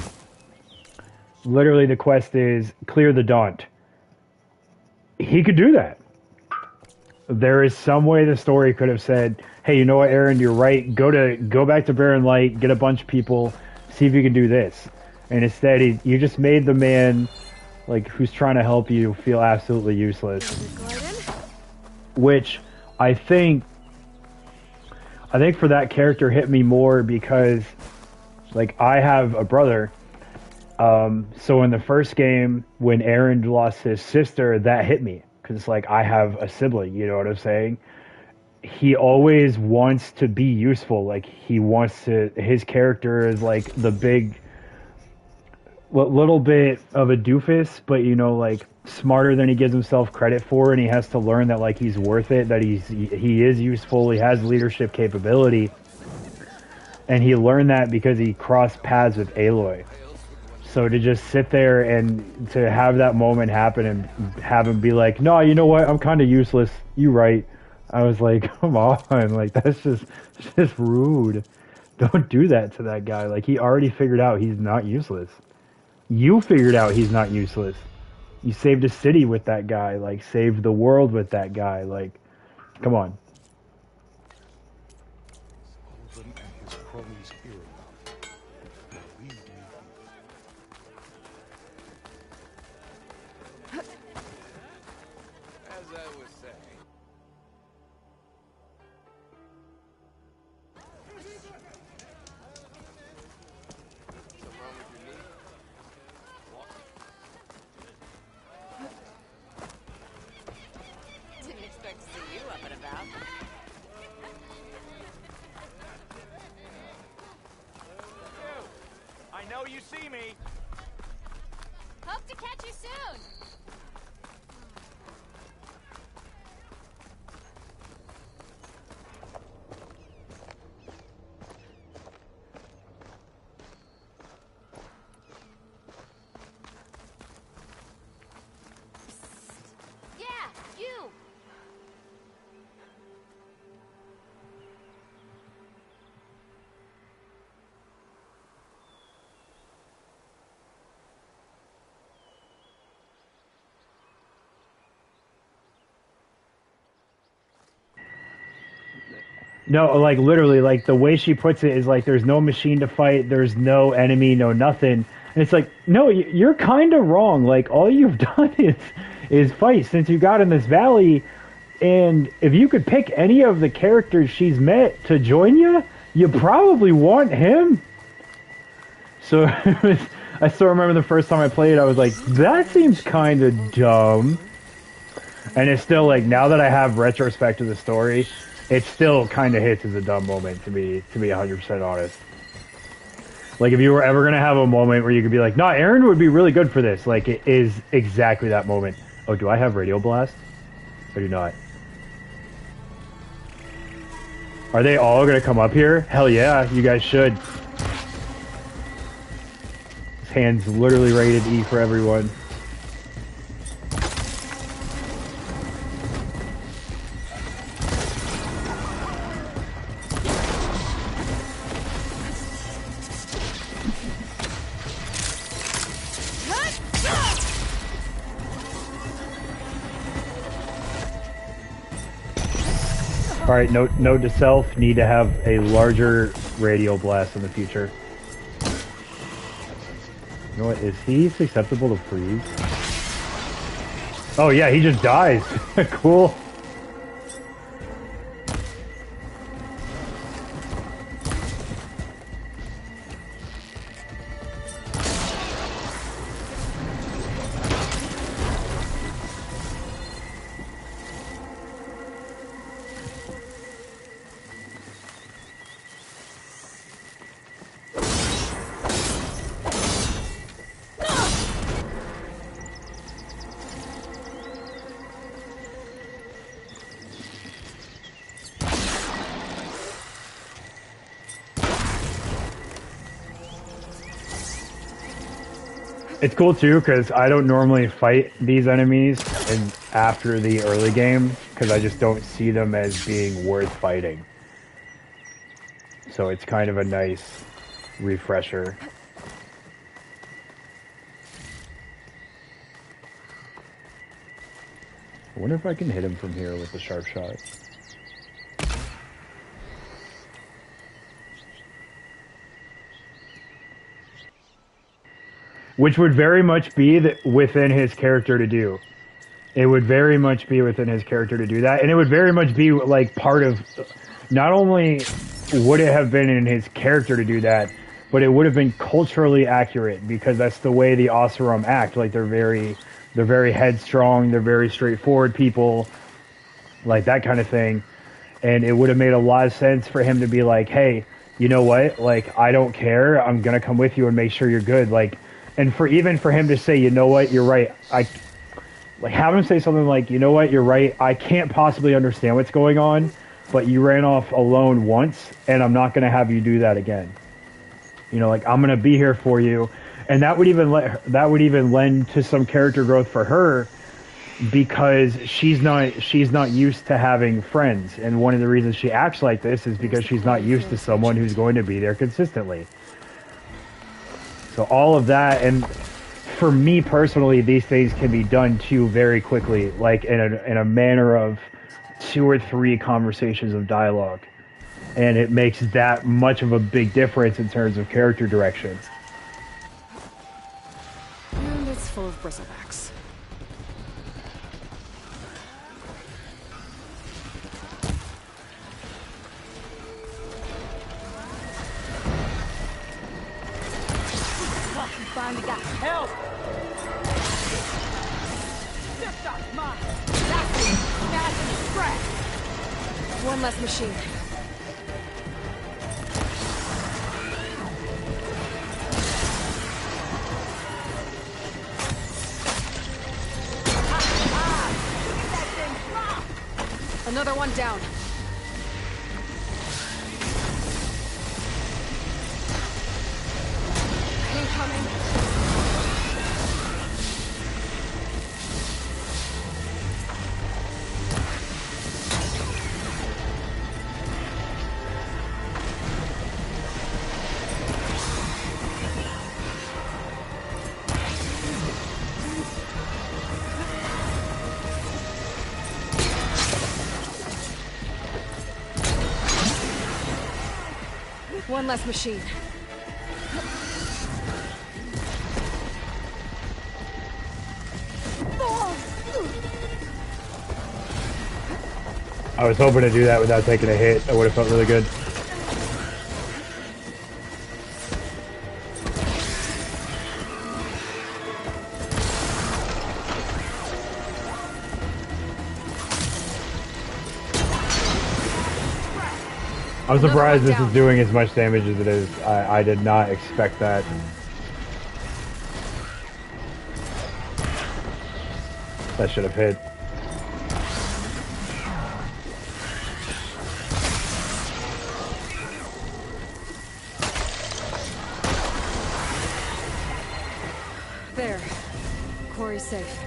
literally the quest is clear the Daunt. He could do that. There is some way the story could have said, hey, you know what, Erend, you're right. Go back to Barren Light, get a bunch of people, see if you can do this. And instead, you just made the man, like, who's trying to help you feel absolutely useless. Which I think I think for that character hit me more because, like, I have a brother. So in the first game, when Aaron lost his sister, that hit me. Because, like, I have a sibling, you know what I'm saying? He always wants to be useful. Like, he wants to... His character is, like, the big... little bit of a doofus, but, you know, like, smarter than he gives himself credit for, and he has to learn that, like, he's worth it, that he is useful, he has leadership capability, and he learned that because he crossed paths with Aloy. So to just sit there and to have that moment happen and have him be like, no, you know what, I'm kind of useless, you right. I was like, come on, like, that's just rude. Don't do that to that guy. Like, he already figured out he's not useless. You figured out he's not useless. You saved a city with that guy, like, saved the world with that guy, like, come on. No, like, literally, like, the way she puts it is like, there's no machine to fight, there's no enemy, no nothing. And it's like, no, you're kind of wrong. Like, all you've done is fight since you got in this valley. And if you could pick any of the characters she's met to join you, you probably want him. So, I still remember the first time I played, I was like, that seems kind of dumb. And it's still, like, now that I have retrospect to the story, it still kind of hits as a dumb moment to be 100% honest. Like, if you were ever going to have a moment where you could be like, nah, Aaron would be really good for this. Like, it is exactly that moment. Oh, do I have Radio Blast? Or do not? Are they all going to come up here? Hell yeah, you guys should. His hand's literally rated E for everyone. Alright, note to self, need to have a larger radio blast in the future. You know what, is he susceptible to freeze? Oh yeah, he just dies. Cool. It's cool too, because I don't normally fight these enemies after the early game, because I just don't see them as being worth fighting. So it's kind of a nice refresher. I wonder if I can hit him from here with the sharp shot. Which would very much be within his character to do. It would very much be within his character to do that, and it would very much be like part of... not only would it have been in his character to do that, but it would have been culturally accurate because that's the way the Oseram act. Like they're very headstrong, they're very straightforward people, like that kind of thing. And it would have made a lot of sense for him to be like, hey, you know what? Like, I don't care. I'm going to come with you and make sure you're good. Like, and for him to say, you know what? You're right. Have him say something like, you know what? You're right. I can't possibly understand what's going on, but you ran off alone once and I'm not going to have you do that again. You know, like, I'm going to be here for you. And that would even lend to some character growth for her, because she's not used to having friends, and one of the reasons she acts like this is because she's not used to someone who's going to be there consistently. So all of that, and for me personally, these things can be done too very quickly, like in a manner of 2 or 3 conversations of dialogue, and it makes that much of a big difference in terms of character direction. And it's full of bristlebacks. Finally got help! Lift off mine! That's it! Smash and scratch! One less machine. Another one down. Incoming. One less machine. I was hoping to do that without taking a hit. That would have felt really good. I'm surprised this is doing as much damage as it is. I did not expect that. That should have hit. There. Quarry's safe.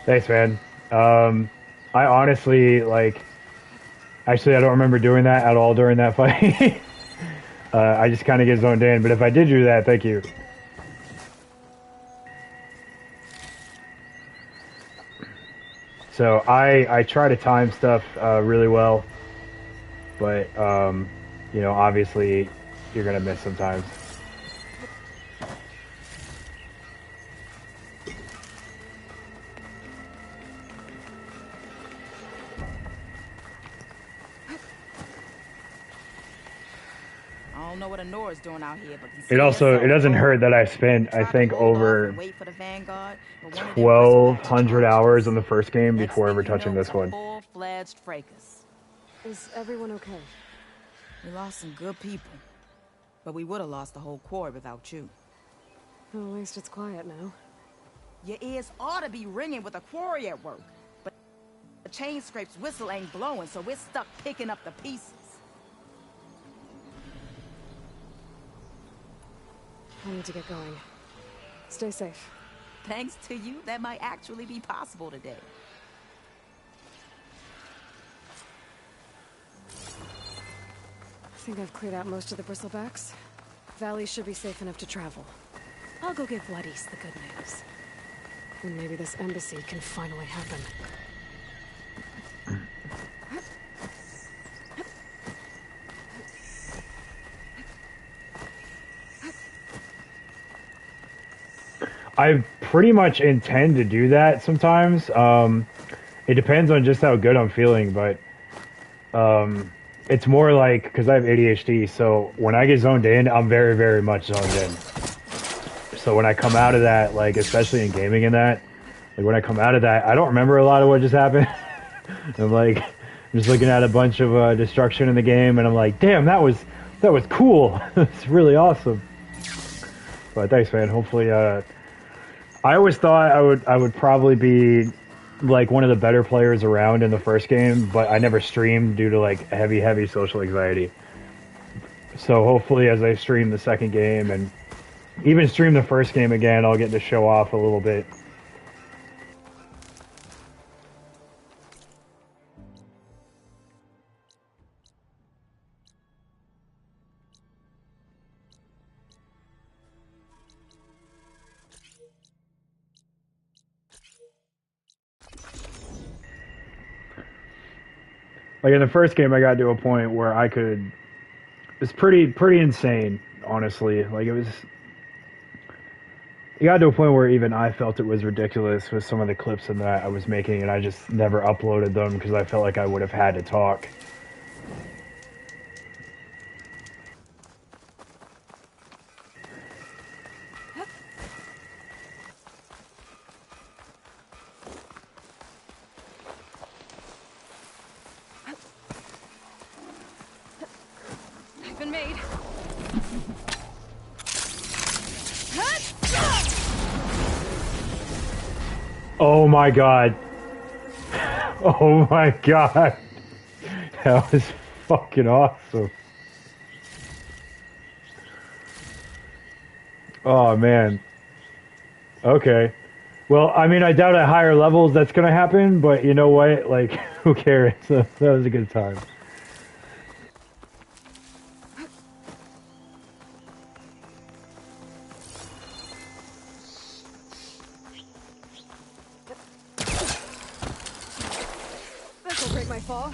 Thanks, man. I honestly, actually, I don't remember doing that at all during that fight. I just kind of get zoned in, but if I did do that, thank you. So I try to time stuff really well, but, you know, obviously you're going to miss sometimes. I don't know what Anora's doing out here, but It doesn't hurt that I spent, I think, over 1,200 hours on the first game before ever touching this one. Full-fledged fracas. Is everyone okay? We lost some good people, but we would have lost the whole quarry without you. Well, at least it's quiet now. Your ears ought to be ringing with a quarry at work, but the chain scrape's whistle ain't blowing, so we're stuck picking up the pieces. I need to get going. Stay safe. Thanks to you, that might actually be possible today. I think I've cleared out most of the bristlebacks. Valley should be safe enough to travel. I'll go give Bloodies the good news. And maybe this embassy can finally happen. I pretty much intend to do that sometimes. It depends on just how good I'm feeling, but it's more like, because I have ADHD, so when I get zoned in, I'm very, very much zoned in. So when I come out of that, like, especially in gaming and that, like, when I come out of that, I don't remember a lot of what just happened. I'm like, I'm just looking at a bunch of destruction in the game, and I'm like, damn, that was cool. It's really awesome. But thanks, man. Hopefully, I always thought I would probably be like one of the better players around in the first game, but I never streamed due to like heavy social anxiety. So hopefully as I stream the second game and even stream the first game again, I'll get to show off a little bit. Like in the first game, I got to a point where I could. It's pretty insane, honestly. Like it got to a point where even I felt it was ridiculous with some of the clips in that I was making, and I just never uploaded them because I felt like I would have had to talk. Oh my god. Oh my god. That was fucking awesome. Oh man. Okay. Well, I mean, I doubt at higher levels that's gonna happen, but you know what? Like, who cares? That was a good time. This'll break my fall.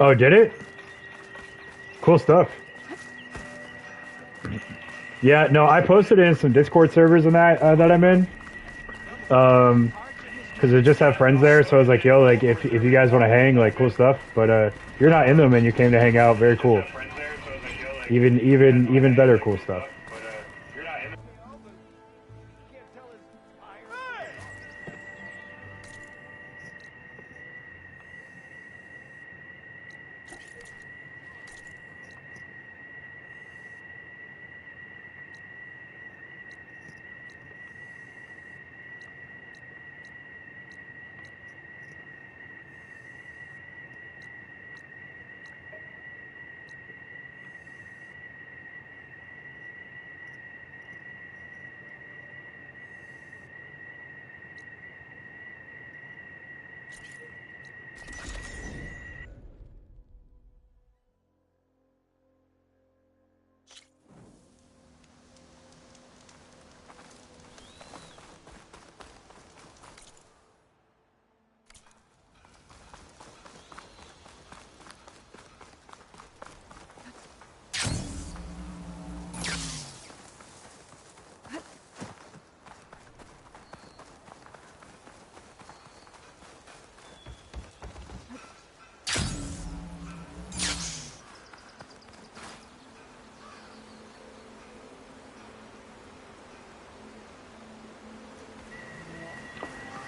Oh, did it? Cool stuff. Yeah, no, I posted it in some Discord servers and that I'm in. Because I just have friends there, so I was like, yo, like, if you guys want to hang, like, cool stuff. But you're not in them and you came to hang out, very cool. Even better cool stuff.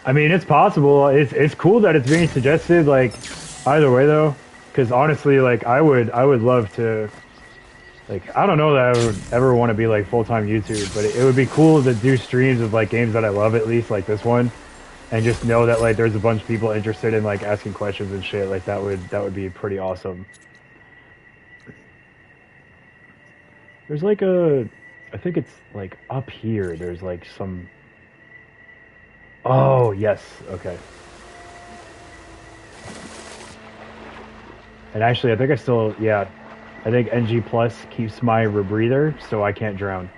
I mean, it's possible. It's cool that it's being suggested. Like, either way though, because honestly, like, I would love to. Like, I don't know that I would ever want to be like full-time YouTube, but it would be cool to do streams of like games that I love, at least like this one, and just know that like there's a bunch of people interested in like asking questions and shit. Like that would be pretty awesome. There's like a, I think it's like up here. There's like some. Oh yes, okay. And actually, I think I still, yeah, I think NG Plus keeps my rebreather, so I can't drown.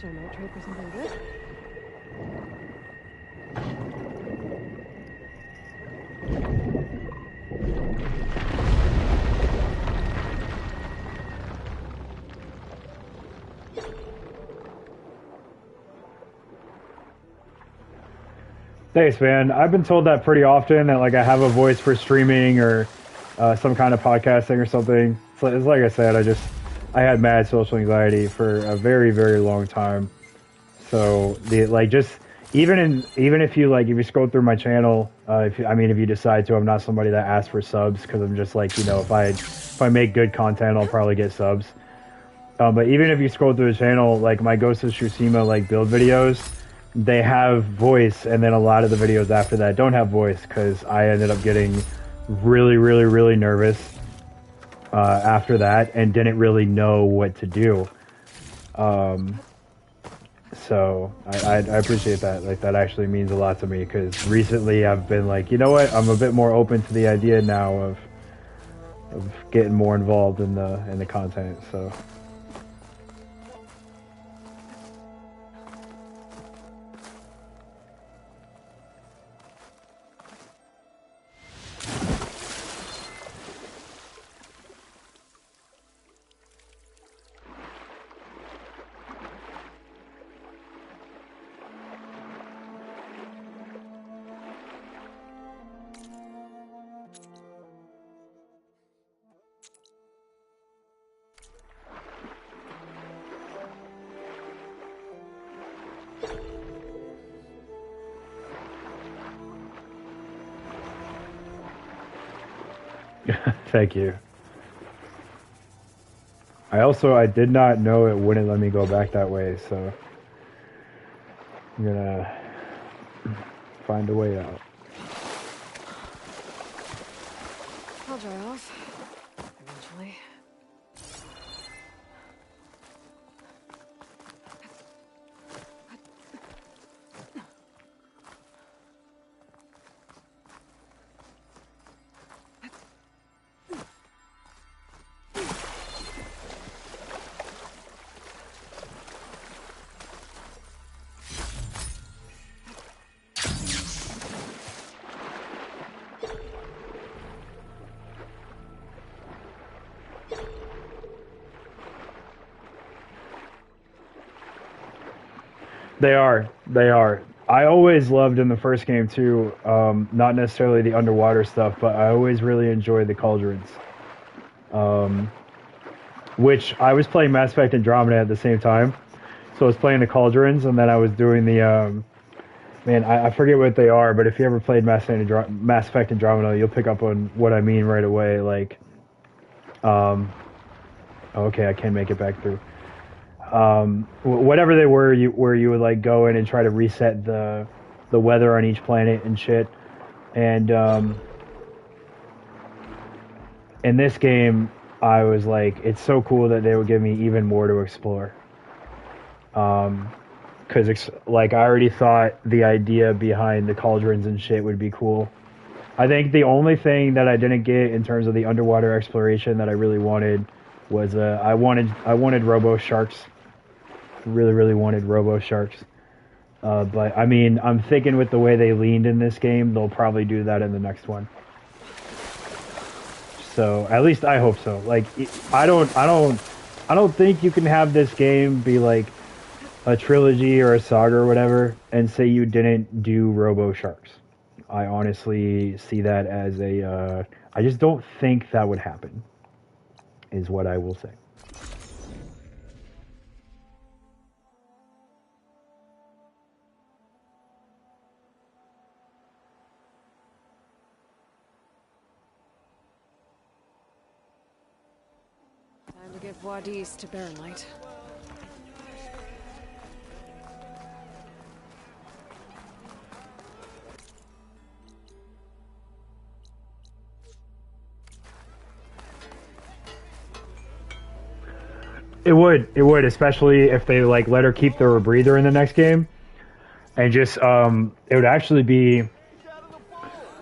I might trade for something good. Thanks, man. I've been told that pretty often, that like I have a voice for streaming or some kind of podcasting or something. So it's like I said, I had mad social anxiety for a very, very long time. So even if you scroll through my channel, if you decide to, I'm not somebody that asks for subs, because I'm just like, if I make good content, I'll probably get subs. But even if you scroll through the channel, like my Ghost of Tsushima like build videos, they have voice, and then a lot of the videos after that don't have voice, because I ended up getting really, really, really nervous after that and didn't really know what to do. So I appreciate that. Like, that actually means a lot to me, because recently I've been like, you know what, I'm a bit more open to the idea now of getting more involved in the content. So. Thank you. I did not know it wouldn't let me go back that way, so I'm gonna find a way out. I'll dry off eventually. They are. I always loved in the first game too, not necessarily the underwater stuff, but I always really enjoyed the cauldrons. Which I was playing Mass Effect Andromeda at the same time. So I was playing the cauldrons, and then I was doing the, I forget what they are, but if you ever played Mass Effect Andromeda, you'll pick up on what I mean right away. Like, okay, I can't make it back through. Whatever they were, where you would like go in and try to reset the weather on each planet and shit. And in this game, I was like, it's so cool that they would give me even more to explore. Because like, I already thought the idea behind the cauldrons and shit would be cool. I think the only thing that I didn't get in terms of the underwater exploration that I really wanted was I wanted robo sharks. Really, really wanted robo sharks. But I mean, I'm thinking with the way they leaned in this game, they'll probably do that in the next one. So at least I hope so. Like, I don't think you can have this game be like a trilogy or a saga or whatever and say you didn't do robo sharks. I honestly see that as a. I just don't think that would happen, is what I will say. Time to give Wadis to Baronlight. It would, especially if they like let her keep the rebreather in the next game, and just it would actually be,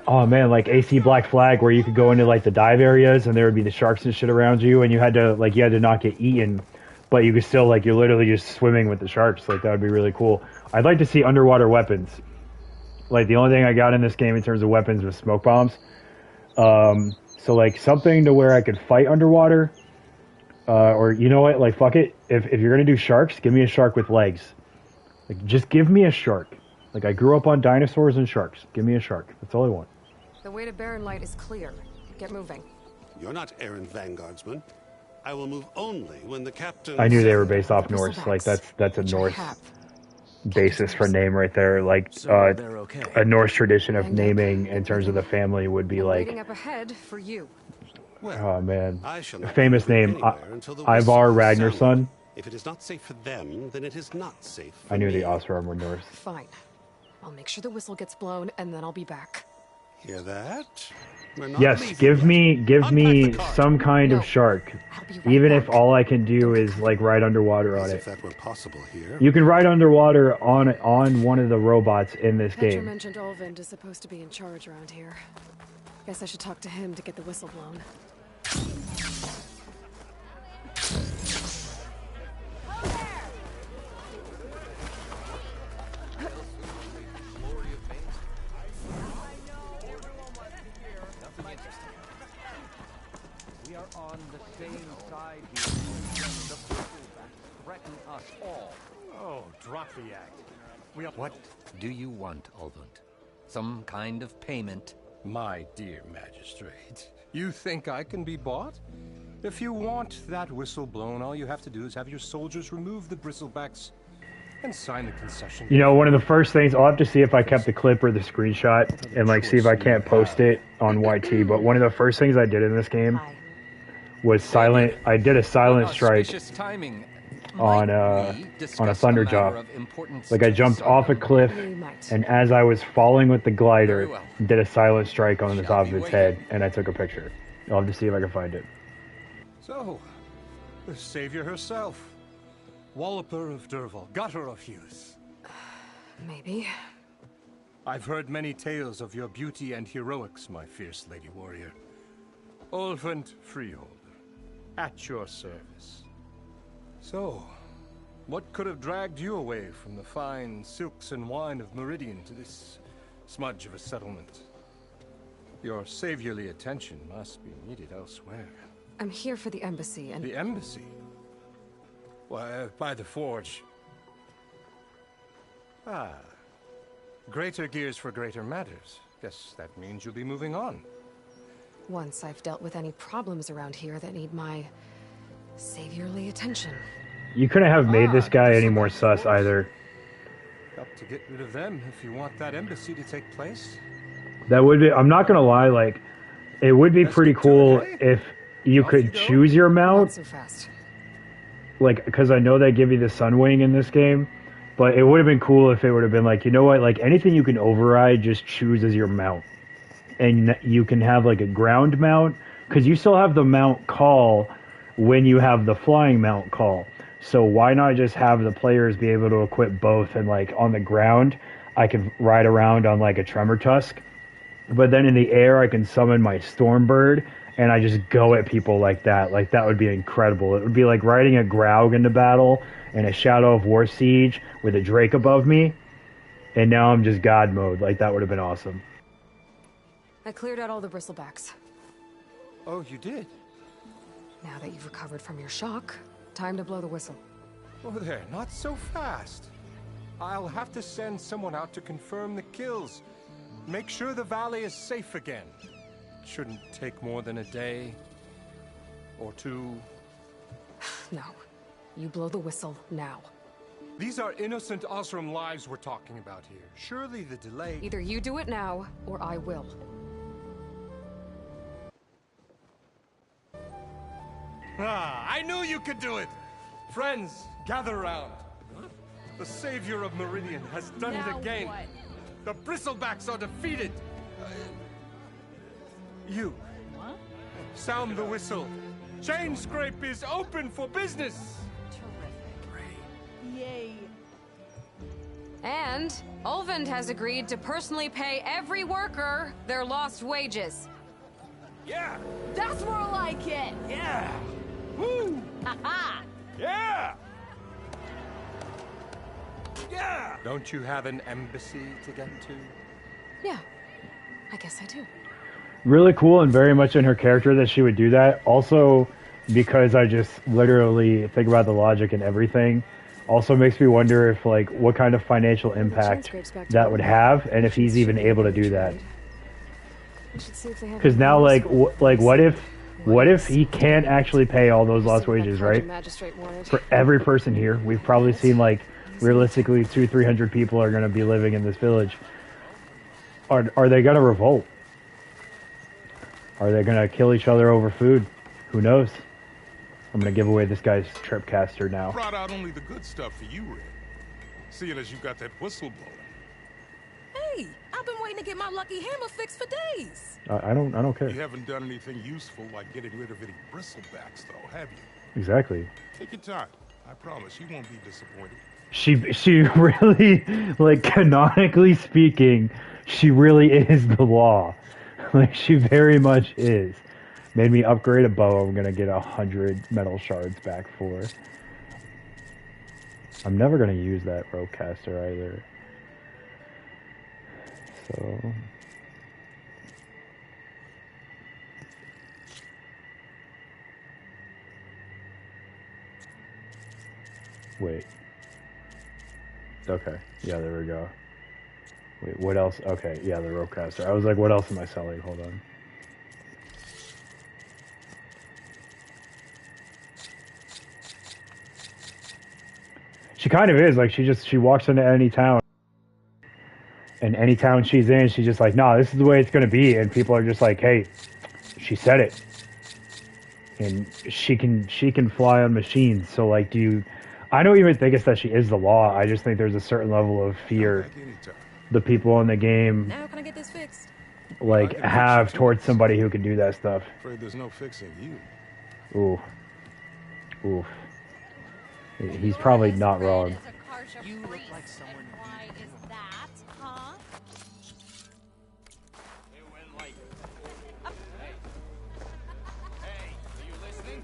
oh man, like AC Black Flag, where you could go into like the dive areas and there would be the sharks and shit around you, and you had to not get eaten, but you could still like you're literally just swimming with the sharks. Like that would be really cool. I'd like to see underwater weapons. Like the only thing I got in this game in terms of weapons was smoke bombs. So like something to where I could fight underwater. Or you know what, like fuck it. If you're gonna do sharks, give me a shark with legs. Like just give me a shark. Like I grew up on dinosaurs and sharks. Give me a shark. That's all I want. The way to Baronlight is clear. Get moving. You're not errant vanguardsman. I will move only when the captain. I knew they were based off Norse. Like that's a Norse basis for name right there. Like a Norse tradition of naming in terms of the family would be like. Waiting up ahead for you. Oh man, famous name, Ivar Ragnarsson. If it is not safe for them, then it is not safe for I knew me. the Osram were Norse. Fine. I'll make sure the whistle gets blown, and then I'll be back. Hear that? We're not Yes, leaving give yet. me some kind of shark, even if all I can do is like ride underwater on As it. if that were possible here. You can ride underwater on one of the robots in this Petra game. mentioned Olvind is supposed to be in charge around here. Guess I should talk to him to get the whistle blown. We are on the same side here. The bristleback threaten us all. Oh, drop the act. What do you want, Olvund? Some kind of payment? My dear magistrate, you think I can be bought? If you want that whistle blown, all you have to do is have your soldiers remove the bristlebacks and sign the concession. You know, one of the first things, I'll have to see if I kept the clip or the screenshot and like see if I can't post it on YT, but one of the first things I did in this game was I did a silent strike on a thunder job. Like I jumped off a cliff, and as I was falling with the glider, did a silent strike on the top of its head, and I took a picture. I'll have to see if I can find it. So, the savior herself. Walloper of Derval, gutter of youth. Maybe. I've heard many tales of your beauty and heroics, my fierce lady warrior. Olvund Freeholder, at your service. So, what could have dragged you away from the fine silks and wine of Meridian to this smudge of a settlement? Your saviorly attention must be needed elsewhere. I'm here for the embassy and... The embassy? Why, by the forge. Ah. Greater gears for greater matters. Guess that means you'll be moving on. Once I've dealt with any problems around here that need my saviorly attention. You couldn't have made this guy any more sus either. Help to get rid of them if you want that embassy to take place. That would be, I'm not gonna lie, like, it would be pretty cool if you could choose your mount. Not so fast. Like, because I know they give you the Sunwing in this game, but it would have been cool if it would have been like, you know what, like anything you can override, just choose as your mount. And you can have like a ground mount, because you still have the mount call when you have the flying mount call. So why not just have the players be able to equip both, and like on the ground, I can ride around on like a Tremor Tusk, but then in the air I can summon my Stormbird, and I just go at people like that. Like, that would be incredible. It would be like riding a Graug into battle in a Shadow of War siege with a Drake above me, and now I'm just God mode. Like, that would have been awesome. I cleared out all the bristlebacks. Oh, you did? Now that you've recovered from your shock, time to blow the whistle. Oh there, not so fast. I'll have to send someone out to confirm the kills. make sure the valley is safe again. Shouldn't take more than a day or two. No. You blow the whistle now. These are innocent Osram lives we're talking about here. Surely the delay... Either you do it now, or I will. Ah, I knew you could do it! Friends, gather round. The savior of Meridian has done it again. What? The Bristlebacks are defeated. You. What? Sound the whistle. Chainscrape is open for business. Yay. And Ulvund has agreed to personally pay every worker their lost wages. Yeah! That's more like it! Yeah! Woo! Ha-ha! Yeah! Yeah! Don't you have an embassy to get to? Yeah. I guess I do. Really cool and very much in her character that she would do that. Also, because I just literally think about the logic and everything, also makes me wonder if, like, what kind of financial impact that would have, and if he's even able to do that. Because now, like, what if he can't actually pay all those lost wages, right? For every person here, we've probably seen, like, realistically 200-300 people are going to be living in this village. Are they going to revolt? Are they going to kill each other over food? Who knows? I'm going to give away this guy's tripcaster now. Brought out only the good stuff for you, Red. Seeing as you got that whistle blowing. Hey, I've been waiting to get my lucky hammer fixed for days. I don't care. You haven't done anything useful like getting rid of any bristlebacks, though, have you? Exactly. Take your time. I promise you won't be disappointed. She really, like, canonically speaking, she really is the law. Like, she very much is. Made me upgrade a bow. I'm gonna get 100 metal shards back for. I'm never gonna use that ropecaster either. So. Wait. Okay. Yeah, there we go. Wait, what else? Okay, yeah, the ropecaster. I was like, what else am I selling? Hold on. She kind of is, like, she walks into any town, and any town she's in, she's just like, nah, this is the way it's gonna be, and people are just like, hey, she said it. And she can fly on machines, so, like, I don't even think it's that she is the law, I just think there's a certain level of fear the people in the game, Now can I get this fixed? like, have towards somebody who can do that stuff. Afraid there's no fixing you. Ooh. Oof. He's probably not wrong. You look like someone. Why is that, huh? It went like... Hey. Hey, are you listening?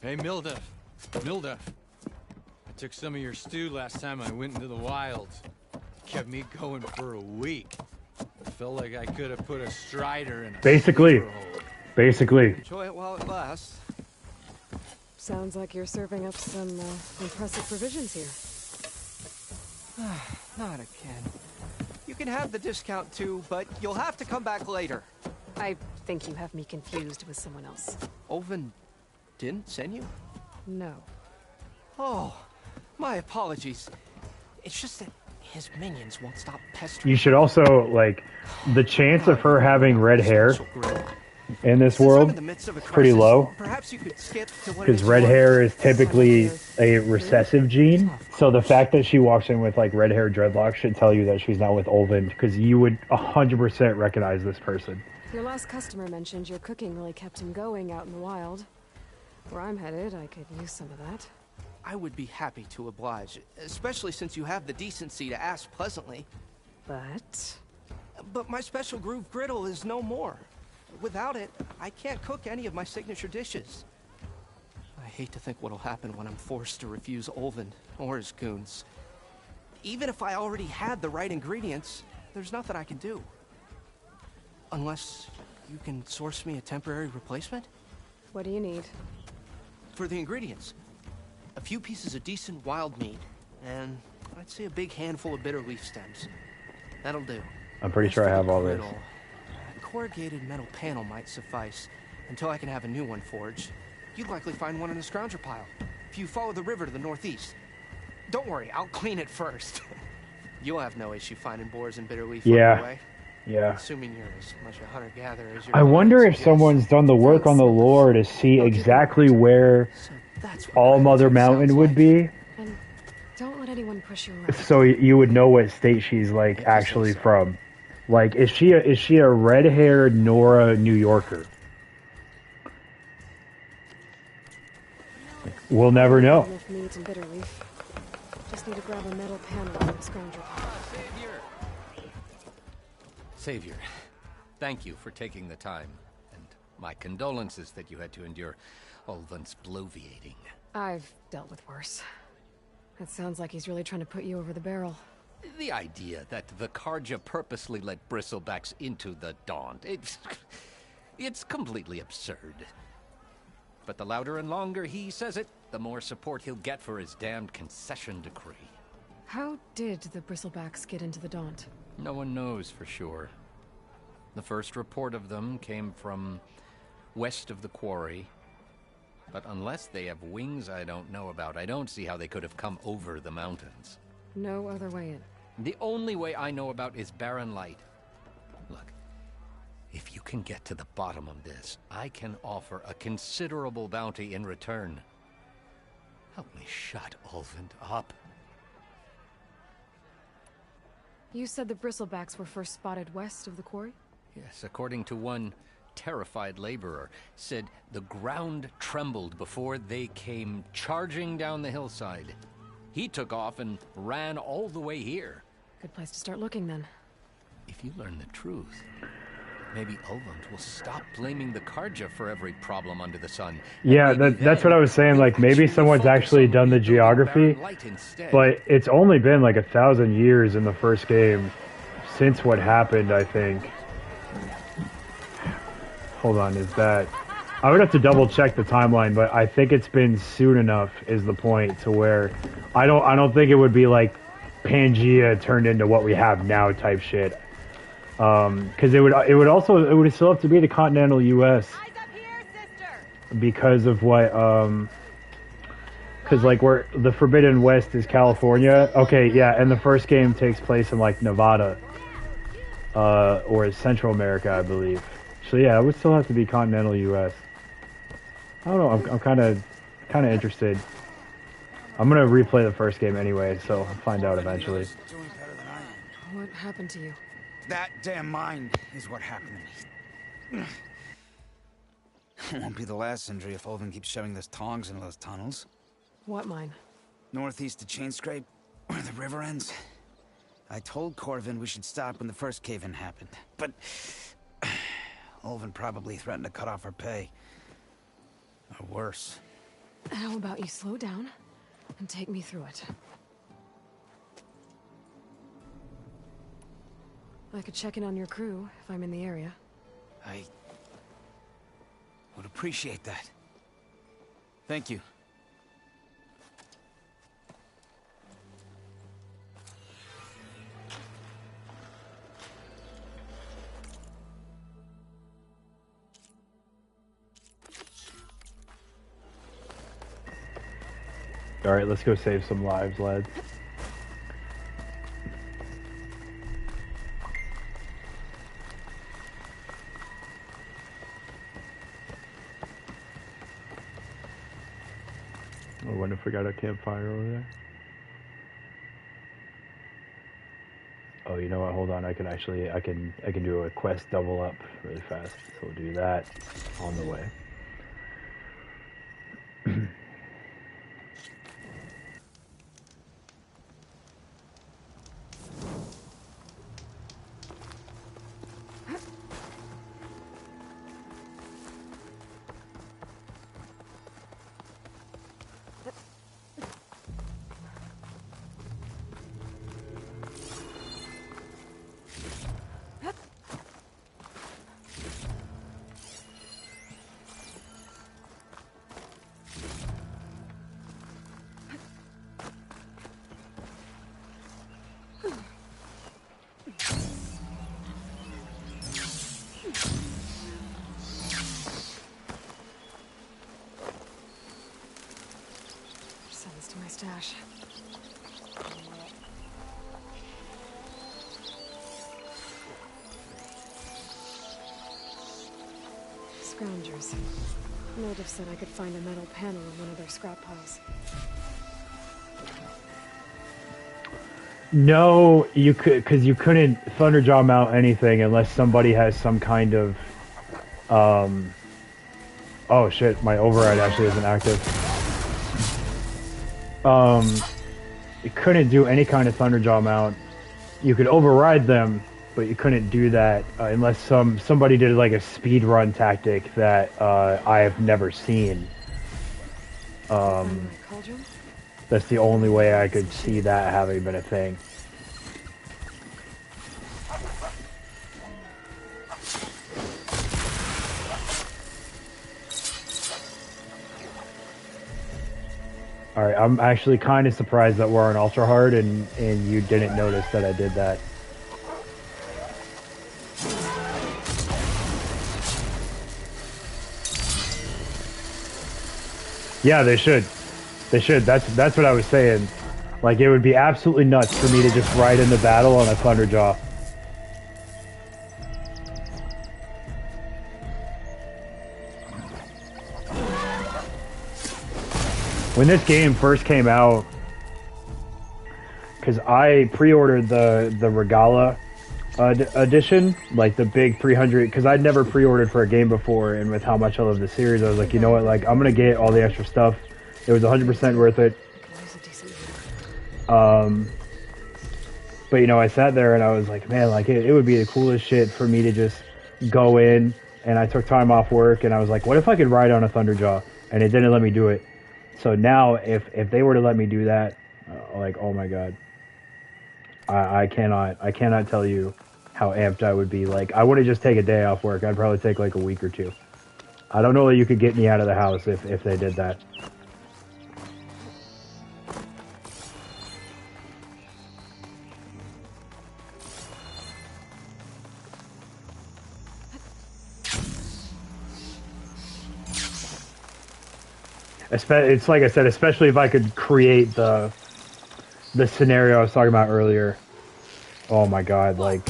Hey, Mildef. Mildef. I took some of your stew last time I went into the wilds. Kept me going for a week. I felt like I could have put a strider in a Basically. Enjoy it while it lasts. Sounds like you're serving up some impressive provisions here. Not again. You can have the discount too, but you'll have to come back later. I think you have me confused with someone else. Ulvund didn't send you? No. Oh, my apologies. It's just that his minions won't stop pestering. You should also, like, the chance of her having red hair in this world is pretty low. Perhaps you could skip to what Because red hair is typically a recessive gene. So the fact that she walks in with, like, red hair dreadlocks should tell you that she's not with Ulvund, because you would 100% recognize this person. Your last customer mentioned your cooking really kept him going out in the wild. Where I'm headed, I could use some of that. I would be happy to oblige, especially since you have the decency to ask pleasantly. But my special groove griddle is no more. Without it, I can't cook any of my signature dishes. I hate to think what'll happen when I'm forced to refuse Ulvund or his goons. Even if I already had the right ingredients, there's nothing I can do. Unless you can source me a temporary replacement? What do you need? For the ingredients, a few pieces of decent wild meat, and I'd say a big handful of bitter leaf stems. That'll do. I'm pretty sure I have all this. A corrugated metal panel might suffice until I can have a new one forged. You'd likely find one in the scrounger pile if you follow the river to the northeast. Don't worry, I'll clean it first. You'll have no issue finding boars and bitter leaf on the way. Yeah. Assuming you're as much a hunter-gatherer as you're... I wonder if someone's done the work on the lore to see exactly where All Mother Mountain would be. And don't let anyone push you around. So you would know what state she's like actually from. Like, is she a red-haired Nora New Yorker? We'll never know. Enough meat and bitter leaf. Just need to grab a metal panel in the scrounger pile. Savior, thank you for taking the time, and my condolences that you had to endure Ulvund's bloviating. I've dealt with worse. It sounds like he's really trying to put you over the barrel. The idea that the Carja purposely let bristlebacks into the Daunt, it's completely absurd. But the louder and longer he says it, the more support he'll get for his damned concession decree. How did the Bristlebacks get into the Daunt? No one knows for sure. The first report of them came from west of the quarry. But unless they have wings I don't know about, I don't see how they could have come over the mountains. No other way in. The only way I know about is Barren Light. Look, if you can get to the bottom of this, I can offer a considerable bounty in return. Help me shut Ulvund up. You said the Bristlebacks were first spotted west of the quarry? Yes, according to one terrified laborer, said the ground trembled before they came charging down the hillside. He took off and ran all the way here. Good place to start looking, then. If you learn the truth, maybe Ulvund will stop blaming the Carja for every problem under the sun. Yeah, that's what I was saying. Like, maybe someone's actually done the geography, but it's only been like 1,000 years in the first game since what happened, I think. Hold on, is that... I would have to double check the timeline, but I think it's been soon enough is the point to where I don't think it would be like Pangea turned into what we have now type shit. Because it would still have to be the continental U.S. because of what because like where the Forbidden West is California. Okay, yeah, and the first game takes place in like Nevada or Central America, I believe. So yeah, it would still have to be continental U.S. I don't know. I'm kind of interested. I'm gonna replay the first game anyway, so I'll find out eventually. What happened to you? That damn mine is what happened to me. It won't be the last injury if Ulvund keeps shoving those tongs into those tunnels. What mine? Northeast of Chainscrape, where the river ends. I told Corvin we should stop when the first cave-in happened, but Ulvund probably threatened to cut off our pay. Or worse. How about you slow down and take me through it? I could check in on your crew if I'm in the area. I would appreciate that. Thank you. Alright, let's go save some lives, lads. I wonder if we got a campfire over there. Oh, you know what? Hold on. I can do a quest double up really fast. So we'll do that on the way. stash. Scroungers. Moldov said I could find a metal panel in one of their scrap piles. No, you could, because you couldn't Thunderjaw mount anything unless somebody has some kind of, oh shit, my override actually isn't active. You couldn't do any kind of Thunderjaw mount. You could override them, but you couldn't do that unless somebody did like a speed run tactic that I have never seen. That's the only way I could see that having been a thing. Alright, I'm actually kind of surprised that we're on Ultra Hard and you didn't notice that I did that. Yeah, they should. They should. That's what I was saying. Like, it would be absolutely nuts for me to just ride in the battle on a Thunderjaw. When this game first came out, because I pre-ordered the Regala edition, like the big 300, because I'd never pre-ordered for a game before, and with how much I love the series, I was like, you know what, like, I'm gonna get all the extra stuff. It was 100% worth it. But you know, I sat there and I was like, man, like it would be the coolest shit for me to just go in, and I took time off work and I was like, what if I could ride on a Thunderjaw? And it didn't let me do it. So now if they were to let me do that, like, oh my god, I cannot tell you how amped I would be. Like, I wouldn't just take a day off work. I'd probably take like a week or two. I don't know that you could get me out of the house if they did that. It's like I said, especially if I could create the scenario I was talking about earlier. Oh my god, like,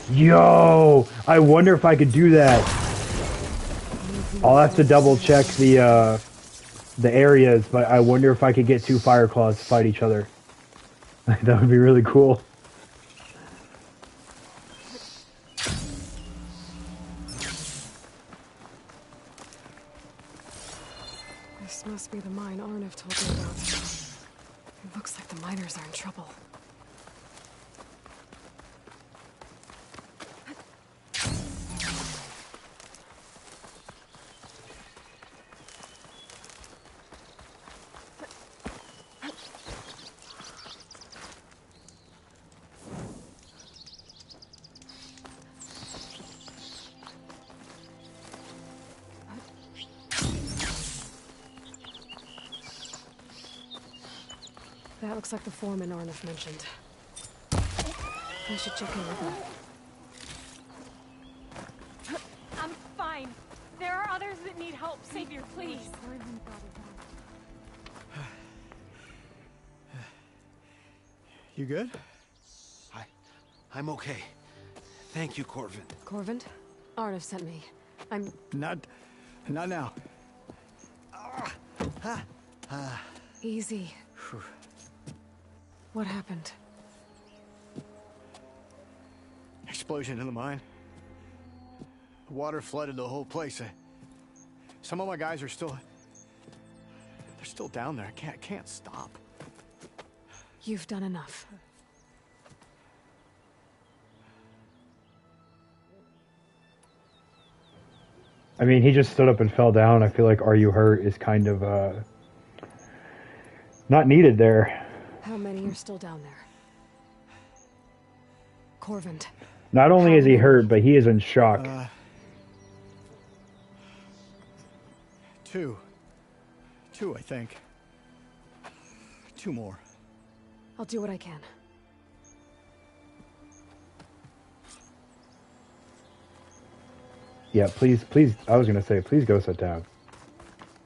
yo, I wonder if I could do that. I'll have to double check the areas, but I wonder if I could get two Fireclaws to fight each other. That would be really cool. This must be the mine Arnav told me about. It looks like the miners are in trouble. That looks like the foreman Arnav mentioned. I should check in with him. I'm fine. There are others that need help. Savior, please. You good? I'm okay. Thank you, Corvin. Corvin? Arnav sent me. I'm... Not now. Easy. What happened? Explosion in the mine. The water flooded the whole place. Some of my guys are still... They're still down there. I can't stop. You've done enough. I mean, he just stood up and fell down. I feel like "Are you hurt?" is kind of not needed there. How many are still down there? Corvin. Not only is he hurt, but he is in shock. Two, I think. Two more. I'll do what I can. Yeah, please, I was gonna say, please go sit down.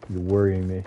You're worrying me.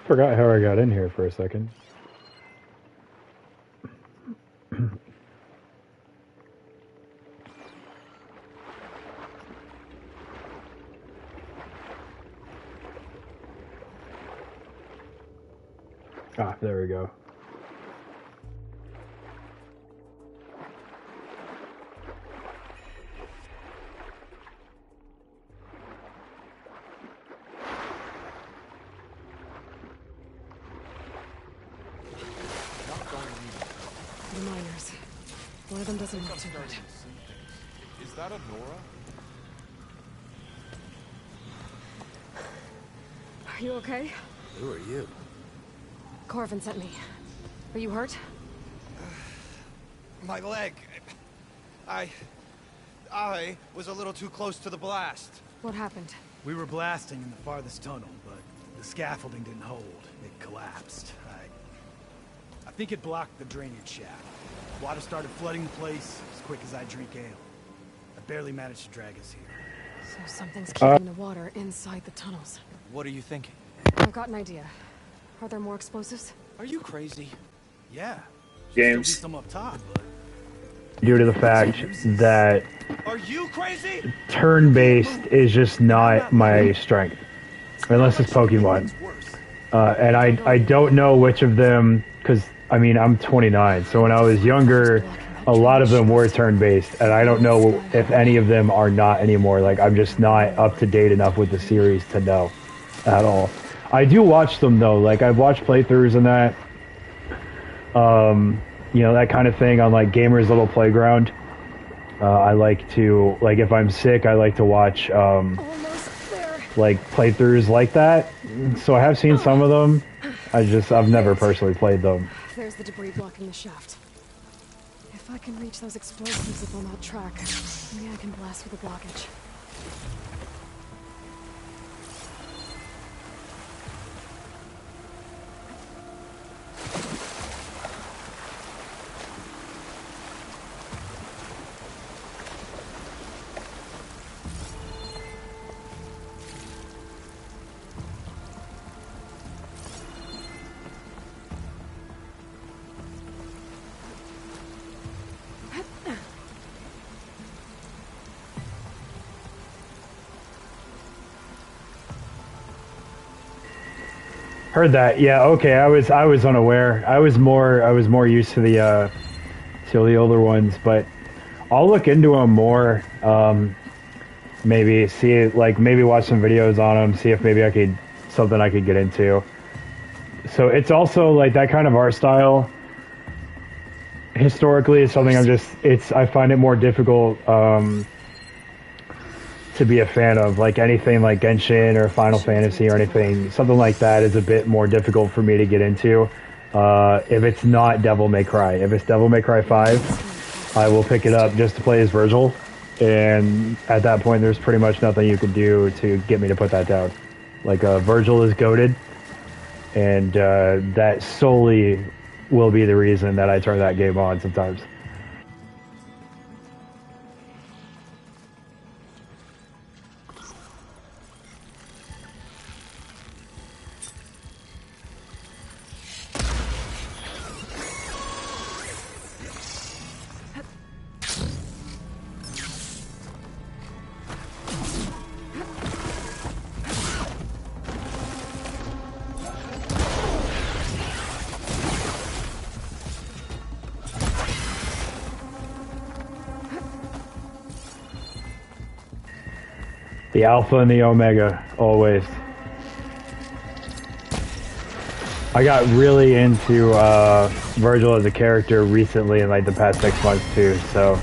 Forgot how I got in here for a second. Ah, there we go. The miners. One of them doesn't look too good. Is that a Nora? Are you okay? Who are you? Corvin sent me. Are you hurt? My leg. I was a little too close to the blast. What happened? We were blasting in the farthest tunnel, but the scaffolding didn't hold. It collapsed. I think it blocked the drainage shaft. Water started flooding the place as quick as I drink ale. I barely managed to drag us here. So something's keeping the water inside the tunnels. What are you thinking? I've got an idea. Are there more explosives? Are you crazy? Yeah. James. Still be some up top, but... Due to the fact that Are you crazy? turn-based is just not my strength, unless it's Pokemon. And I don't know which of them, because, I mean, I'm 29, so when I was younger, a lot of them were turn-based, and I don't know if any of them are not anymore. Like, I'm just not up-to-date enough with the series to know at all. I do watch them, though. Like, I've watched playthroughs and that. You know, that kind of thing on, like, Gamer's Little Playground. I like to, like, if I'm sick, I like to watch, like, playthroughs like that. So I have seen some of them. I've never personally played them. There's the debris blocking the shaft. If I can reach those explosives up on that track, maybe I can blast with the blockage. Heard that. Yeah. Okay. I was unaware. I was more used to the older ones, but I'll look into them more. Maybe see maybe watch some videos on them. See if maybe I could something I could get into. So it's also like that kind of art style. Historically, is something I find it more difficult to be a fan of. Like anything like Genshin or Final Fantasy or anything, something like that is a bit more difficult for me to get into. If it's not Devil May Cry. If it's Devil May Cry 5, I will pick it up just to play as Virgil. And at that point, there's pretty much nothing you can do to get me to put that down. Like, Virgil is goated, and that solely will be the reason that I turn that game on sometimes. The Alpha and the Omega, always. I got really into Virgil as a character recently in like the past 6 months too, so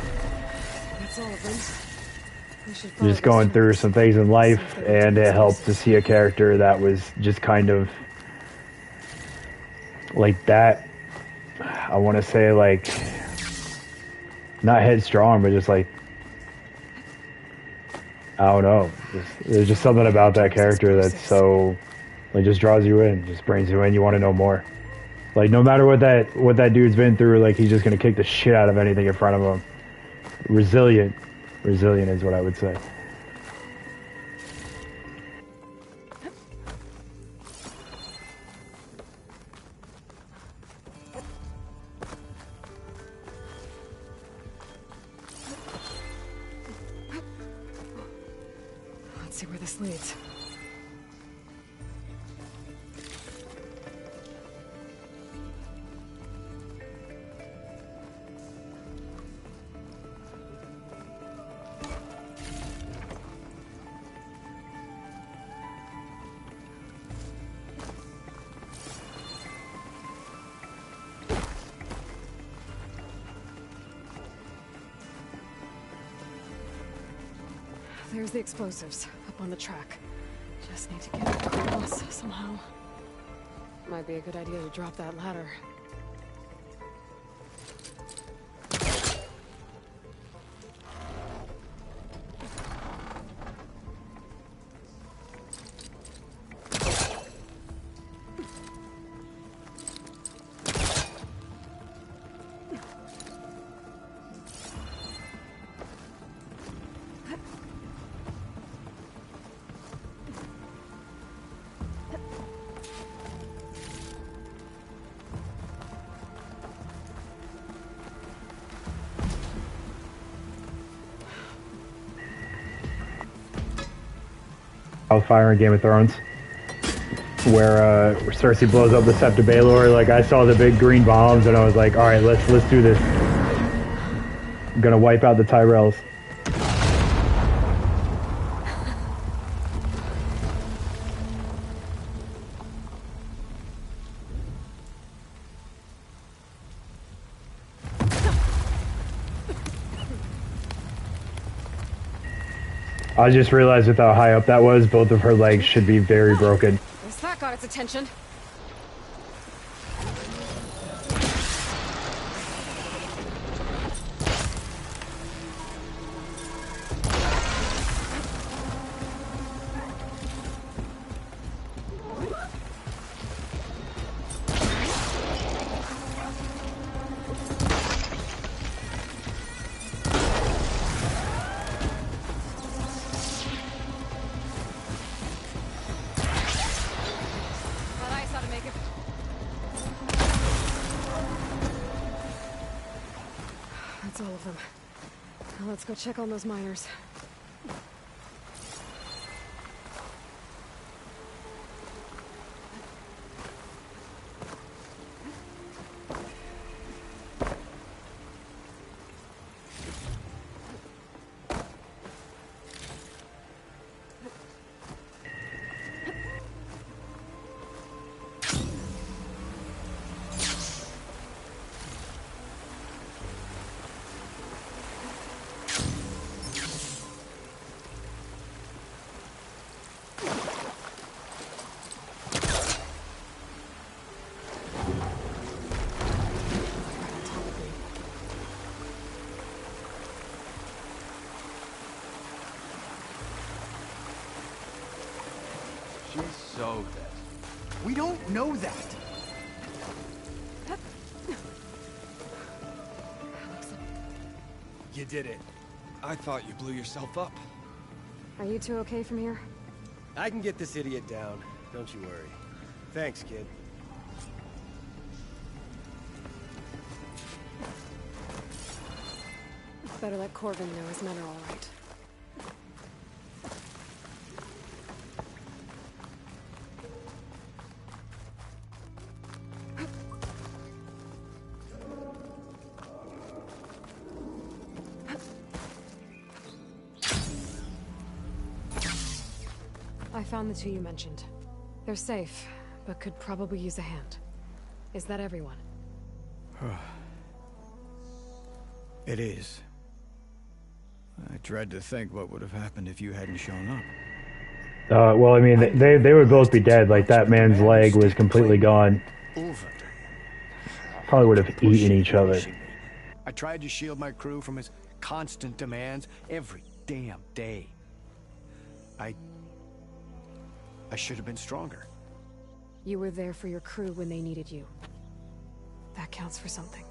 just going through some things in life, and it helped to see a character that was just kind of like that. I want to say like not headstrong, but just like, I don't know. There's just something about that character that's so, like, just draws you in, just brings you in. You want to know more. Like, no matter what that dude's been through, like, he's just gonna kick the shit out of anything in front of him. Resilient is what I would say. see where this leads. There's the explosives, up on the track. Just need to get across somehow. Might be a good idea to drop that ladder. Fire in Game of Thrones, where Cersei blows up the Sept of Baelor. Like, I saw the big green bombs and I was like, all right, let's do this. I'm gonna wipe out the Tyrells. I just realized with how high up that was, both of her legs should be very broken. Guess that got its attention. That's all of them. Now let's go check on those miners. So dead. We don't know that. You did it. I thought you blew yourself up. Are you two okay from here? I can get this idiot down. Don't you worry. Thanks, kid. Better let Corvin know his men are all right. I found the two you mentioned. They're safe, but could probably use a hand. Is that everyone? It is. I dread to think what would have happened if you hadn't shown up. Well, I mean, they would both be dead. Like, that man's leg was completely gone. Probably would have eaten each other. I tried to shield my crew from his constant demands every damn day. I should have been stronger. You were there for your crew when they needed you. That counts for something.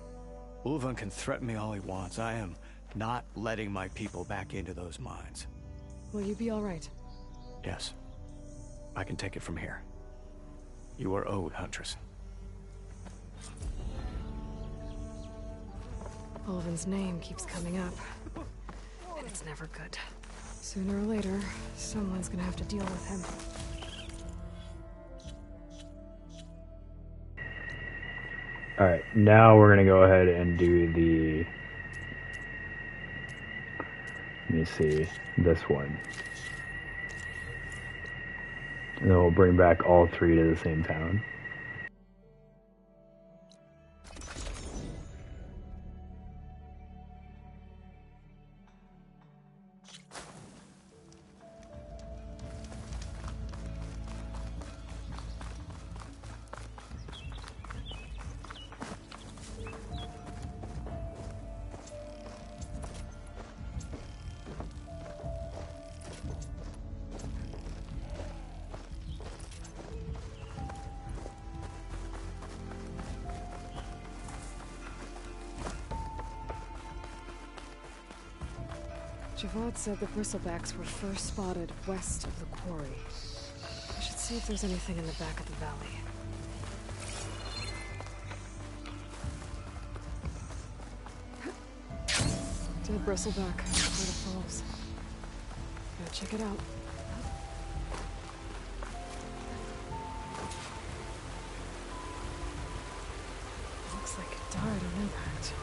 Ulven can threaten me all he wants. I am not letting my people back into those mines. Will you be all right? Yes. I can take it from here. You are owed, Huntress. Ulven's name keeps coming up. And it's never good. Sooner or later, someone's gonna have to deal with him. Alright, now we're gonna go ahead and do the... Let me see, this one. And then we'll bring back all three to the same town. Javad said the bristlebacks were first spotted west of the quarry. I should see if there's anything in the back of the valley. Dead bristleback, where the falls. Gotta check it out. Looks like it died on impact.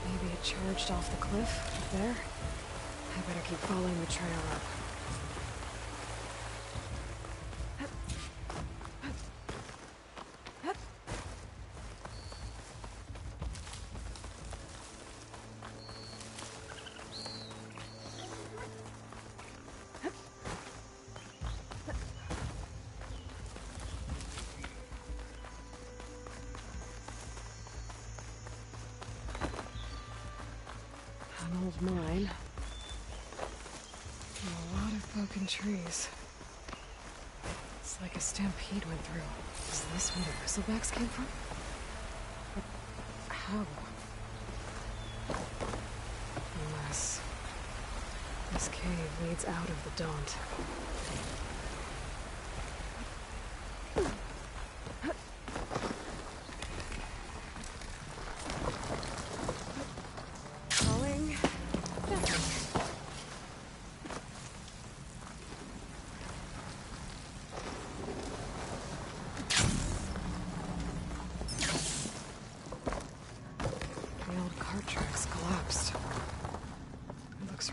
Maybe it charged off the cliff up there. I better keep following the trail up. An old mine. And a lot of broken trees. It's like a stampede went through. Is this where the bristlebacks came from? But how? Unless this cave leads out of the Daunt.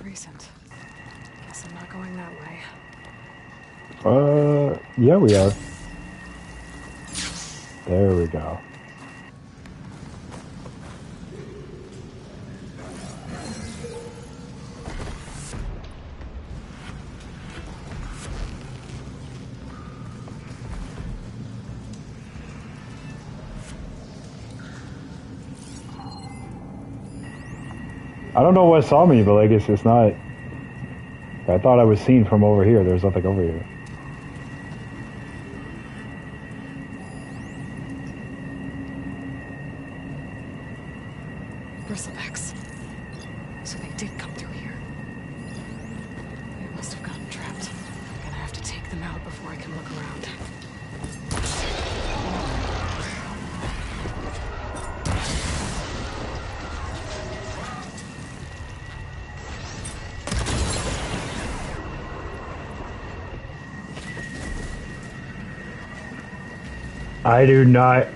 Recent. Guess I'm not going that way. Yeah, we are. There we go. I don't know what saw me, but like it's not. I thought I was seen from over here. There's nothing over here. Bristlebacks. So they did come through here. They must have gotten trapped. I'm gonna have to take them out before I can look around. I do not.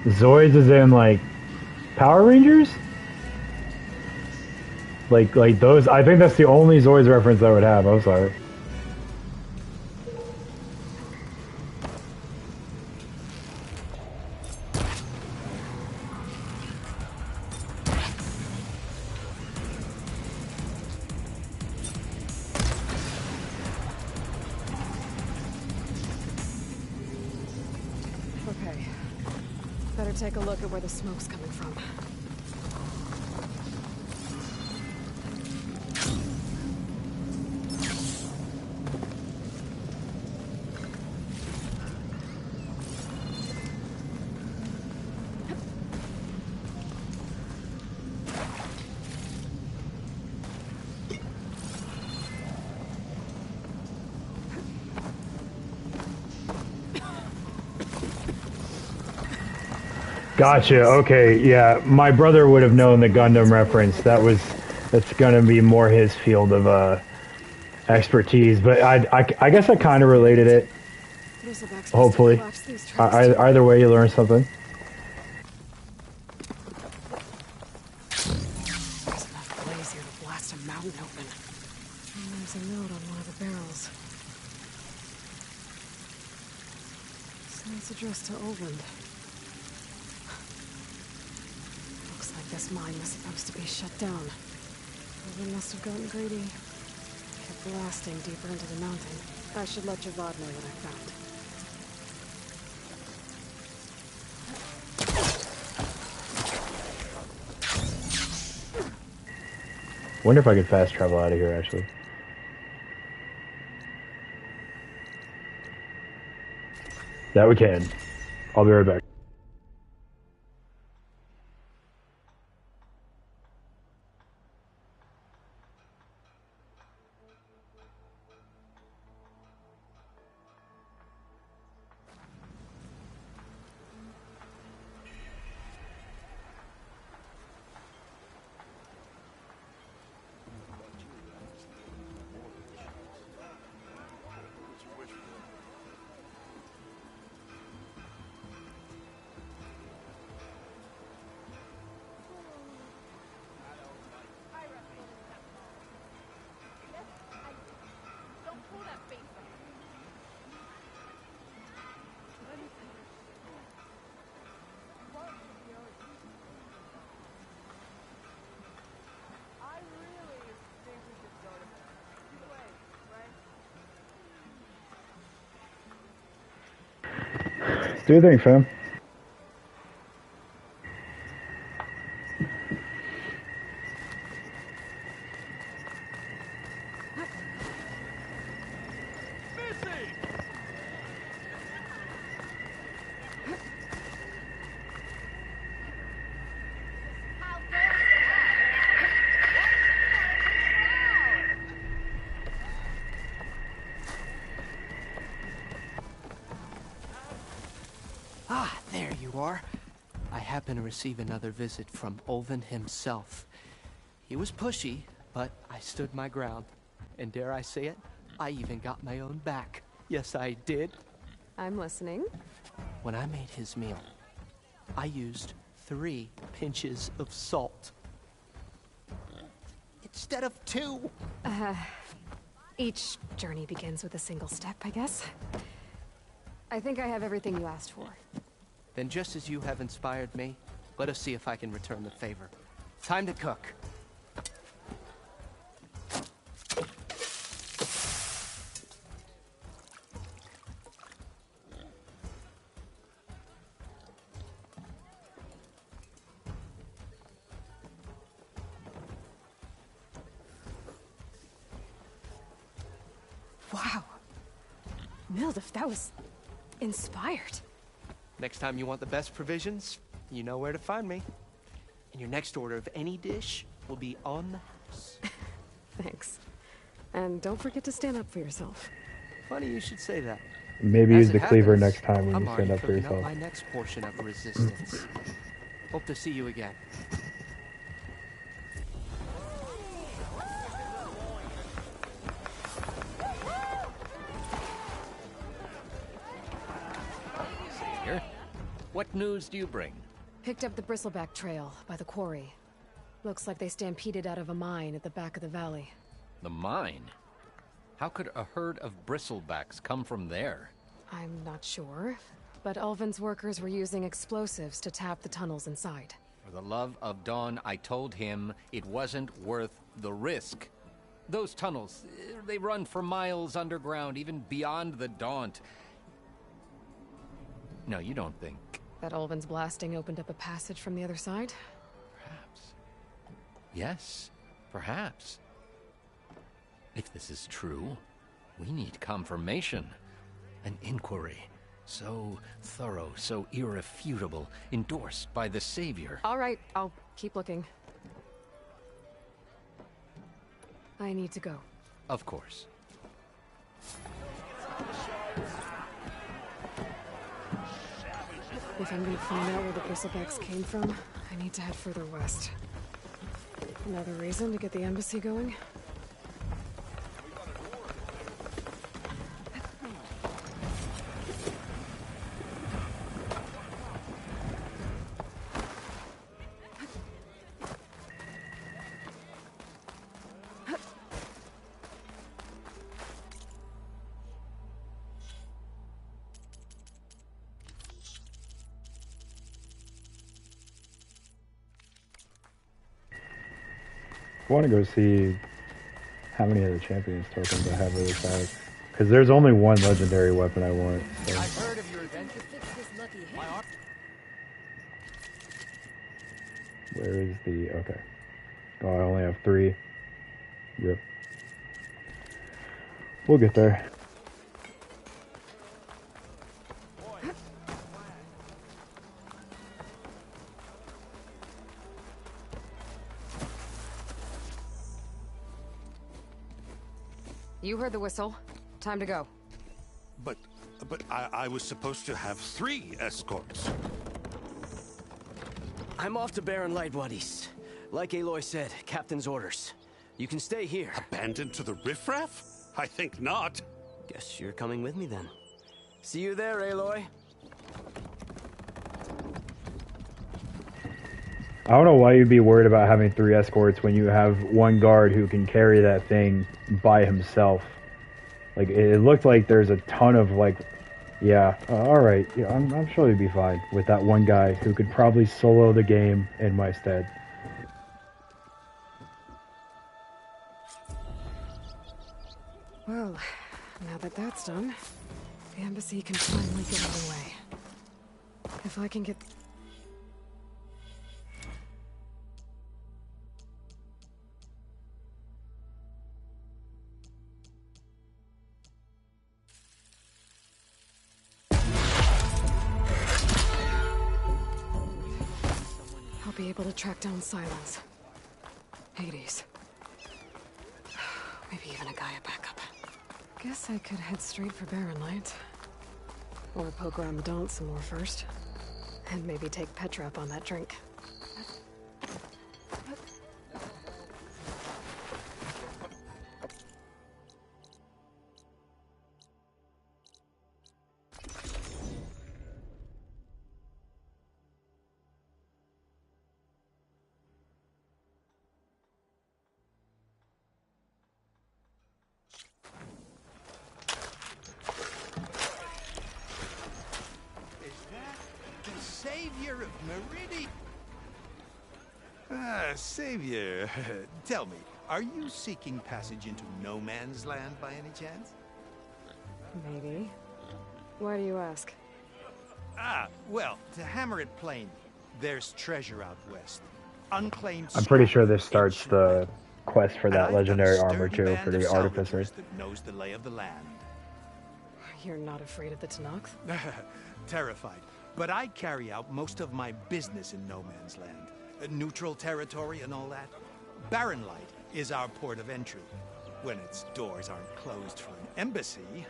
Zoids is in like Power Rangers? Like those. I think that's the only Zoids reference I would have. I'm sorry. Okay. Better take a look at where the smoke's coming from. Gotcha. Okay, yeah. My brother would have known the Gundam reference. That was That's gonna be more his field of expertise. But I guess I kind of related it. Hopefully, either way, you learn something. There's enough blaze here to blast a mountain open. And there's a note on one of the barrels. So it's addressed to Olvend. Looks like this mine was supposed to be shut down. Olvend must have gotten greedy. Kept blasting deeper into the mountain. I should let Javad know what I found. Wonder if I could fast travel out of here, actually. That we can. I'll be right back. Do your thing, fam. Ah, there you are. I happen to receive another visit from Olvend himself. He was pushy, but I stood my ground. And dare I say it, I even got my own back. Yes, I did. I'm listening. When I made his meal, I used 3 pinches of salt. Instead of 2. Each journey begins with a single step, I guess. I think I have everything you asked for. Then just as you have inspired me, let us see if I can return the favor. Time to cook. Wow. Mildef, that was inspired. Next time you want the best provisions, you know where to find me. And your next order of any dish will be on the house. Thanks. And don't forget to stand up for yourself. Funny you should say that. Maybe As use it the cleaver happens, next time when I'm you stand already up for cooking yourself. my next portion of resistance. Hope to see you again. Savior, what news do you bring? Picked up the Bristleback Trail by the quarry. Looks like they stampeded out of a mine at the back of the valley. The mine? How could a herd of bristlebacks come from there? I'm not sure, but Ulvin's workers were using explosives to tap the tunnels inside. For the love of Dawn, I told him it wasn't worth the risk. Those tunnels, they run for miles underground, even beyond the Daunt. No, you don't think... That Ulvin's blasting opened up a passage from the other side? Perhaps. Yes, perhaps. If this is true, we need confirmation. An inquiry. So thorough, so irrefutable, endorsed by the Savior. All right, I'll keep looking. I need to go. Of course. If I'm gonna find out where the Bristlebacks came from, I need to head further west. Another reason to get the embassy going? I want to go see how many of the champions tokens I have really fast. Because there's only one legendary weapon I want. So. I've heard of your adventure. Fix this lucky hand. Where is the... Okay. Oh, I only have 3. Rip. We'll get there. You heard the whistle. Time to go. But I was supposed to have 3 escorts. I'm off to Barren Light, Wadis. Like Aloy said, Captain's orders. You can stay here. Abandoned to the riffraff? I think not. Guess you're coming with me then. See you there, Aloy. I don't know why you'd be worried about having 3 escorts when you have one guard who can carry that thing by himself. Like, it looked like there's a ton of, like, yeah, alright, yeah, I'm sure you'd be fine with that one guy who could probably solo the game in my stead. Well, now that that's done, the embassy can finally get underway. If I can get... I'll be able to track down Silence. Hades. Maybe even a Gaia backup. Guess I could head straight for Barren Light. Or poke around the Daunt some more first. And maybe take Petra up on that drink. Savior of Meridian. Savior, tell me, are you seeking passage into no man's land by any chance? Maybe. Why do you ask? Well, to hammer it plain, there's treasure out west. Unclaimed. I'm pretty sure this starts the quest for that legendary armor too, for the Artificer. That knows the lay of the land. You're not afraid of the Tenakth? Terrified. But I carry out most of my business in no man's land. Neutral territory and all that. Barren Light is our port of entry. When its doors aren't closed for an embassy.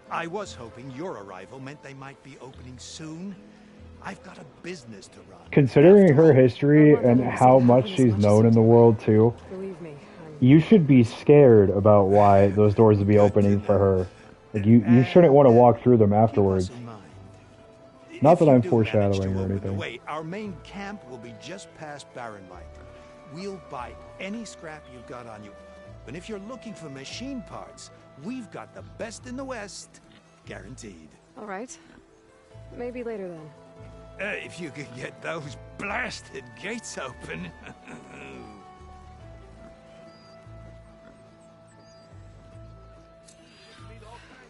I was hoping your arrival meant they might be opening soon. I've got a business to run. Considering her history and how much she's known in the world too, you should be scared about why those doors would be opening for her. Like you shouldn't want to walk through them afterwards. Not that I'm foreshadowing or anything. Wait, our main camp will be just past Barren Light. We'll buy any scrap you've got on you. And if you're looking for machine parts, we've got the best in the West. Guaranteed. All right. Maybe later then. If you could get those blasted gates open.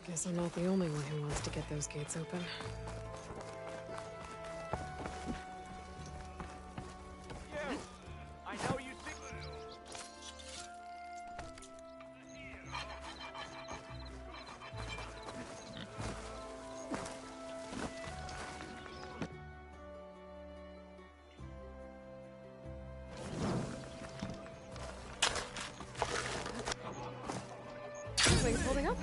Guess I'm not the only one who wants to get those gates open. Things holding up?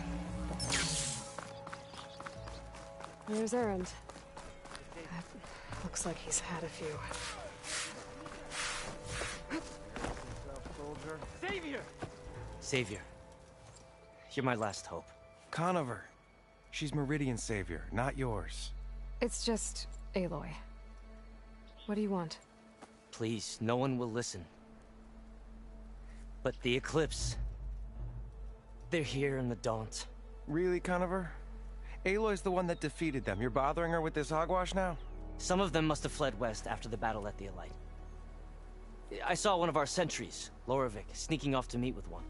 There's Erend. Looks like he's had a few. Conover. Savior! Savior. You're my last hope. Conover. She's Meridian's savior, not yours. It's just Aloy. What do you want? Please, no one will listen. But the Eclipse... they're here in the Daunt. Really, Conover? Aloy's the one that defeated them. You're bothering her with this hogwash now? Some of them must have fled west after the battle at the Elite. I saw one of our sentries, Loravik, sneaking off to meet with one.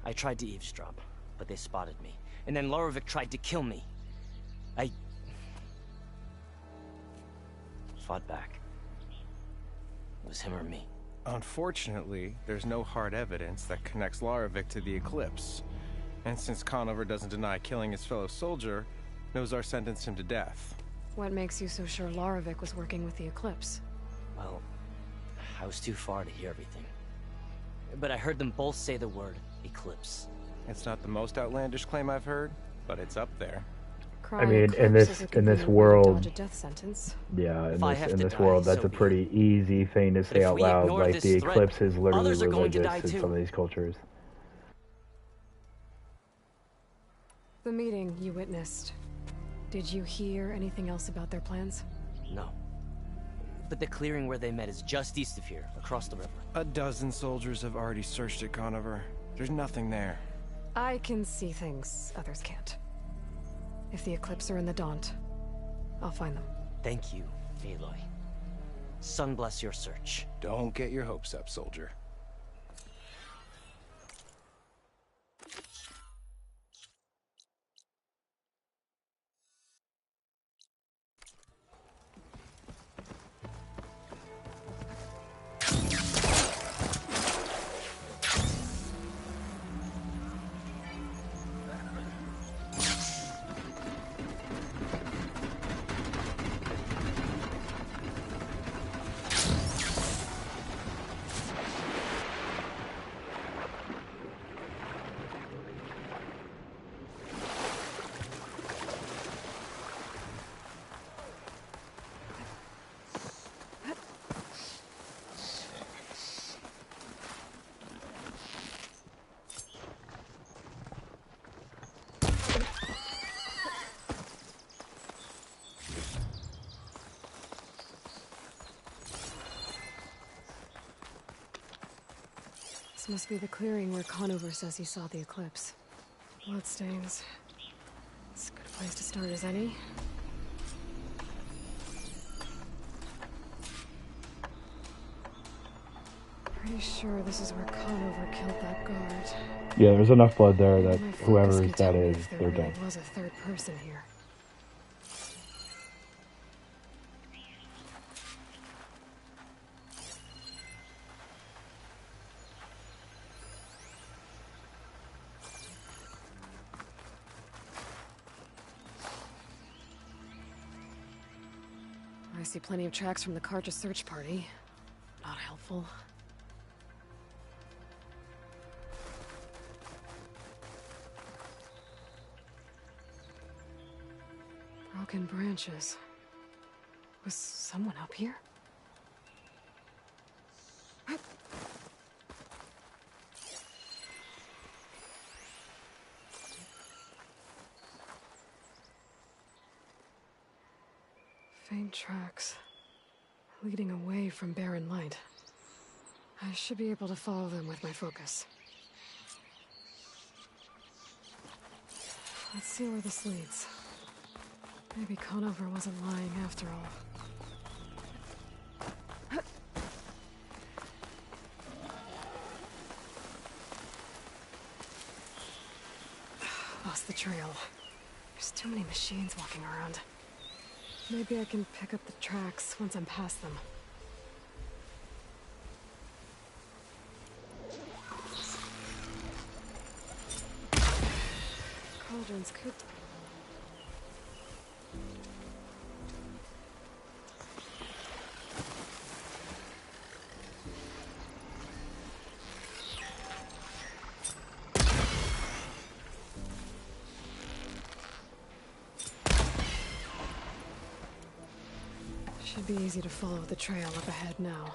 I tried to eavesdrop, but they spotted me. And then Loravik tried to kill me. I... fought back. It was him or me. Unfortunately, there's no hard evidence that connects Loravik to the Eclipse. And since Conover doesn't deny killing his fellow soldier, Nozar sentenced him to death. What makes you so sure Loravik was working with the Eclipse? Well, I was too far to hear everything. But I heard them both say the word Eclipse. It's not the most outlandish claim I've heard, but it's up there. I mean, in this world, death sentence. Yeah, in this world, that's a pretty easy thing to say out loud. Like, the Eclipse is literally religious in some of these cultures. The meeting you witnessed. Did you hear anything else about their plans? No. But the clearing where they met is just east of here, across the river. A dozen soldiers have already searched it, Conover. There's nothing there. I can see things others can't. If the Eclipse are in the Daunt, I'll find them. Thank you, Aloy. Sun bless your search. Don't get your hopes up, soldier. This must be the clearing where Conover says he saw the Eclipse. Bloodstains. It's a good place to start as any. Pretty sure this is where Conover killed that guard. Yeah, there's enough blood there that My focus whoever can tell that me is, if there they're really dead. was a third person here. I see plenty of tracks from the Karja search party. Not helpful. Broken branches. Was someone up here? Faint tracks, leading away from Barren Light. I should be able to follow them with my focus. Let's see where this leads. Maybe Conover wasn't lying after all. Lost the trail. There's too many machines walking around. Maybe I can pick up the tracks once I'm past them. Cauldrons could... Should be easy to follow the trail up ahead now.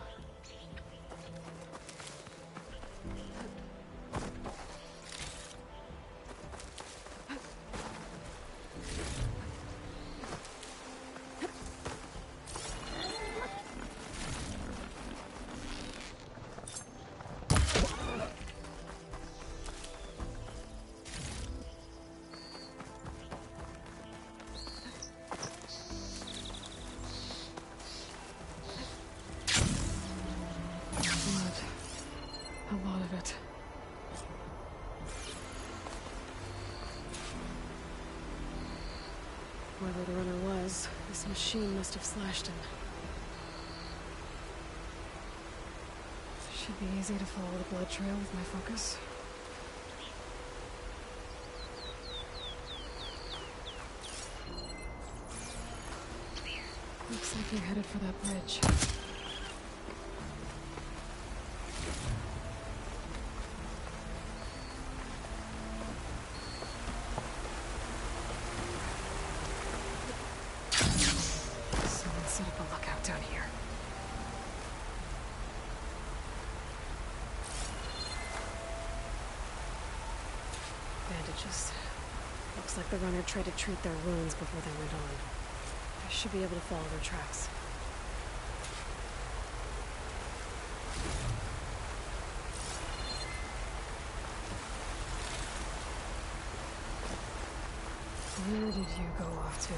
Whoever the runner was, this machine must have slashed him. Should be easy to follow the blood trail with my focus. Looks like you're headed for that bridge. Someone set up a lookout down here. Bandages. Looks like the runner tried to treat their wounds before they went on. I should be able to follow their tracks. Where did you go off to?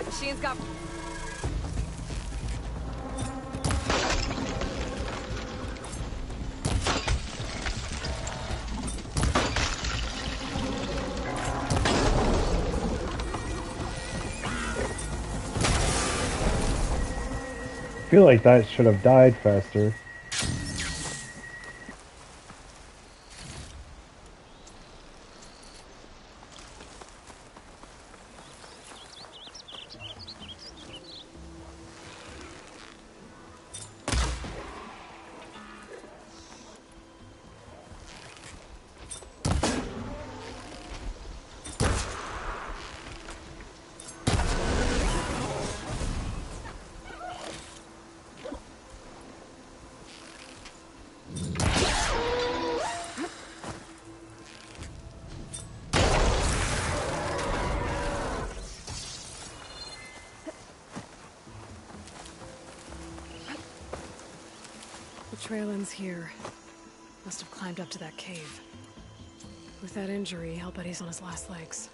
Machine's got... I feel like that should have died faster. Trail ends here. Must have climbed up to that cave. With that injury, I'll bet he's on his last legs.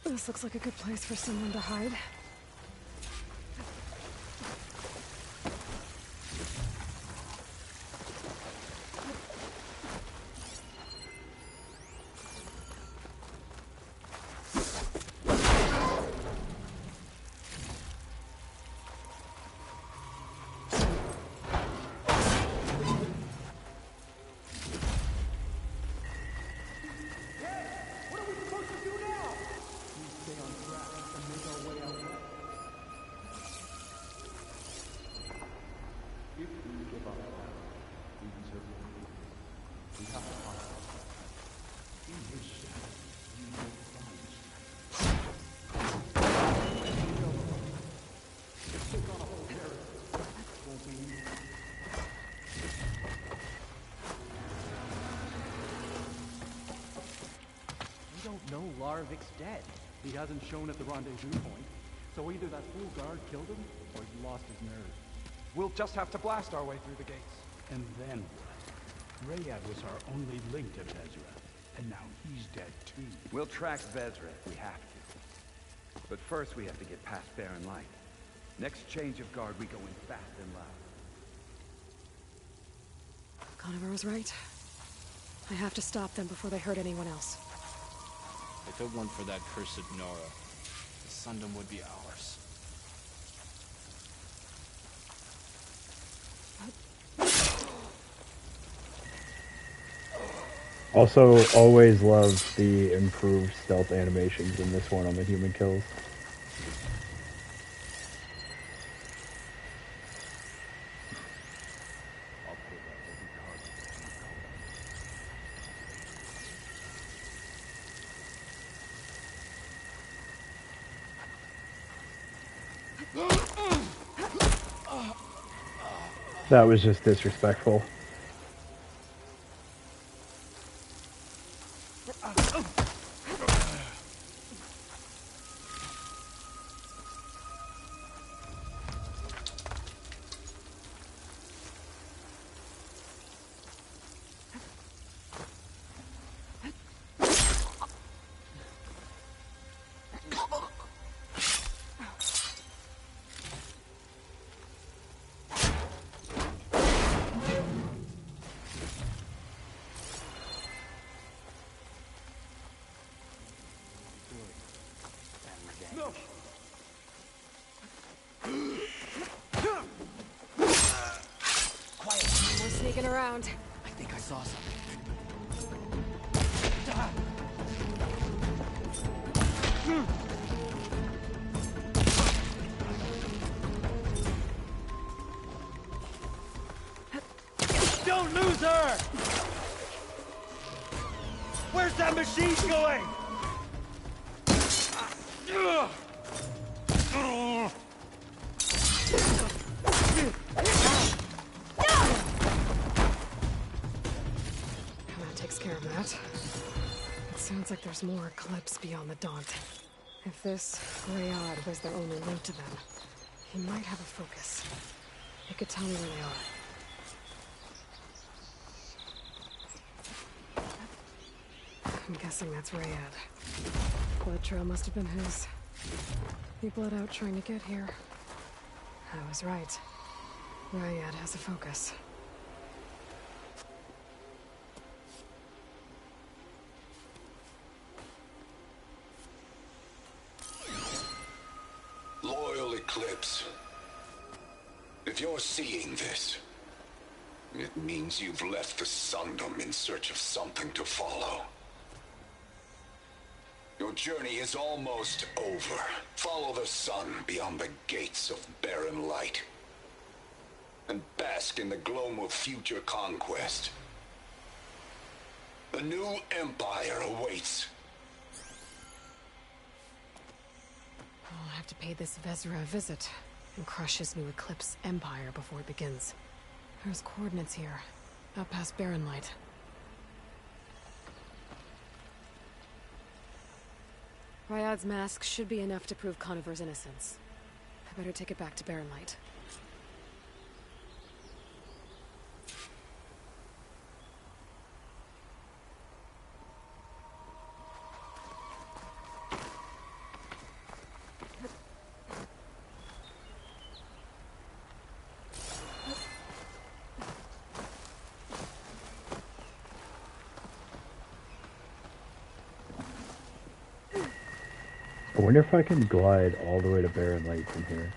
This looks like a good place for someone to hide. No, Larovik's dead. He hasn't shown at the rendezvous point. So either that fool guard killed him, or he lost his nerve. We'll just have to blast our way through the gates. And then what? Rayad was our only link to Vezra, and now he's dead too. We'll track Vezra if we have to. But first we have to get past Barren Light. Next change of guard, we go in fast and loud. Conover was right. I have to stop them before they hurt anyone else. If it weren't for that cursed Nora, the Sundom would be ours. Also, always love the improved stealth animations in this one on the human kills. That was just disrespectful. Sneaking around. I think I saw something. Don't lose her! Where's that machine going? Sounds like there's more Eclipse beyond the Daunt. If this Rayad was their only link to them, he might have a focus. It could tell me where they are. I'm guessing that's Rayad. Blood trail must have been his. He bled out trying to get here. I was right. Rayad has a focus. Loyal Eclipse. If you're seeing this, it means you've left the Sundom in search of something to follow. Your journey is almost over. Follow the sun beyond the gates of barren light, and bask in the gloam of future conquest. The new empire awaits. I'll have to pay this Vezra a visit and crush his new Eclipse empire before it begins. There's coordinates here, out past Barren Light. Ryad's mask should be enough to prove Conover's innocence. I better take it back to Barren Light. I wonder if I can glide all the way to Barren Light from here.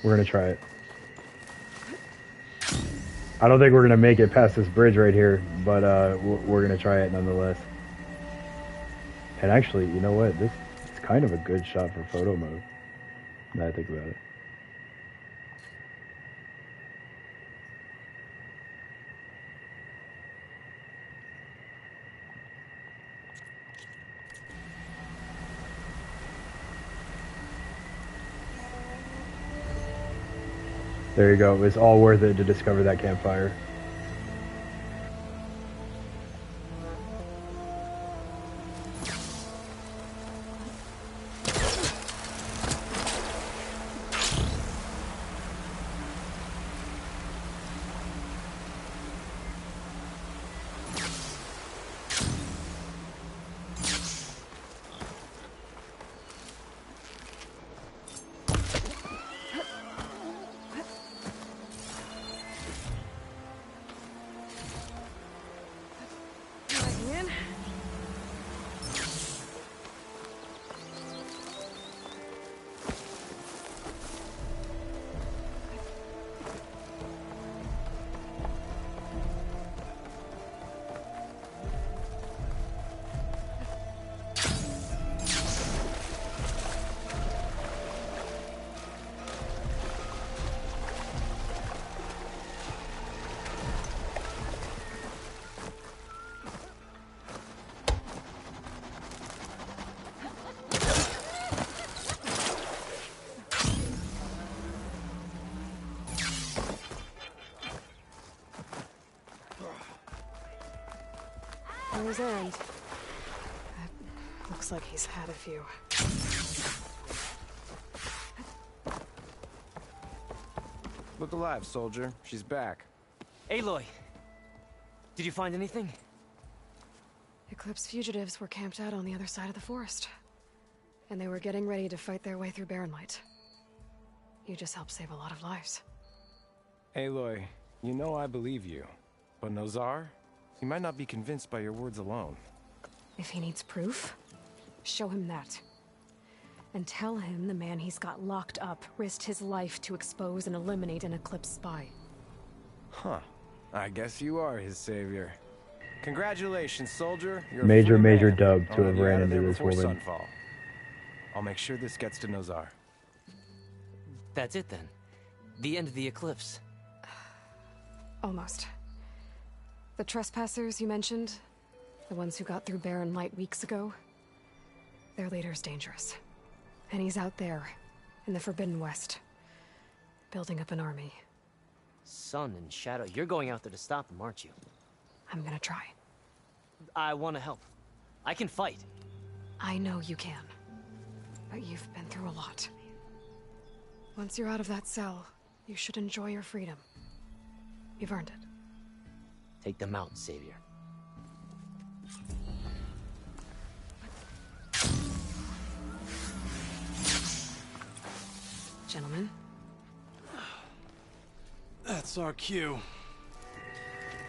We're gonna try it. I don't think we're gonna make it past this bridge right here, but we're gonna try it nonetheless. And actually, you know what? This is kind of a good shot for photo mode. Now I think about it. There you go. It's all worth it to discover that campfire. Nor's errand. Looks like he's had a few. Look alive, soldier. She's back. Aloy! Did you find anything? Eclipse fugitives were camped out on the other side of the forest. And they were getting ready to fight their way through Barren Light. You just helped save a lot of lives. Aloy, you know I believe you. But Nozar? He might not be convinced by your words alone. If he needs proof, show him that. And tell him the man he's got locked up risked his life to expose and eliminate an Eclipse spy. Huh. I guess you are his savior. Congratulations, soldier. You're major man. dub to I'll have get you ran out of into there this before woman. sunfall. I'll make sure this gets to Nozar. That's it then. The end of the Eclipse. Almost. The trespassers you mentioned, the ones who got through Barren Light weeks ago, their leader's dangerous. And he's out there, in the Forbidden West, building up an army. Sun and Shadow, you're going out there to stop him, aren't you? I'm gonna try. I want to help. I can fight. I know you can. But you've been through a lot. Once you're out of that cell, you should enjoy your freedom. You've earned it. Take them out, Savior. Gentlemen. That's our cue.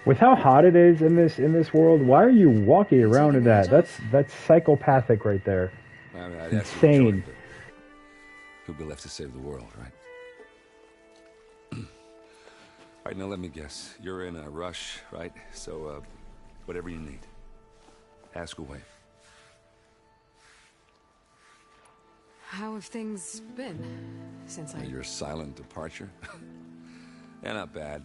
With how hot it is in this world, why are you walking around in that? That's psychopathic right there. I mean, It's insane. Who'd be left to save the world, right? All right, now let me guess. You're in a rush, right? So, whatever you need, ask away. How have things been since Your silent departure? Yeah, not bad.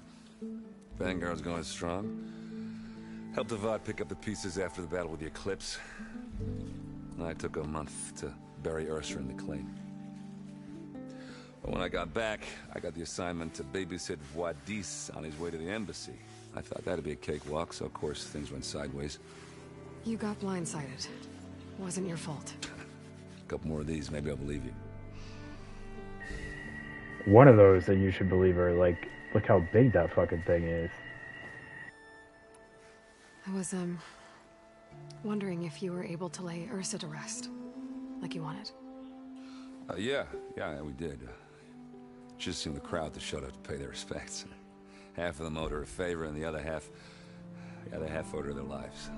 Vanguard's going strong. Helped Avad pick up the pieces after the battle with the Eclipse. I took a month to bury Ursa in the claim. But when I got back, I got the assignment to babysit Wadis on his way to the embassy. I thought that'd be a cakewalk, so of course things went sideways. You got blindsided. Wasn't your fault. A couple more of these, maybe I'll believe you. One of those that you should believe her, like, look how big that fucking thing is. I was, wondering if you were able to lay Ursa to rest, like you wanted. Yeah, we did. Just seemed the crowd that showed up to pay their respects. Half of them owed her a favor, and the other half owed her their lives.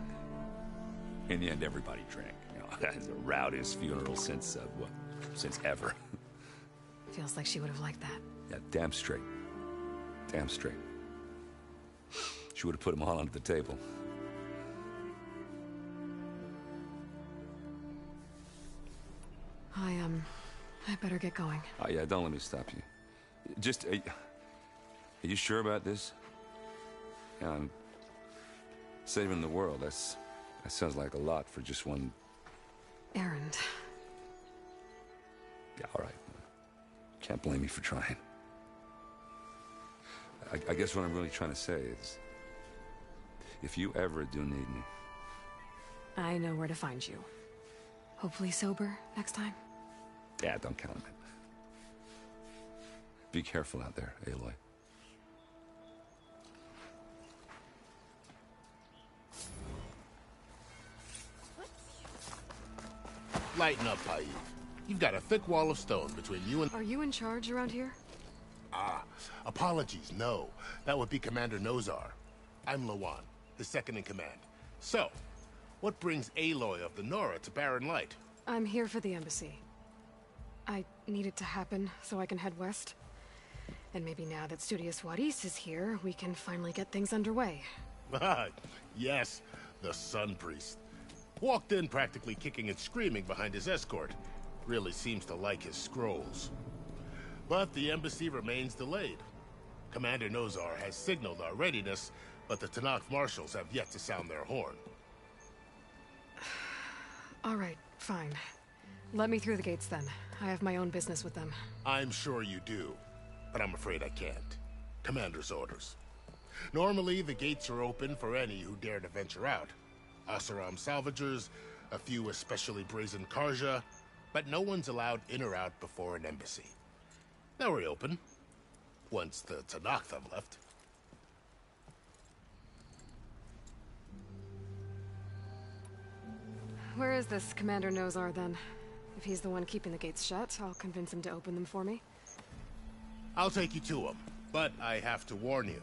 In the end, everybody drank. You know, that's the rowdiest funeral since ever. Feels like she would have liked that. Yeah, damn straight. Damn straight. She would have put them all under the table. I better get going. Oh, yeah, don't let me stop you. Just, are you sure about this? Yeah, I'm saving the world. That sounds like a lot for just one... errand. Yeah, all right. Can't blame me for trying. I guess what I'm really trying to say is, if you ever do need me... I know where to find you. Hopefully sober next time. Yeah, don't count on it. Be careful out there, Aloy. Lighten up, Paiute. You've got a thick wall of stone between you and... Are you in charge around here? Ah, apologies, no. That would be Commander Nozar. I'm Lawan, his second in command. So, what brings Aloy of the Nora to Barren Light? I'm here for the embassy. I need it to happen so I can head west. And maybe now that Studious Wadis is here, we can finally get things underway. Yes, the Sun Priest. Walked in practically kicking and screaming behind his escort. Really seems to like his scrolls. But the embassy remains delayed. Commander Nozar has signaled our readiness, but the Tenakth marshals have yet to sound their horn. All right, fine. Let me through the gates then. I have my own business with them. I'm sure you do, but I'm afraid I can't. Commander's orders. Normally, the gates are open for any who dare to venture out. Oseram salvagers, a few especially brazen Karja, but no one's allowed in or out before an embassy. Now we're open, once the Tenakth have left. Where is this Commander Nozar, then? If he's the one keeping the gates shut, I'll convince him to open them for me. I'll take you to him, but I have to warn you.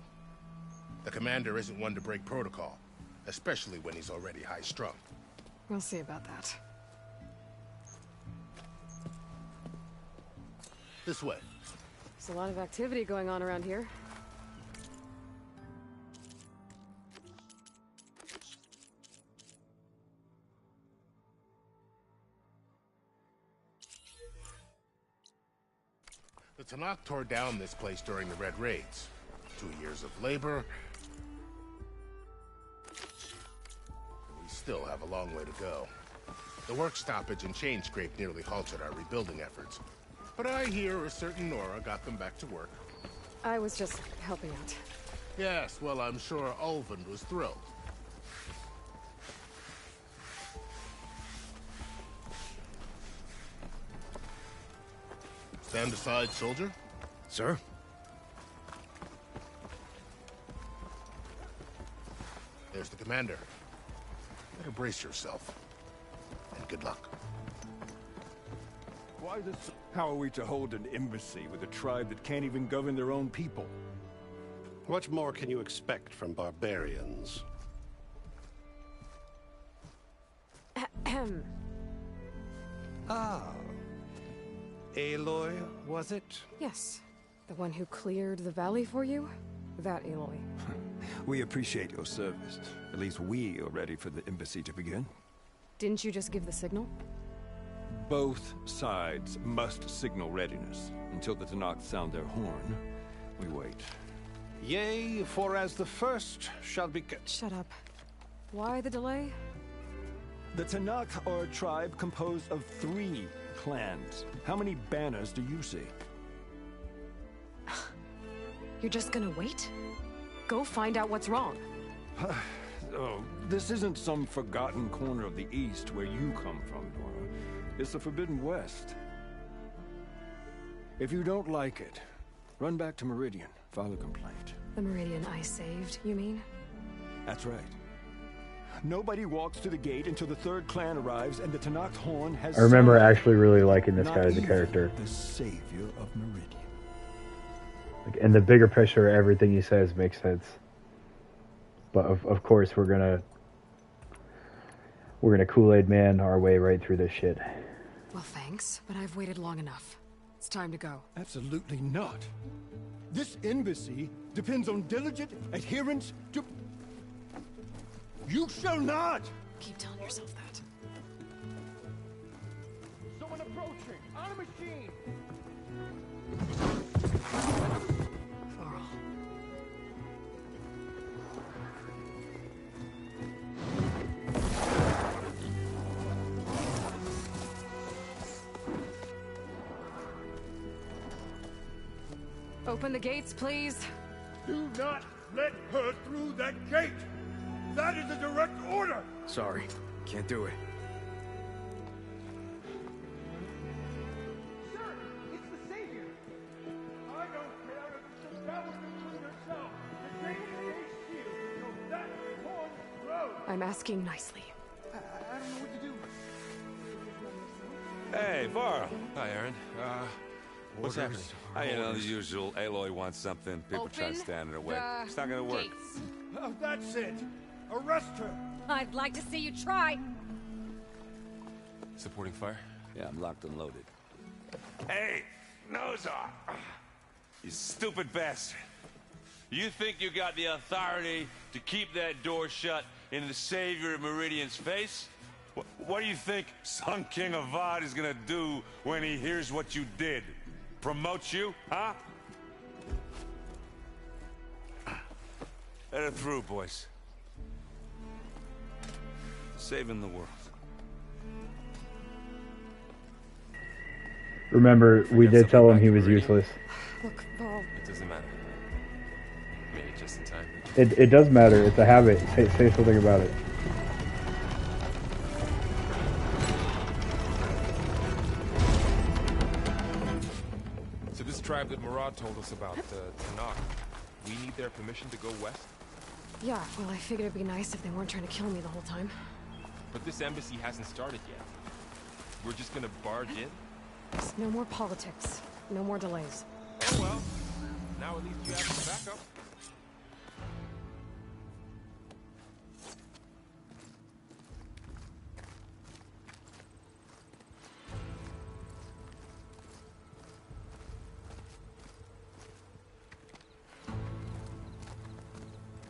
The Commander isn't one to break protocol, especially when he's already high-strung. We'll see about that. This way. There's a lot of activity going on around here. The Tenakth tore down this place during the Red Raids. 2 years of labor. We still have a long way to go. The work stoppage and chain scrape nearly halted our rebuilding efforts. But I hear a certain Nora got them back to work. I was just helping out. Yes, well, I'm sure Ulvund was thrilled. Stand aside, soldier. Sir? There's the commander. Better brace yourself. And good luck. Why this? How are we to hold an embassy with a tribe that can't even govern their own people? What more can you expect from barbarians? Ahem. Ah. Aloy, was it? Yes. The one who cleared the valley for you? That Aloy. We appreciate your service. At least we are ready for the embassy to begin. Didn't you just give the signal? Both sides must signal readiness. Until the Tenakth sound their horn, we wait. Yea, for as the first shall be... Shut up. Why the delay? The Tenakth are a tribe composed of 3 clans. How many banners do you see? You're just gonna wait? Go find out what's wrong. Oh, this isn't some forgotten corner of the East where you come from, Nora. It's the Forbidden West. If you don't like it, run back to Meridian, file a complaint. The Meridian I saved, you mean? That's right. Nobody walks to the gate until the 3rd clan arrives and the Tenakth horn has... I remember actually really liking this guy as a character. The savior of Meridian. Like, in the bigger picture, everything he says makes sense. But of course, we're gonna Kool-Aid Man our way right through this shit. Well, thanks, but I've waited long enough. It's time to go. Absolutely not. This embassy depends on diligent adherence to... You shall not! Keep telling yourself that. Someone approaching! On a machine! Varl. Open the gates, please. Do not let her through that gate! That is a direct order! Sorry, can't do it. Sir, it's the Savior! I don't care if it's the Establishment herself! The gate is sealed, so that horn grows! I'm asking nicely. I don't know what to do. Hey, Varl. Hi, Aaron. What's happening? You know, the usual. Aloy wants something. People try to stand in her way. It's not gonna work. Oh, that's it! Arrest her! I'd like to see you try. Supporting fire? Yeah, I'm locked and loaded. Hey, Nozar! You stupid bastard. You think you got the authority to keep that door shut in the Savior of Meridian's face? What do you think Sun King Avad is gonna do when he hears what you did? Promote you, huh? Let her through, boys. Saving the world. Remember, we did tell him he was useless. Look, Varl. It doesn't matter. Made it just in time. It does matter. It's a habit. Say something about it. this tribe that Murad told us about, Tanakh. We need their permission to go west? Yeah, well, I figured it'd be nice if they weren't trying to kill me the whole time. But this embassy hasn't started yet. We're just gonna barge in? Just no more politics. No more delays. Oh well. Now at least you have some backup.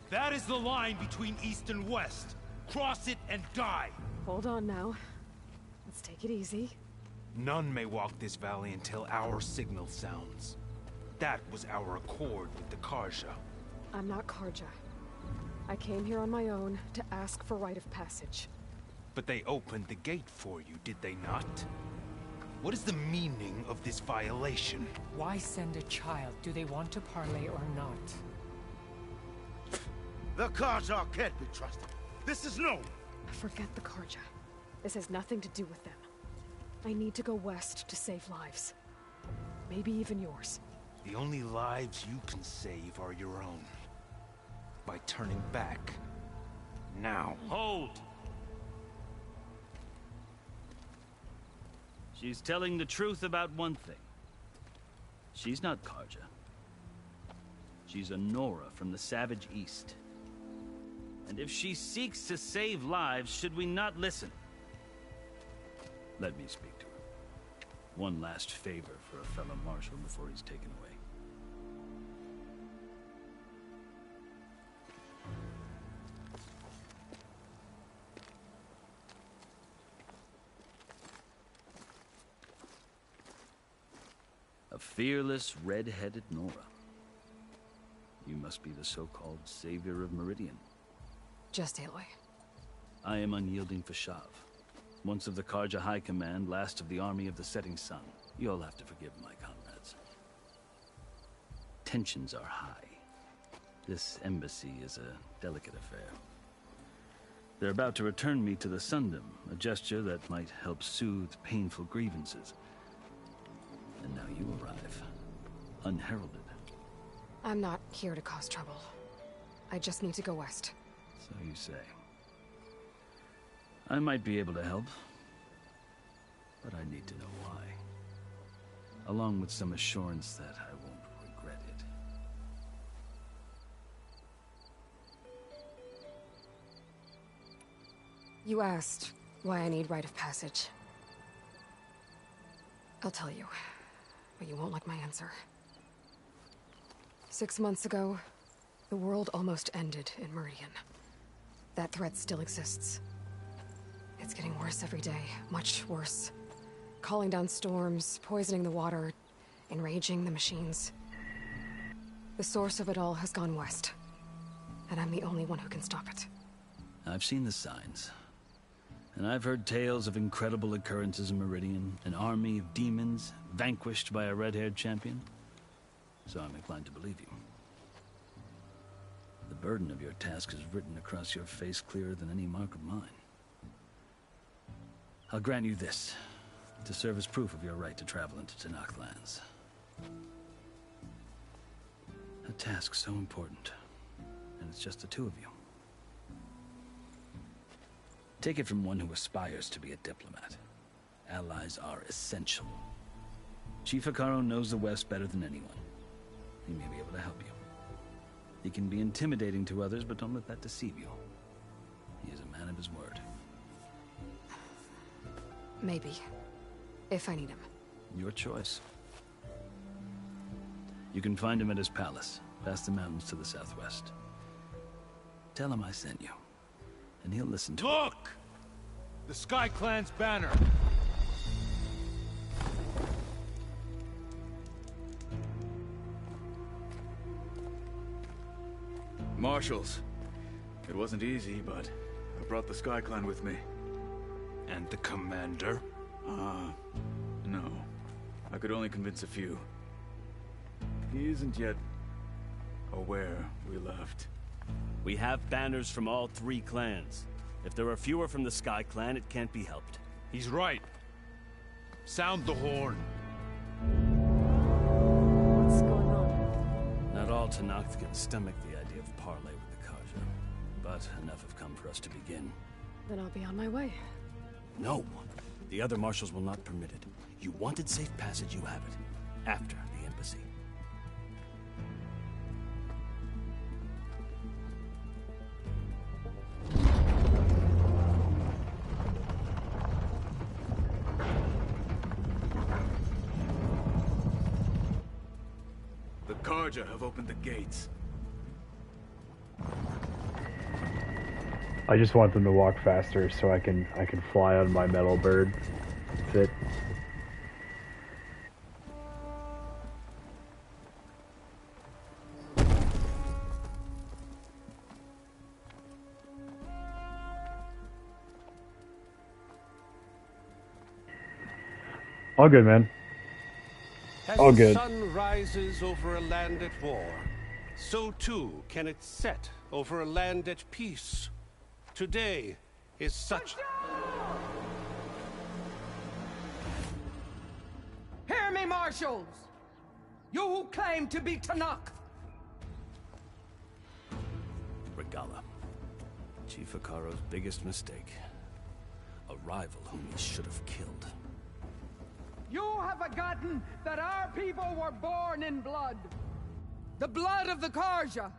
That is the line between East and West. Cross it and die. Hold on now. Let's take it easy. None may walk this valley until our signal sounds. That was our accord with the Karja. I'm not Karja. I came here on my own to ask for rite of passage. But they opened the gate for you, did they not? What is the meaning of this violation? Why send a child? Do they want to parley or not? The Karja can't be trusted. This is known. Forget the Karja. This has nothing to do with them. I need to go west to save lives. Maybe even yours. The only lives you can save are your own. By turning back. Now. Hold! She's telling the truth about one thing. She's not Karja. She's a Nora from the Savage East. And if she seeks to save lives, should we not listen? Let me speak to her. One last favor for a fellow marshal before he's taken away. A fearless, red-headed Nora. You must be the so-called savior of Meridian. Just Aloy. I am unyielding Fashav. Once of the Karja High Command, last of the Army of the Setting Sun. You'll have to forgive my comrades. Tensions are high. This embassy is a delicate affair. They're about to return me to the Sundom, a gesture that might help soothe painful grievances. And now you arrive, unheralded. I'm not here to cause trouble. I just need to go west. So you say. I might be able to help, but I need to know why. Along with some assurance that I won't regret it. You asked why I need rite of passage. I'll tell you, but you won't like my answer. 6 months ago, the world almost ended in Meridian. That threat still exists. It's getting worse every day, much worse. Calling down storms, poisoning the water, enraging the machines. The source of it all has gone west, and I'm the only one who can stop it. I've seen the signs. And I've heard tales of incredible occurrences in Meridian, an army of demons vanquished by a red-haired champion. So I'm inclined to believe you. The burden of your task is written across your face clearer than any mark of mine. I'll grant you this, to serve as proof of your right to travel into Tanakh lands. A task so important, and it's just the two of you. Take it from one who aspires to be a diplomat. Allies are essential. Chief Hekarro knows the West better than anyone. He may be able to help you. He can be intimidating to others, but don't let that deceive you. He is a man of his word. Maybe. If I need him. Your choice. You can find him at his palace, past the mountains to the southwest. Tell him I sent you, and he'll listen to Look! The Sky Clan's banner! Marshals. It wasn't easy, but I brought the Sky Clan with me. And the commander? No. I could only convince a few. He isn't yet aware we left. We have banners from all 3 clans. If there are fewer from the Sky Clan, it can't be helped. He's right. Sound the horn. Tenakth can stomach the idea of parley with the Carja. But enough have come for us to begin. Then I'll be on my way. No! The other marshals will not permit it. You wanted safe passage, you have it. After the embassy. The Carja have opened the gates. I just want them to walk faster so I can fly on my metal bird. That's it. All good, man. All good. As the sun rises over a land at war, so too can it set over a land at peace. Today is such... Hear me, marshals! You who claim to be Tenakth! Regalla. Chief Hekarro's biggest mistake. A rival whom he should have killed. You have forgotten that our people were born in blood. The blood of the Carja.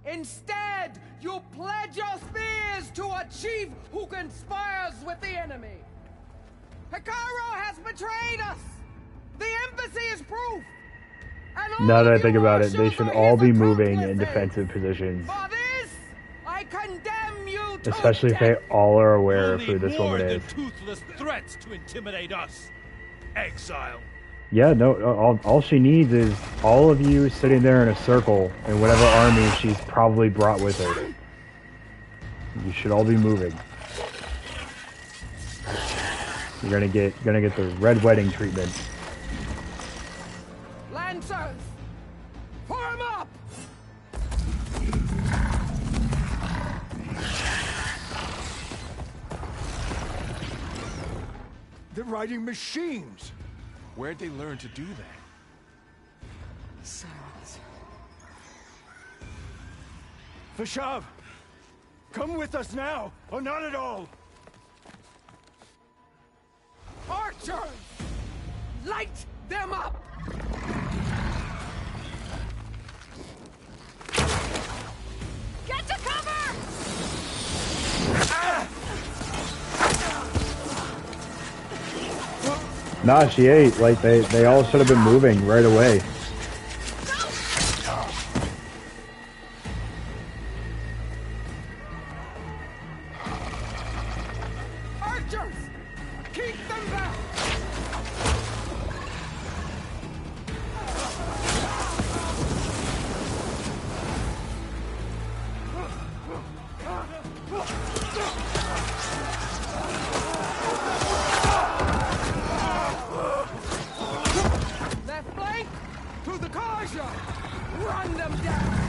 Instead, you pledge your spears to a chief who conspires with the enemy. Hekarro has betrayed us! The embassy is proof! And Now that I think about it, they should all be moving in defensive positions. For this, I condemn you to Especially if they all are aware of You'll who need this more woman than is. toothless threats to intimidate us. Exile. Yeah, no, all she needs is all of you sitting there in a circle and whatever army she's probably brought with her. You should all be moving. You're gonna get the red wedding treatment. Lancers! Form up! They're riding machines. Where'd they learn to do that? Silence. Vashav, come with us now, or not at all. Archers! Light them up! Get to cover! Nah, she ate. Like, they all should have been moving right away. Archers! Keep them back! Left flank! To the Carja! Run them down!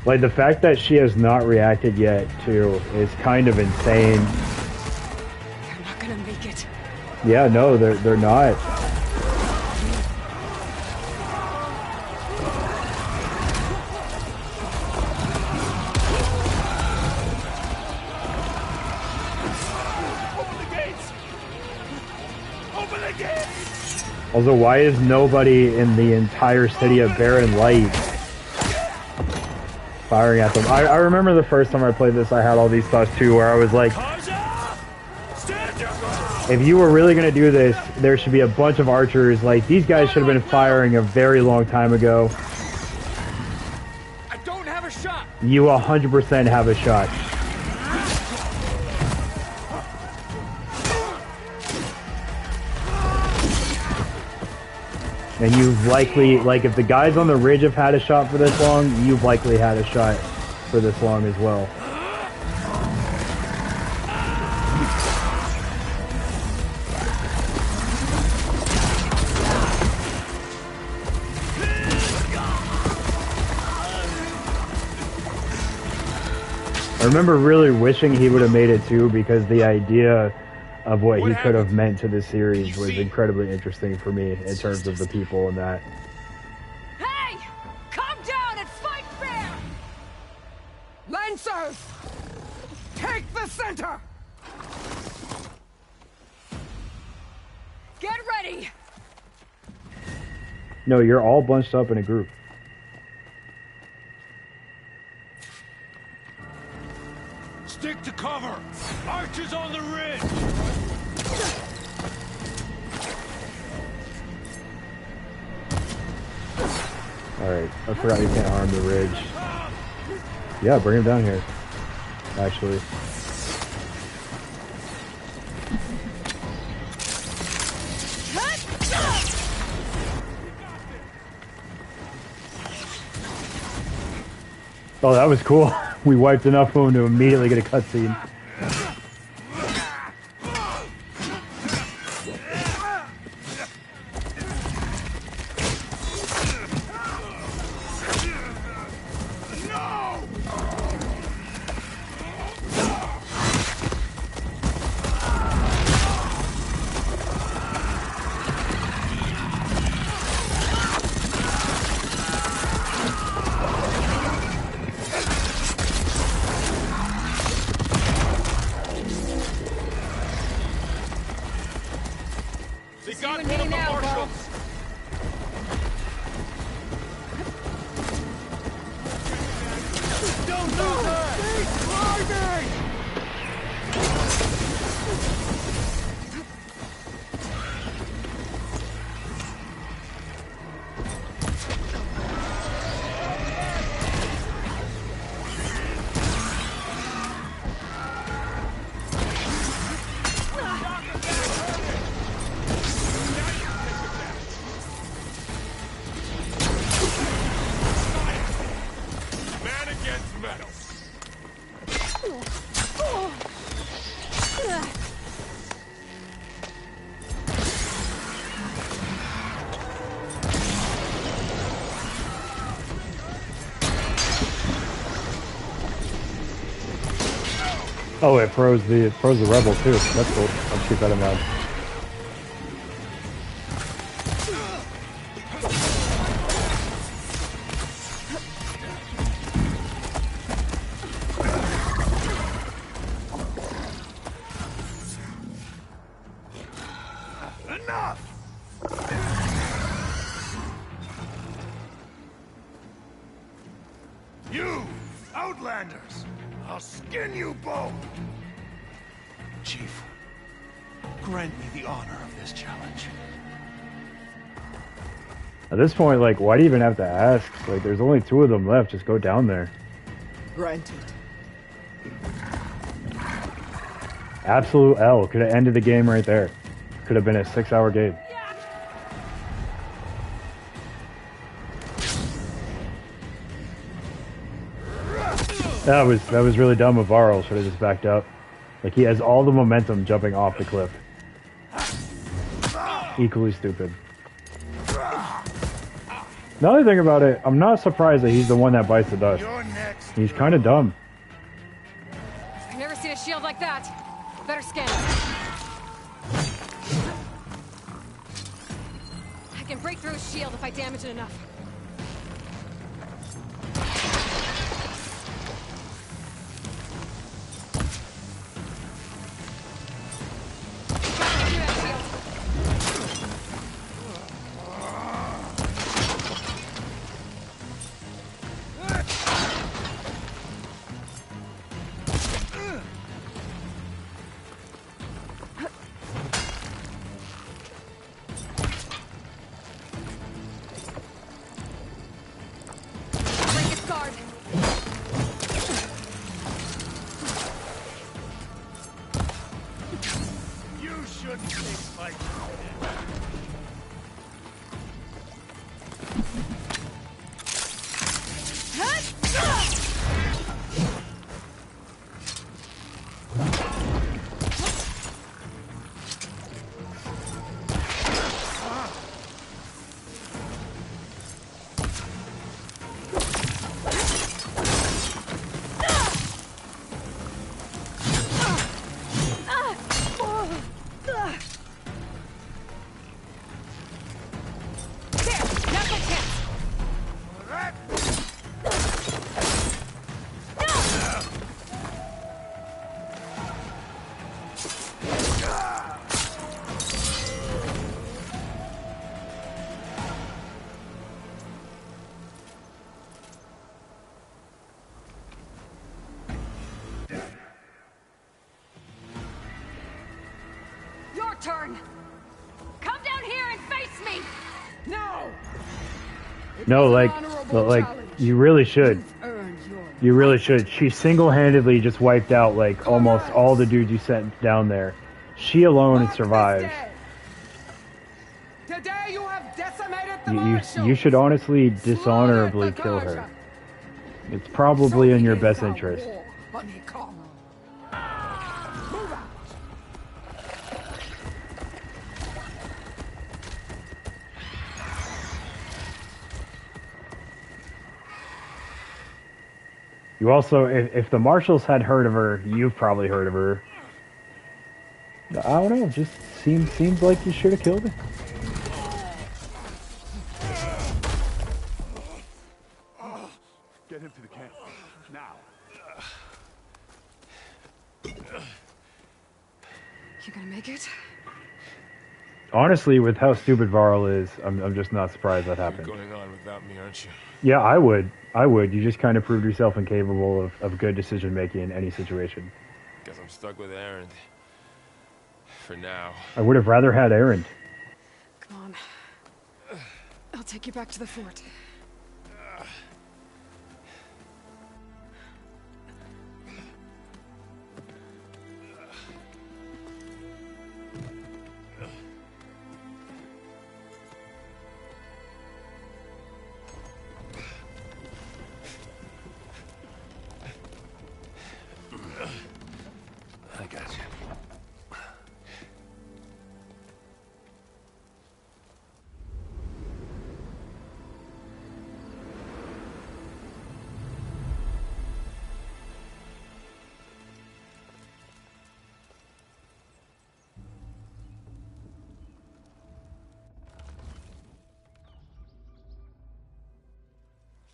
Like, the fact that she has not reacted yet, too, is kind of insane. They're not gonna make it. Yeah, no, they're not. Open the gates! Open the gates! Also, why is nobody in the entire city of Barren Light firing at them? I remember the first time I played this, I had all these thoughts too, where I was like, if you were really going to do this, there should be a bunch of archers. Like, these guys should have been firing a very long time ago. I don't have a shot! You 100% have a shot. And you've likely, like, if the guys on the ridge have had a shot for this long, you've likely had a shot for this long as well. I remember really wishing he would have made it too, because the idea of what he could have meant to this series was incredibly interesting for me in terms of the people and that. Hey! Calm down and fight fair! Lancers! Take the center! Get ready! No, you're all bunched up in a group. Stick to cover! Archers on the ridge! Alright, I forgot you can't harm the ridge. Yeah, bring him down here. Actually. Oh, that was cool. We wiped enough of them to immediately get a cutscene. Oh, it froze the rebel too. That's cool. I'll keep that in mind. Enough! You, Outlanders! I'll skin you both! Chief, grant me the honor of this challenge. At this point, like, why do you even have to ask? Like, there's only 2 of them left. Just go down there. Granted. Absolute L. Could have ended the game right there. Could have been a 6-hour game. That was really dumb of Varl. Should have just backed up. Like, he has all the momentum jumping off the cliff. Equally stupid. Another thing about it, I'm not surprised that he's the one that bites the dust. He's kind of dumb. I've never seen a shield like that. Better scan it. I can break through a shield if I damage it enough. turn. Come down here and face me. No. No, like, you really should. You really should. She single-handedly just wiped out, like, almost all the dudes you sent down there. She alone survived. Today you have decimated the You should honestly dishonorably kill her. It's probably in your best interest. You also, if the marshals had heard of her, you've probably heard of her. I don't know, just seems like you should have killed her. Get him to the camp. Now. You gonna make it? Honestly, with how stupid Varl is, I'm just not surprised that happened. You're going on without me, aren't you? Yeah, I would. You just kind of proved yourself incapable of good decision making in any situation. Guess I'm stuck with Erend. For now. I would have rather had Erend. Come on. I'll take you back to the fort. I got you.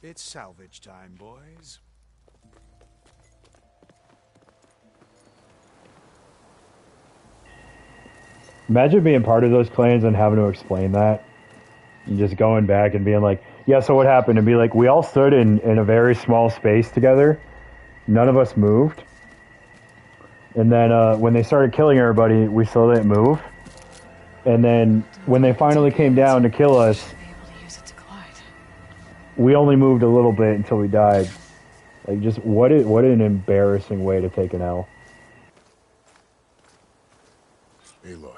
It's salvage time, boys. Imagine being part of those clans and having to explain that. And just going back and being like, yeah, so what happened? And be like, we all stood in a very small space together. None of us moved. And then when they started killing everybody, we still didn't move. And then when they finally came down to kill us, we only moved a little bit until we died. Like, just what an embarrassing way to take an L. Aloy.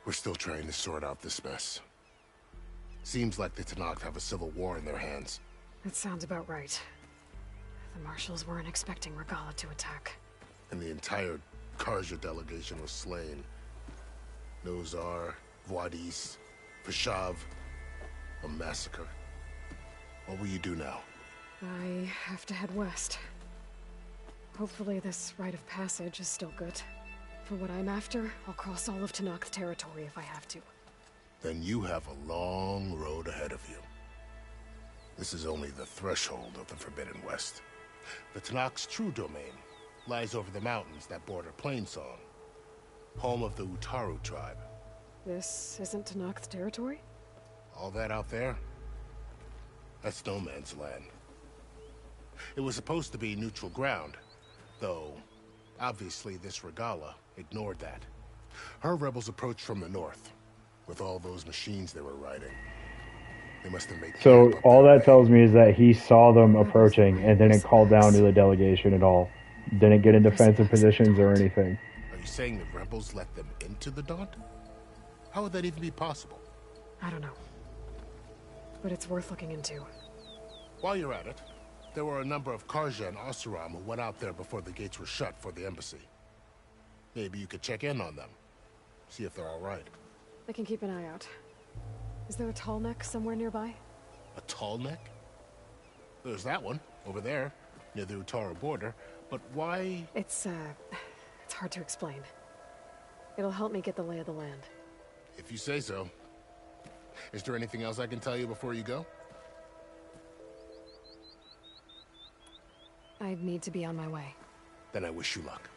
We're still trying to sort out this mess. Seems like the Tenakth have a civil war in their hands. That sounds about right. The marshals weren't expecting Regalla to attack. And the entire Carja delegation was slain. Nozar, Wadis, Peshav. A massacre. What will you do now? I have to head west. Hopefully this rite of passage is still good. For what I'm after, I'll cross all of Tenakth territory if I have to. Then you have a long road ahead of you. This is only the threshold of the Forbidden West. The Tenakth's true domain lies over the mountains that border Plainsong, home of the Utaru tribe. This isn't Tenakth territory? All that out there? That's no man's land. It was supposed to be neutral ground, though obviously this Regalla ignored that. Her rebels approached from the north, with all those machines they were riding. They must have made... So all that tells me is that he saw them approaching and didn't call down to the delegation at all. Didn't get in defensive positions or anything. Are you saying the rebels let them into the Daunt? How would that even be possible? I don't know. But it's worth looking into. While you're at it, there were a number of Carja and Oseram who went out there before the gates were shut for the embassy. Maybe you could check in on them. See if they're all right. I can keep an eye out. Is there a tall neck somewhere nearby? A tall neck? There's that one, over there, near the Utaru border. But why... It's hard to explain. It'll help me get the lay of the land. If you say so. Is there anything else I can tell you before you go? I need to be on my way. Then I wish you luck.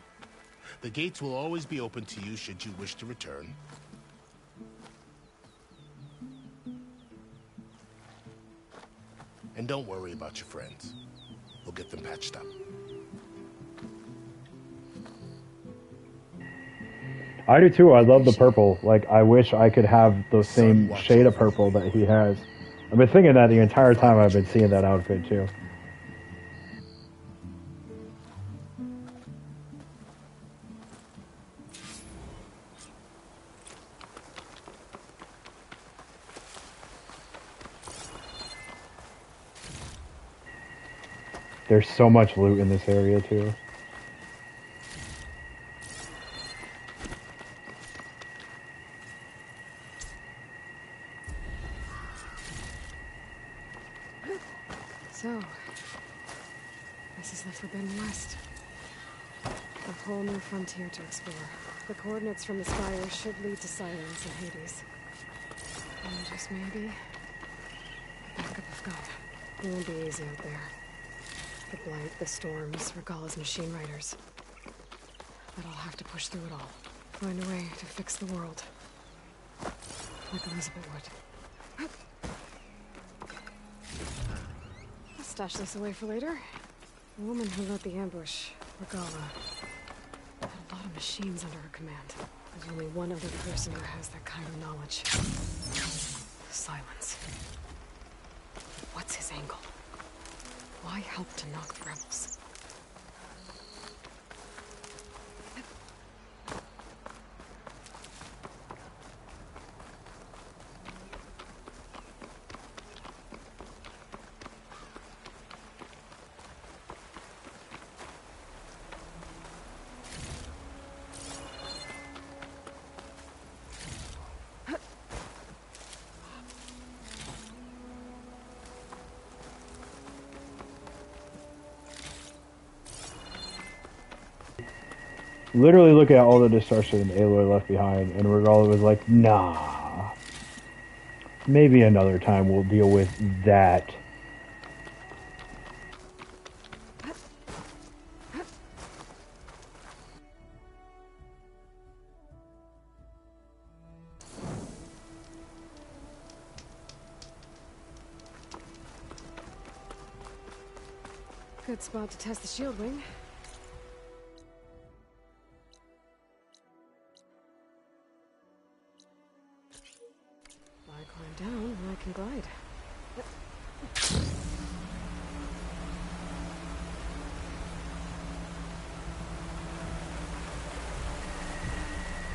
The gates will always be open to you should you wish to return. And don't worry about your friends. We'll get them patched up. I do too. I love the purple. Like, I wish I could have the same shade of purple that he has. I've been thinking that the entire time I've been seeing that outfit too. There's so much loot in this area too. So, this is the Forbidden West. A whole new frontier to explore. The coordinates from the spire should lead to Silence and Hades. And just maybe, backup of God. It won't be easy out there. The Blight, the Storms, Regalla's machine riders. But I'll have to push through it all. Find a way to fix the world. Like Elizabeth would. I'll stash this away for later. The woman who led the ambush, Regalla, had a lot of machines under her command. There's only one other person who has that kind of knowledge. Silence. What's his angle? Why help to knock the rebels? Literally look at all the destruction Aloy left behind, and Regalla was like, nah. Maybe another time we'll deal with that. Good spot to test the shield wing. Down, I can glide.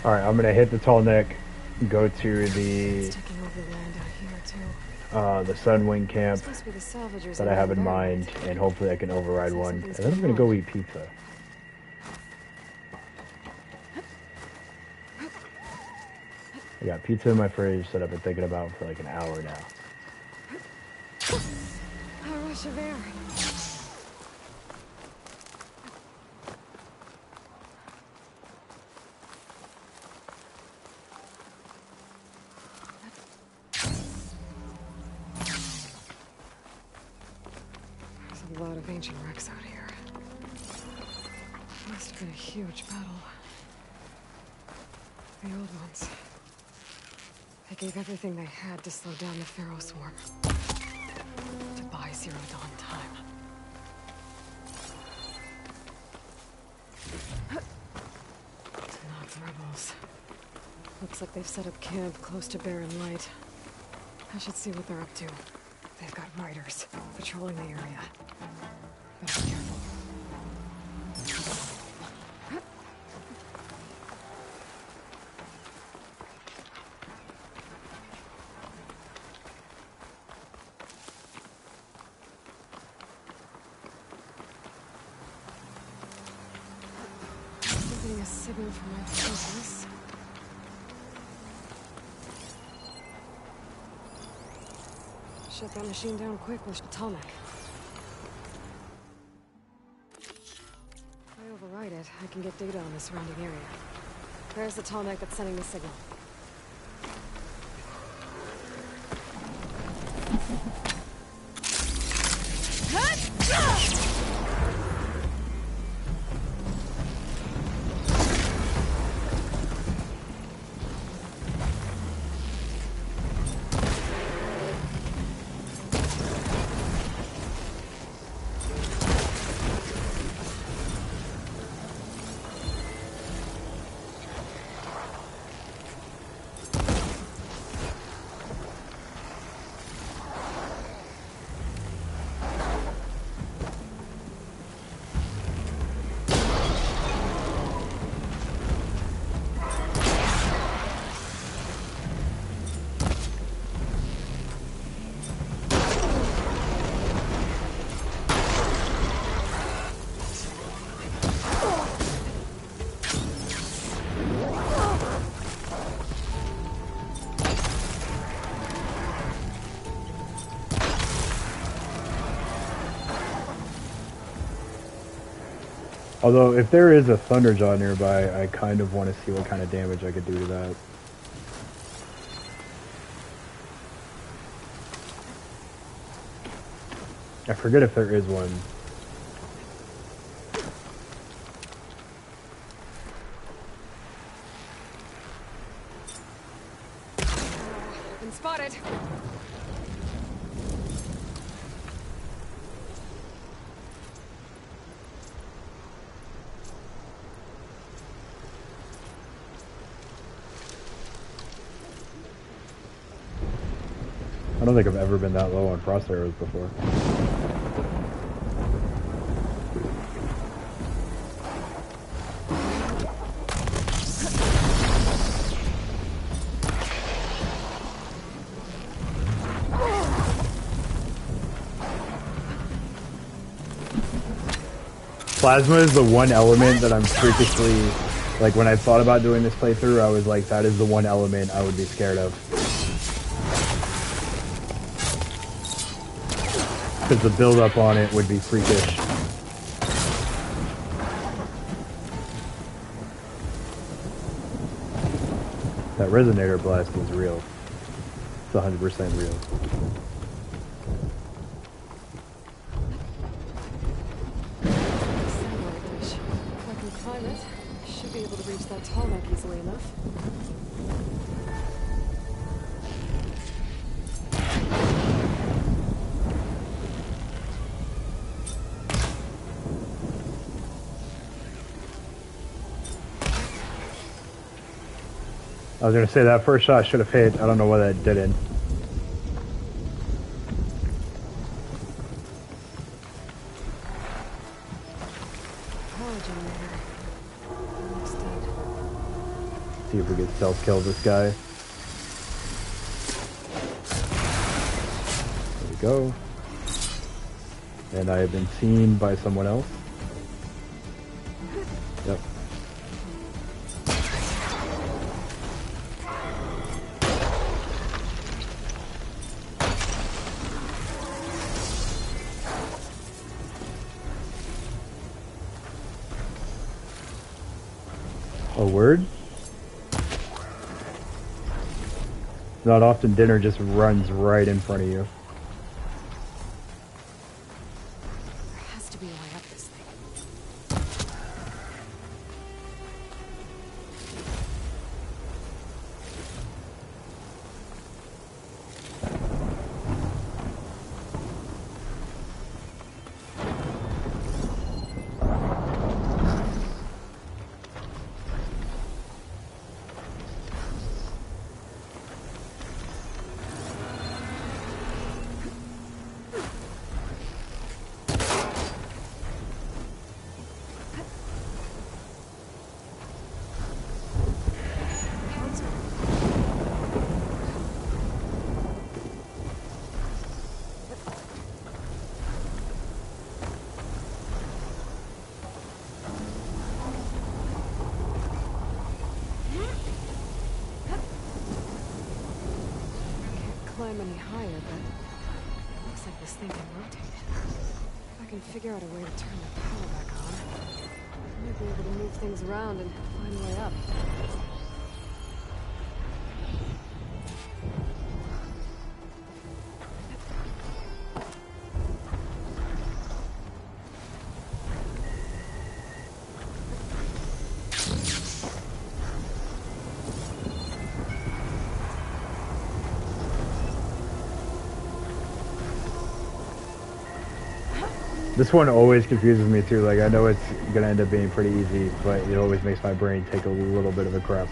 Alright, I'm gonna hit the tall neck, go to the the Sunwing camp that I have in mind, and hopefully I can override one. And then I'm gonna go eat pizza. I got pizza in my fridge that I've been thinking about for like an hour now. A rush of air. There's a lot of ancient wrecks out here. Must have been a huge battle. The old ones. They gave everything they had to slow down the Pharaoh swarm. To buy Zero Dawn time. To knock the rebels. Looks like they've set up camp close to Barren Light. I should see what they're up to. They've got riders patrolling the area. Better be careful. A signal from my focus. Shut that machine down quick with Talnek. If I override it, I can get data on the surrounding area. There's the Talnek that's sending the signal. Although, if there is a Thunderjaw nearby, I kind of want to see what kind of damage I could do to that. I forget if there is one. Been spotted. I don't think I've ever been that low on frost arrows before. Plasma is the one element that I'm freakishly, like when I thought about doing this playthrough, I was like, that is the one element I would be scared of. Because the build up on it would be freakish. That resonator blast is real. It's 100% real. If I can climb it, I should be able to reach that tall neck easily enough. I was gonna say that first shot should have hit. I don't know why that didn't. See if we can stealth kill this guy. There we go. And I have been seen by someone else. Yep. A word? Not often dinner just runs right in front of you. There has to be a way up this thing. Climb any higher, but looks like this thing can rotate. If I can figure out a way to turn the power back on, I might be able to move things around and find a way up. This one always confuses me too. Like, I know it's gonna end up being pretty easy, but it always makes my brain take a little bit of a crap.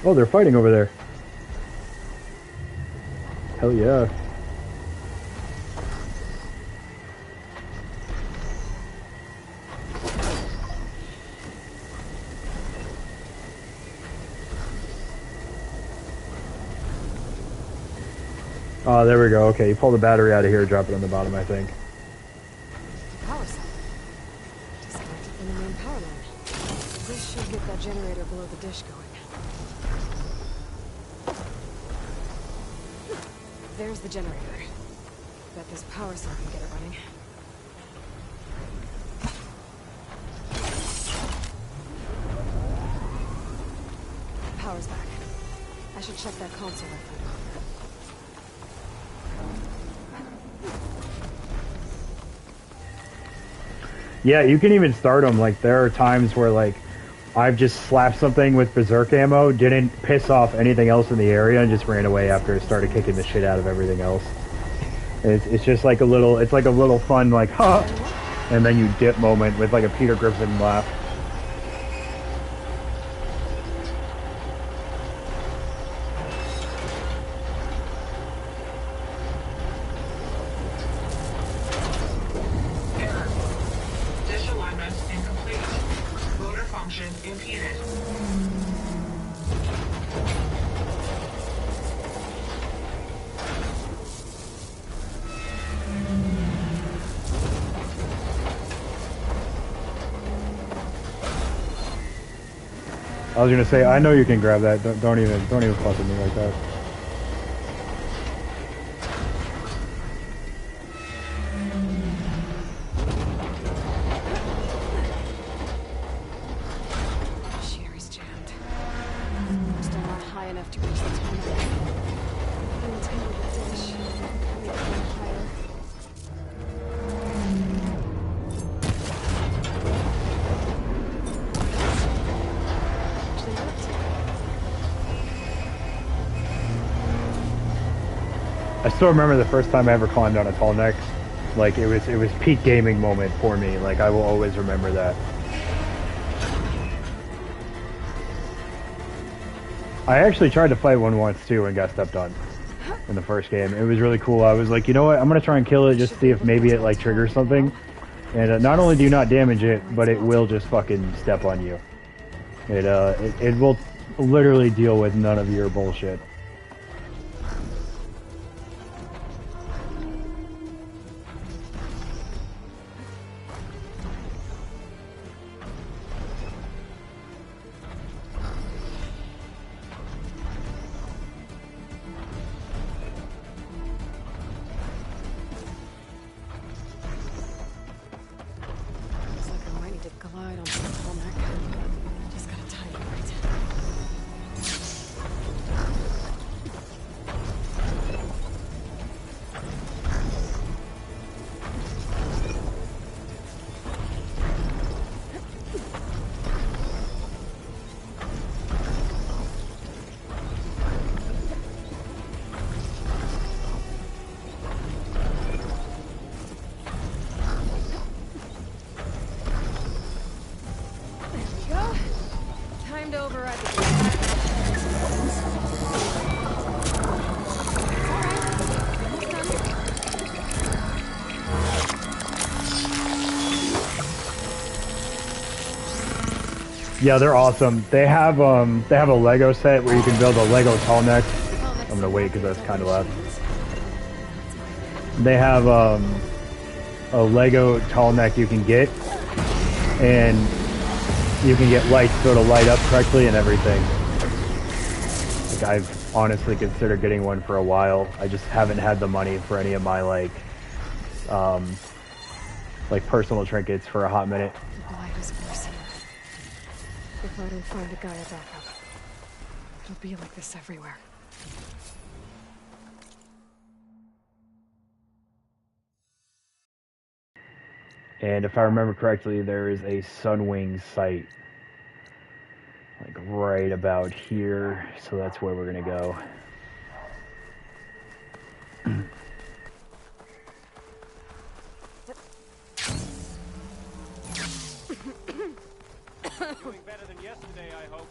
Oh, they're fighting over there. Hell yeah. Oh, there we go. Okay, you pull the battery out of here, drop it on the bottom, I think. Power cell. Disconnected from the main power line. This should get that generator below the dish going. There's the generator. Bet this power cell can get it running. Power's back. I should check that console I found. Yeah, you can even start them. Like, there are times where, like, I've just slapped something with berserk ammo, didn't piss off anything else in the area, and just ran away after it started kicking the shit out of everything else. It's just like a little, it's like a little fun, like, ha! And then you dip moment with, like, a Peter Griffin laugh. I was gonna say, I know you can grab that. Don't even fuck with me like that. Machinery's jammed. Still not high enough to reach the tunnel. I'm entangled with the dish. I need to climb higher. I still remember the first time I ever climbed on a tall neck. Like, it was peak gaming moment for me. Like, I will always remember that. I actually tried to fight one once too and got stepped on in the first game. It was really cool. I was like, you know what? I'm gonna try and kill it, just see if maybe it like triggers something. And not only do you not damage it, but it will just fucking step on you. It will literally deal with none of your bullshit. Looks like I might need to glide onto the tall neck. Just gotta time it right. There we go. Time to override the Yeah, they're awesome. They have a Lego set where you can build a Lego tall neck. I'm gonna wait because that's kind of loud. They have a Lego tall neck you can get, and you can get lights so it'll light up correctly and everything. Like, I've honestly considered getting one for a while. I just haven't had the money for any of my like personal trinkets for a hot minute. The light is worse here. If I don't find a Gaia backup, it'll be like this everywhere. And if I remember correctly, there is a Sunwing site, like right about here, so that's where we're gonna go. Doing better than yesterday, I hope.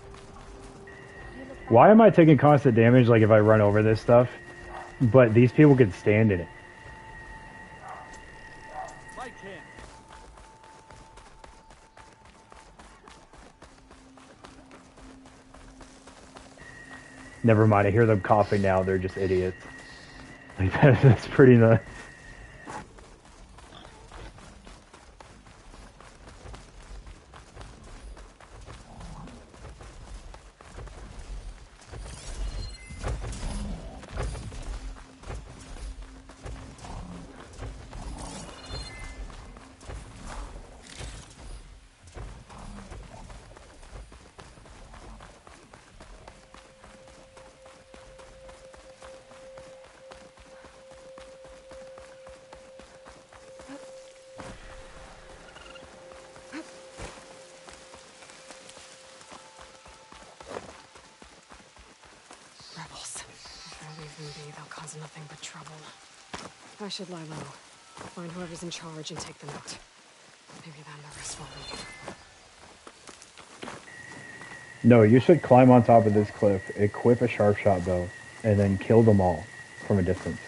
Why am I taking constant damage, like if I run over this stuff? But these people can stand in it. Light can. Never mind, I hear them coughing now, they're just idiots. Like that's pretty nice. Rebels. If I leave them be, they'll cause nothing but trouble. I should lie low. Find whoever's in charge and take them out. Maybe then the rest will leave. No, you should climb on top of this cliff, equip a sharp shot bow, and then kill them all from a distance.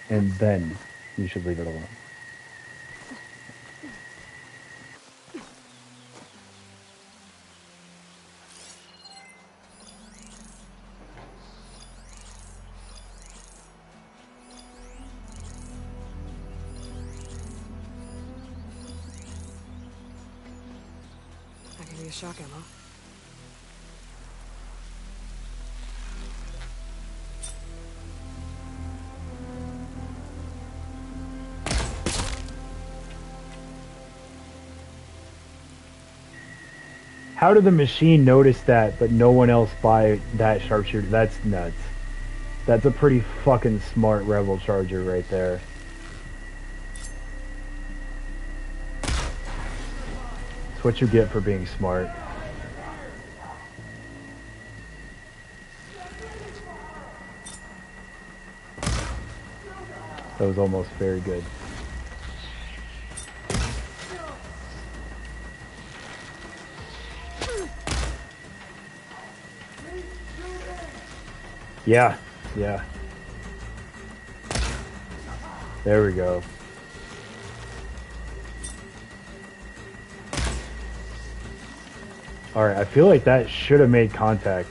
And then you should leave it alone. I'll give you a shock ammo. How did the machine notice that, but no one else buy that sharpshooter? That's nuts. That's a pretty fucking smart rebel charger right there. It's what you get for being smart. That was almost very good. Yeah, yeah. There we go. Alright, I feel like that should have made contact.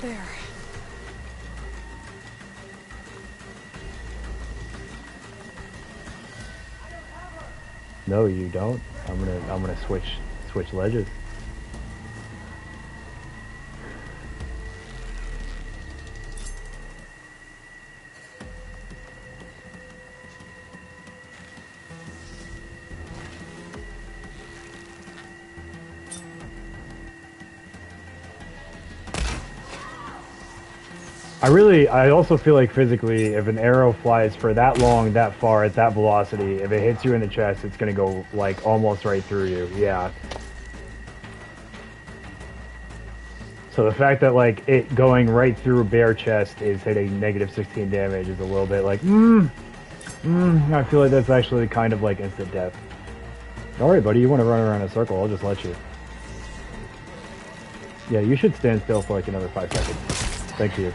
There. No, you don't. I'm gonna switch ledges. I also feel like physically, if an arrow flies for that long, that far, at that velocity, if it hits you in the chest, it's gonna go, like, almost right through you. Yeah. So the fact that, like, it going right through a bare chest is hitting negative 16 damage is a little bit like, I feel like that's actually kind of like instant death. Alright, buddy, you want to run around in a circle, I'll just let you. Yeah, you should stand still for like another 5 seconds. Thank you.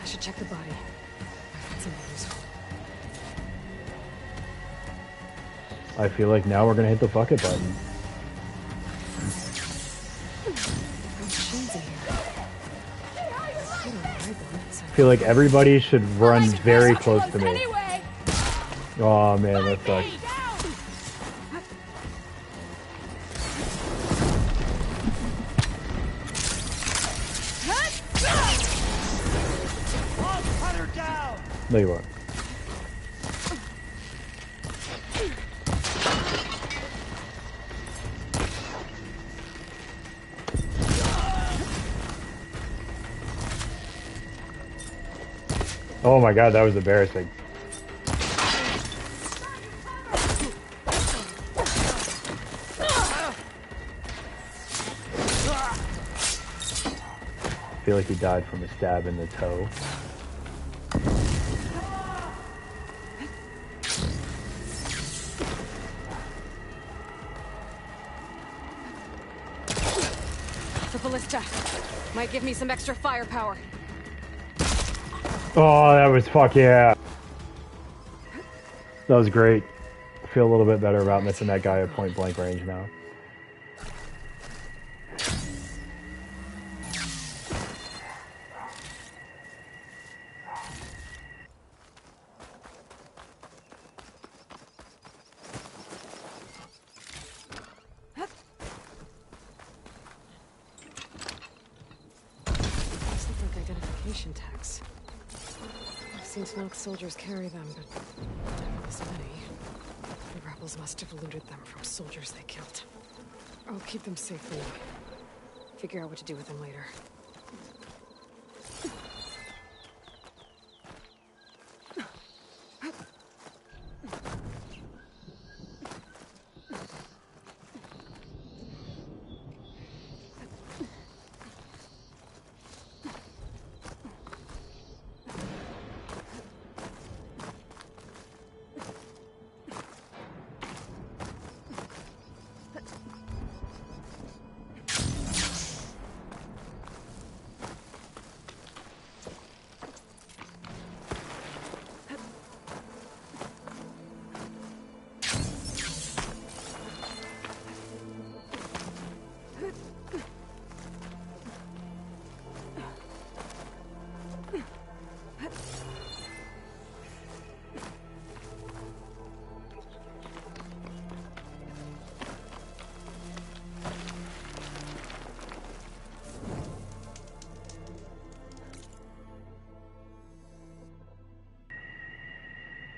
I should check the body. I found something useful. I feel like now we're gonna hit the bucket button. I feel like everybody should run very close to me. Oh man, that sucks. There you are. Oh my god, that was embarrassing. I feel like he died from a stab in the toe. The ballista might give me some extra firepower. Oh, that was fuck yeah. That was great. I feel a little bit better about missing that guy at point blank range now. seen Snoke's soldiers carry them, but not this many. The rebels must have looted them from soldiers they killed. I'll keep them safe for now. Figure out what to do with them later.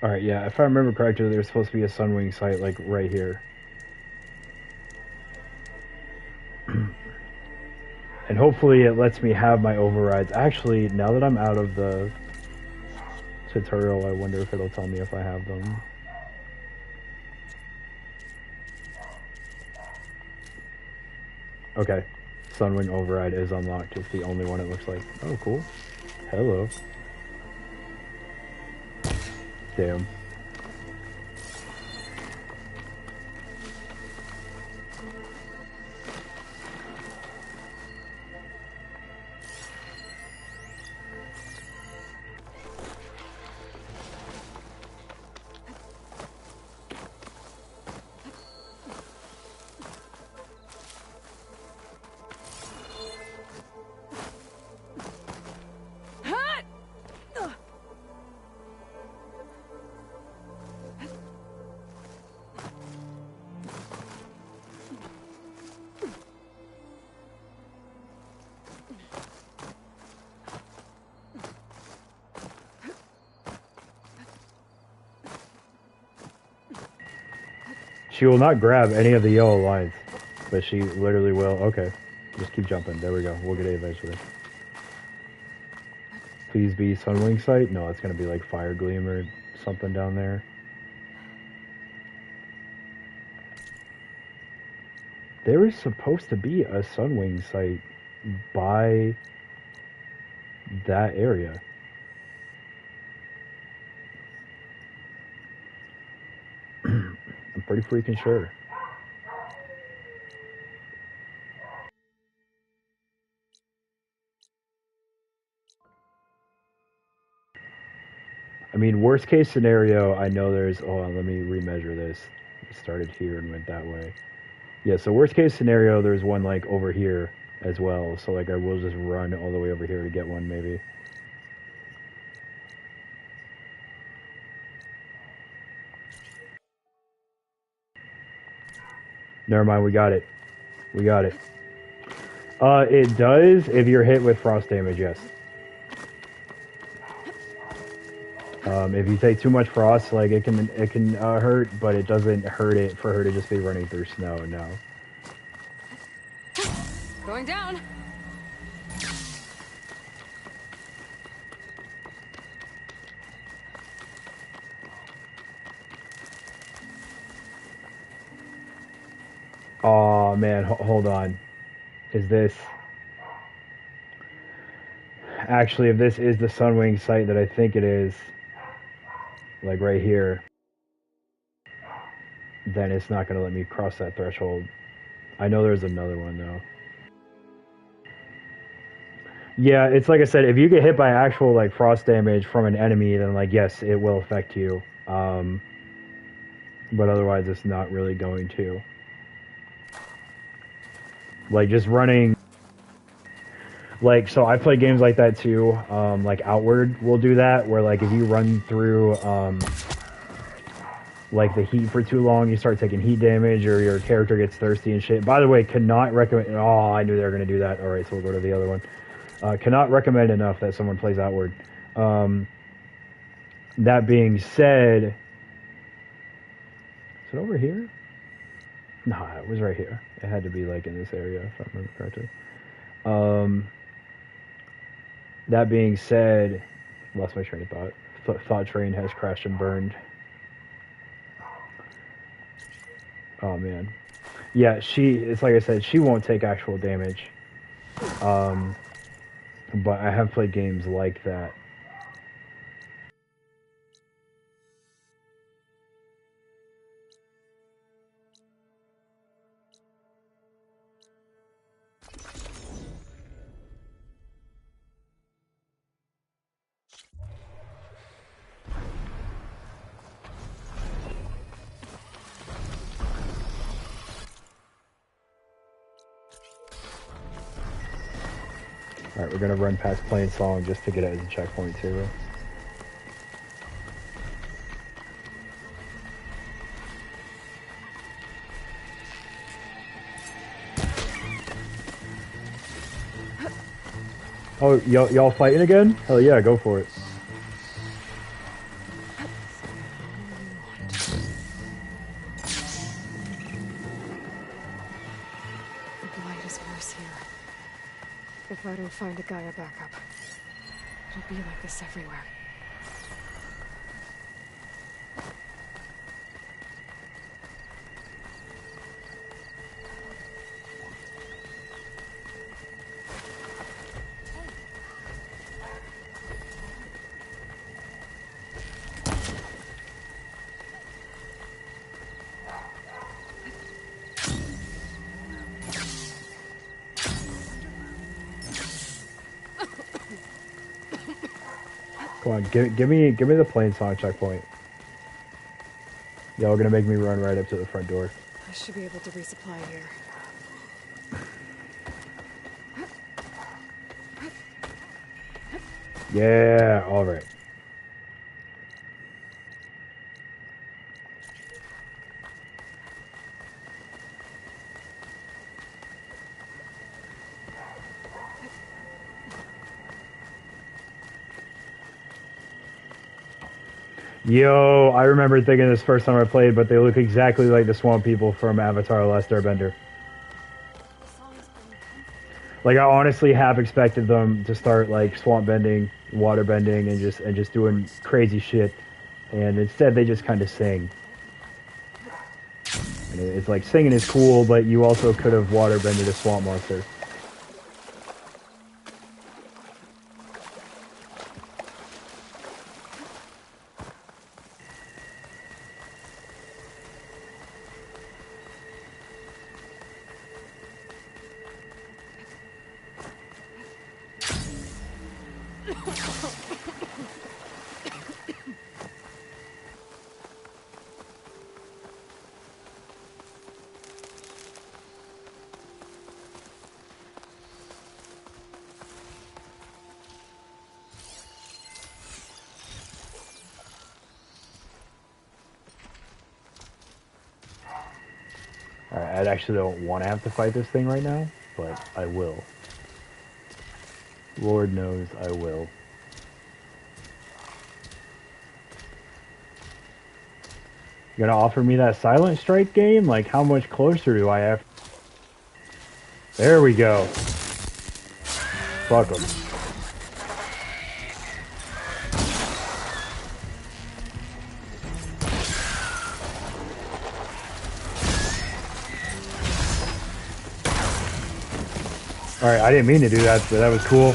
Alright, yeah, if I remember correctly, there's supposed to be a Sunwing site, like, right here. And hopefully it lets me have my overrides. Actually, now that I'm out of the tutorial, I wonder if it'll tell me if I have them. Okay, Sunwing override is unlocked. It's the only one it looks like. Oh, cool. Hello. Damn. She will not grab any of the yellow lines, but she literally will. Okay, just keep jumping. There we go. We'll get it eventually. Please be Sunwing site? No, it's going to be like Fire Gleam or something down there. There is supposed to be a Sunwing site by that area. I'm pretty freaking sure. I mean, worst case scenario, I know there's... Hold on, let me remeasure this. It started here and went that way. Yeah, so worst case scenario, there's one, like, over here as well. So, like, I will just run all the way over here to get one, maybe. Never mind, we got it. We got it. It does if you're hit with frost damage, yes. If you take too much frost, like, it can hurt, but it doesn't hurt it for her to just be running through snow, no. Going down. Oh man, hold on. Is this... Actually, if this is the Sunwing site that I think it is, like right here, then it's not going to let me cross that threshold. I know there's another one though. Yeah, it's like I said, if you get hit by actual like frost damage from an enemy, then like yes, it will affect you. But otherwise it's not really going to. Like just running, like, so I play games like that too, like Outward will do that, where like if you run through like the heat for too long, you start taking heat damage, or your character gets thirsty and shit. By the way, cannot recommend, oh, I knew they were going to do that. Alright, so we'll go to the other one. Cannot recommend enough that someone plays Outward. That being said, is it over here? Nah, it was right here. It had to be like in this area, if I remember correctly. That being said, lost my train of thought. Thought train has crashed and burned. Oh man. Yeah, it's like I said, she won't take actual damage. But I have played games like that. Alright, we're gonna run past Plain Song just to get it as a checkpoint too. Oh, y'all fighting again? Hell yeah, go for it. The blight is worse here. If I don't find a Gaia backup, it'll be like this everywhere. Come on, give me the Plain Song checkpoint. Y'all gonna make me run right up to the front door. I should be able to resupply here. Yeah, alright. Yo, I remember thinking this first time I played, but they look exactly like the swamp people from Avatar: The Last Airbender. Like, I honestly have expected them to start like swamp bending, water bending, and just doing crazy shit, and instead they just kind of sing. And it's like, singing is cool, but you also could have water bended a swamp monster. Alright, I actually don't want to have to fight this thing right now, but I will. Lord knows I will. You gonna offer me that Silent Strike game? Like, how much closer do I have? There we go. Fuck 'em. Alright, I didn't mean to do that, but that was cool.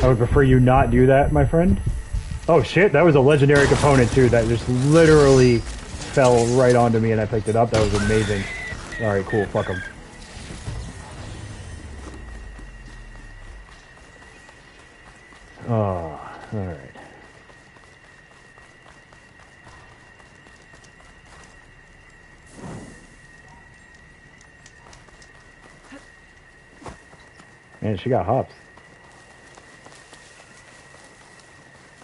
I would prefer you not do that, my friend. Oh shit, that was a legendary component too, that just literally fell right onto me and I picked it up. That was amazing. Alright, cool, fuck him. Oh, alright. Man, she got hops.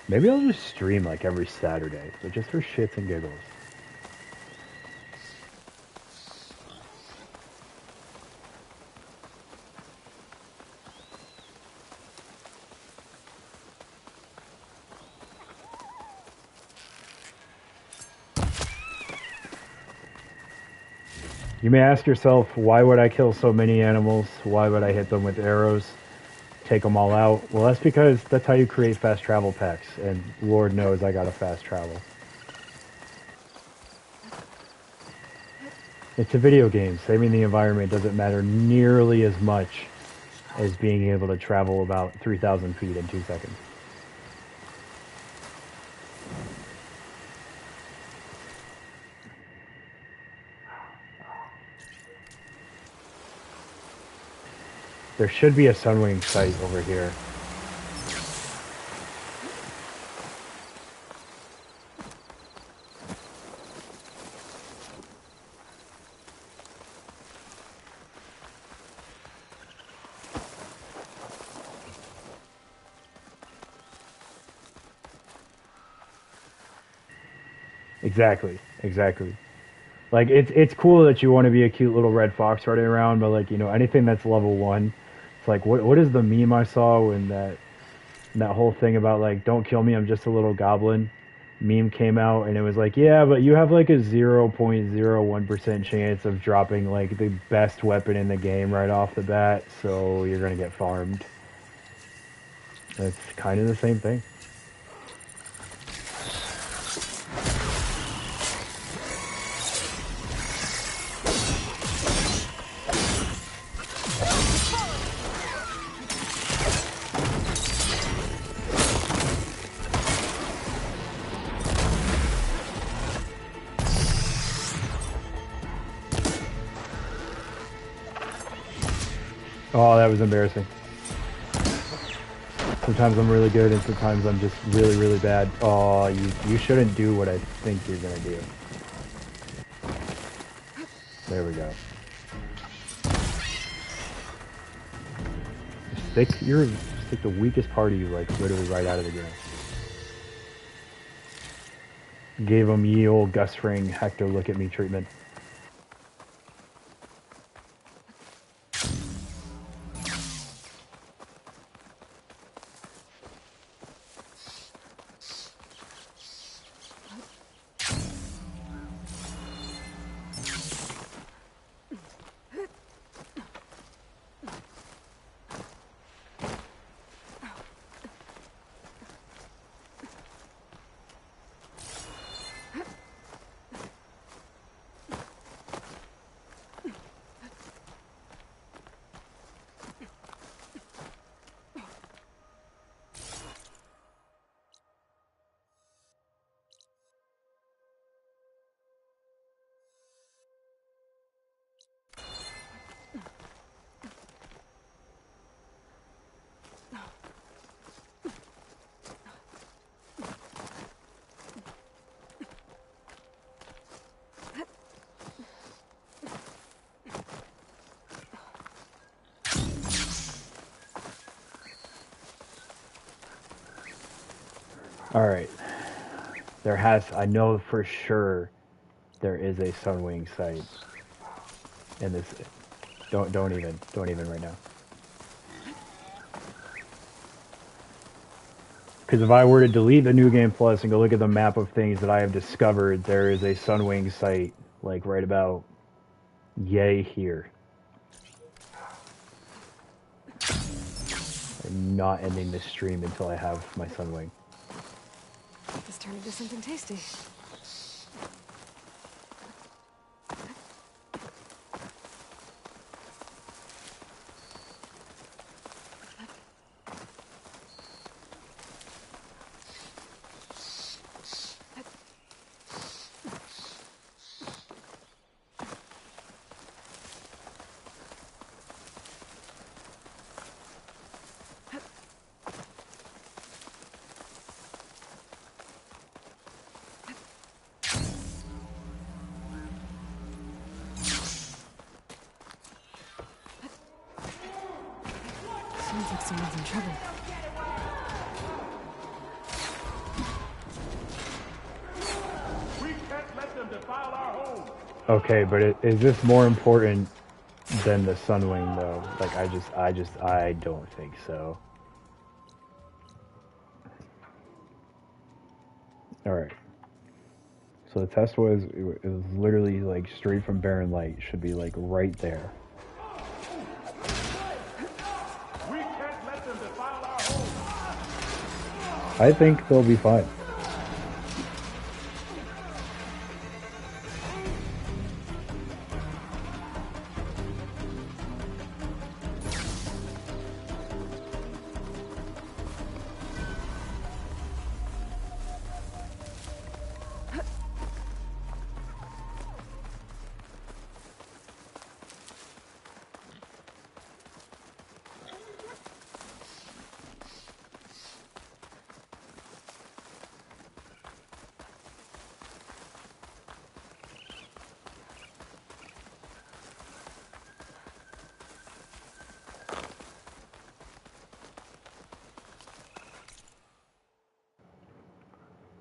Maybe I'll just stream like every Saturday, but just for shits and giggles. You may ask yourself, why would I kill so many animals? Why would I hit them with arrows? Take them all out? Well, that's because that's how you create fast travel packs, and Lord knows I got a fast travel. It's a video game. Saving the environment doesn't matter nearly as much as being able to travel about 3,000 feet in 2 seconds. There should be a Sunwing site over here. Exactly. Like, it's cool that you want to be a cute little red fox running around, but, like, you know, anything that's level 1, it's like, what is the meme I saw when that whole thing about, like, don't kill me, I'm just a little goblin meme came out, and it was like, yeah, but you have, like, a 0.01% chance of dropping, like, the best weapon in the game right off the bat, so you're gonna get farmed. It's kind of the same thing. Oh, that was embarrassing. Sometimes I'm really good and sometimes I'm just really, really bad. Oh, you shouldn't do what I think you're gonna do. There we go. Stick the weakest part of you, like, literally right out of the game. Gave him ye old Gus Fring, Hector look at me treatment. Alright. I know for sure there is a Sunwing site in this. Don't even right now. Because if I were to delete the New Game Plus and go look at the map of things that I have discovered, there is a Sunwing site, like, right about yay here. I'm not ending this stream until I have my Sunwing. This turned into something tasty. Sounds like someone's in trouble. We can't let them defile our home. Okay, but is this more important than the Sunwing, though? Like, I don't think so. Alright. So So the test was, it was literally like straight from Barren Light. Should be like right there. We can't let them defile our home. I think they'll be fine.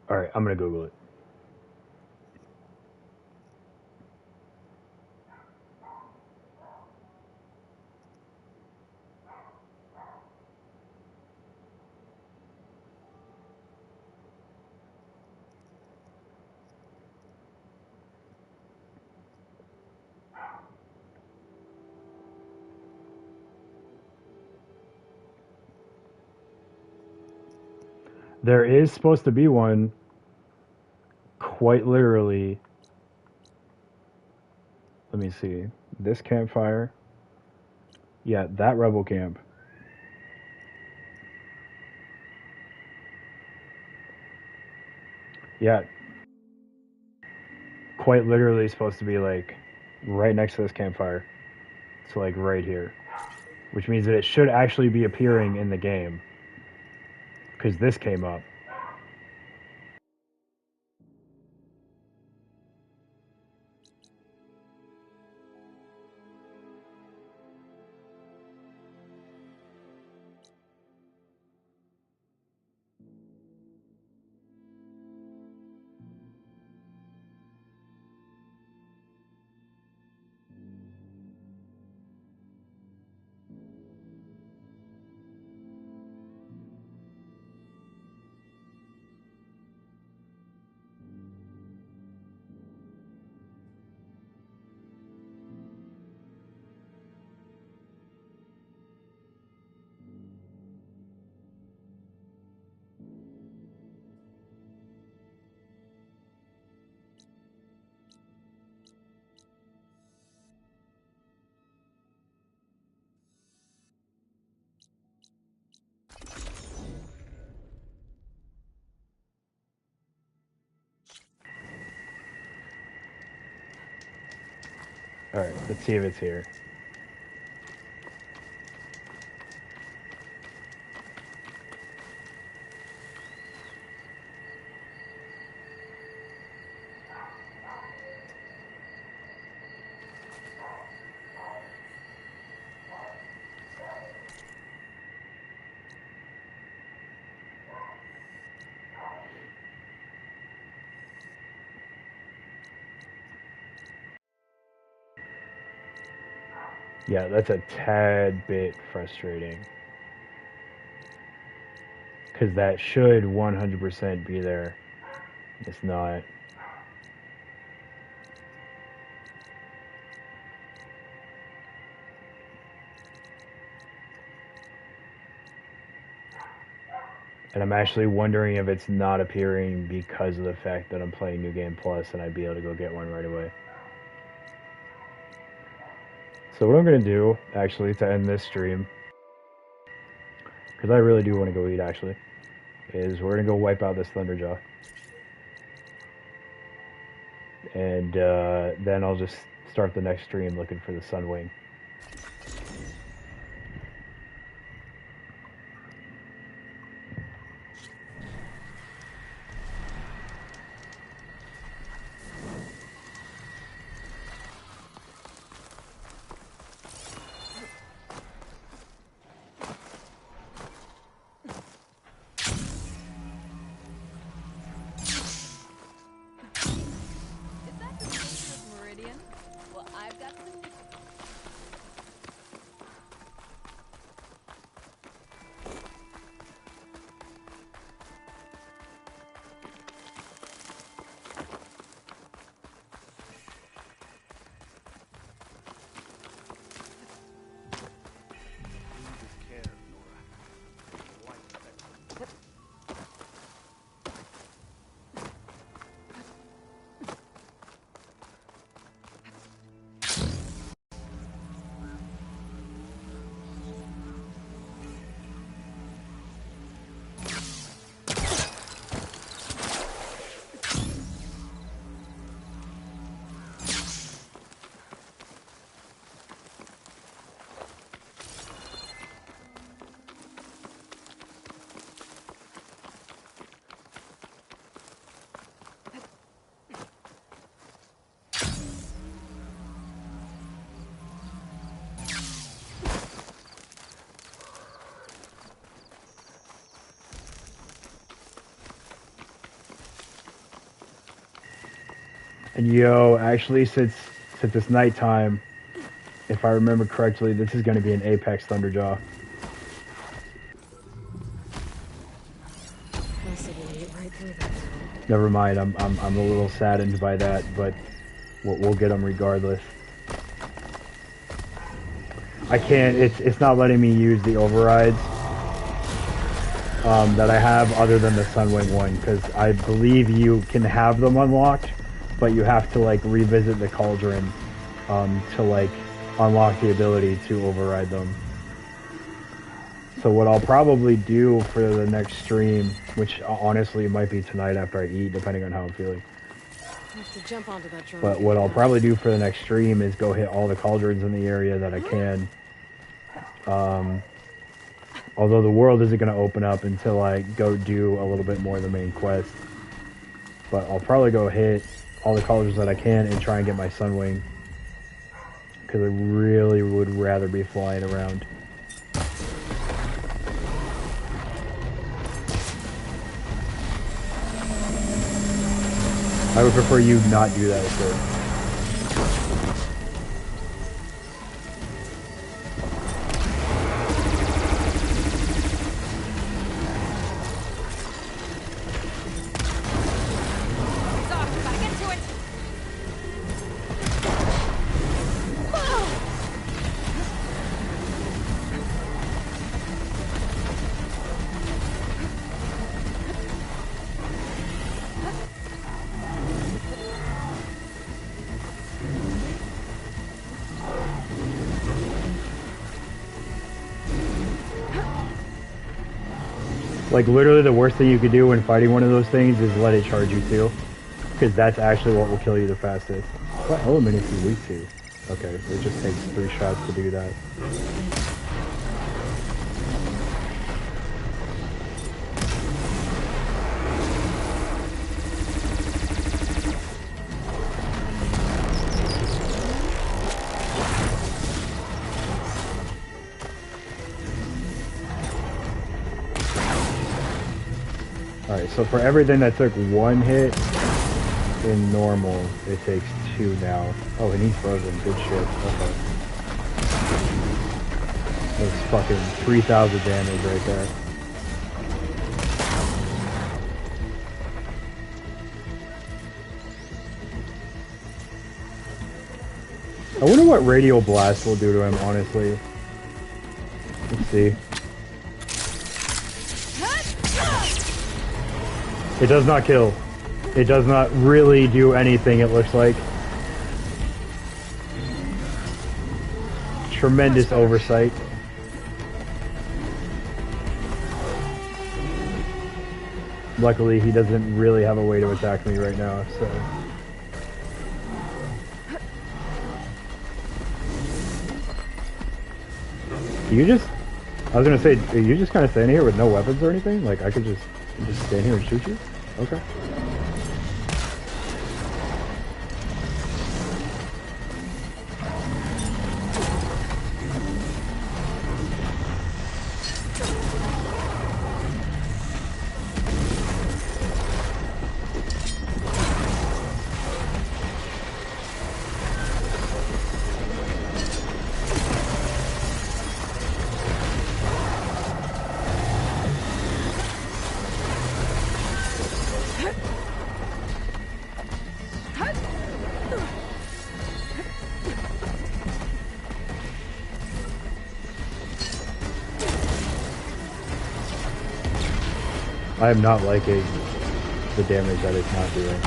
Alright, I'm gonna Google it. There is supposed to be one, quite literally. Let me see. This campfire. Yeah, that rebel camp. Yeah. Quite literally supposed to be like right next to this campfire. So like right here. Which means that it should actually be appearing in the game. Because this came up. Alright, let's see if it's here. Yeah, that's a tad bit frustrating. Because that should 100% be there. It's not. And I'm actually wondering if it's not appearing because of the fact that I'm playing New Game Plus and I'd be able to go get one right away. So what I'm going to do, actually, to end this stream, because I really do want to go eat, actually, is we're going to go wipe out this Thunderjaw. And then I'll just start the next stream looking for the Sunwing. And yo, actually, since it's nighttime, if I remember correctly, this is going to be an Apex Thunderjaw. Never mind. I'm a little saddened by that, but we'll get them regardless. I can't. It's not letting me use the overrides that I have other than the Sunwing one, because I believe you can have them unlocked, but you have to like revisit the Cauldron to like unlock the ability to override them. So what I'll probably do for the next stream, which honestly might be tonight after I eat, depending on how I'm feeling. But what I'll probably do for the next stream is go hit all the Cauldrons in the area that I can. Although the world isn't going to open up until I go do a little bit more of the main quest. But I'll probably go hit all the Cauldrons that I can and try and get my Sunwing. Because I really would rather be flying around. I would prefer you not do that, sir. Like, literally the worst thing you could do when fighting one of those things is let it charge you too. Because that's actually what will kill you the fastest. What element is he weak to? Okay, it just takes 3 shots to do that. Alright, so for everything that took 1 hit in normal, it takes 2 now. Oh, and he's frozen. Good shit. Okay. That's fucking 3,000 damage right there. I wonder what Radial Blast will do to him, honestly. Let's see. It does not kill. It does not really do anything, it looks like. Tremendous oversight. Luckily, he doesn't really have a way to attack me right now, so... You just... I was gonna say, are you just kind of standing here with no weapons or anything? Like, I could just stand here and shoot you? Okay. I am not liking the damage that it's not doing.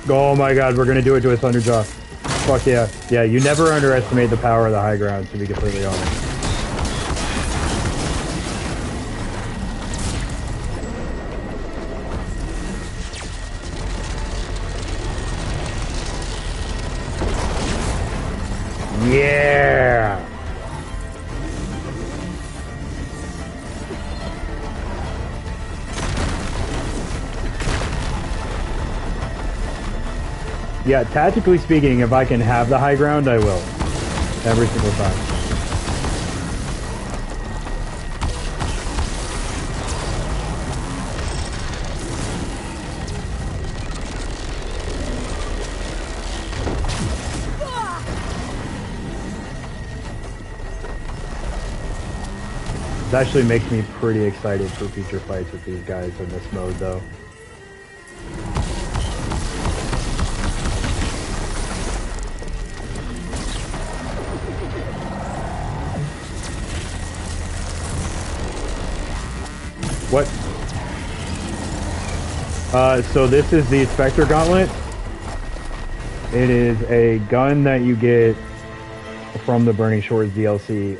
Oh my god, we're gonna do it to a Thunderjaw. Fuck yeah. Yeah, you never underestimate the power of the high ground, to be completely honest. Yeah! Yeah, tactically speaking, if I can have the high ground, I will. Every single time. This actually makes me pretty excited for future fights with these guys in this mode, though. What? So this is the Spectre Gauntlet. It is a gun that you get from the Burning Shores DLC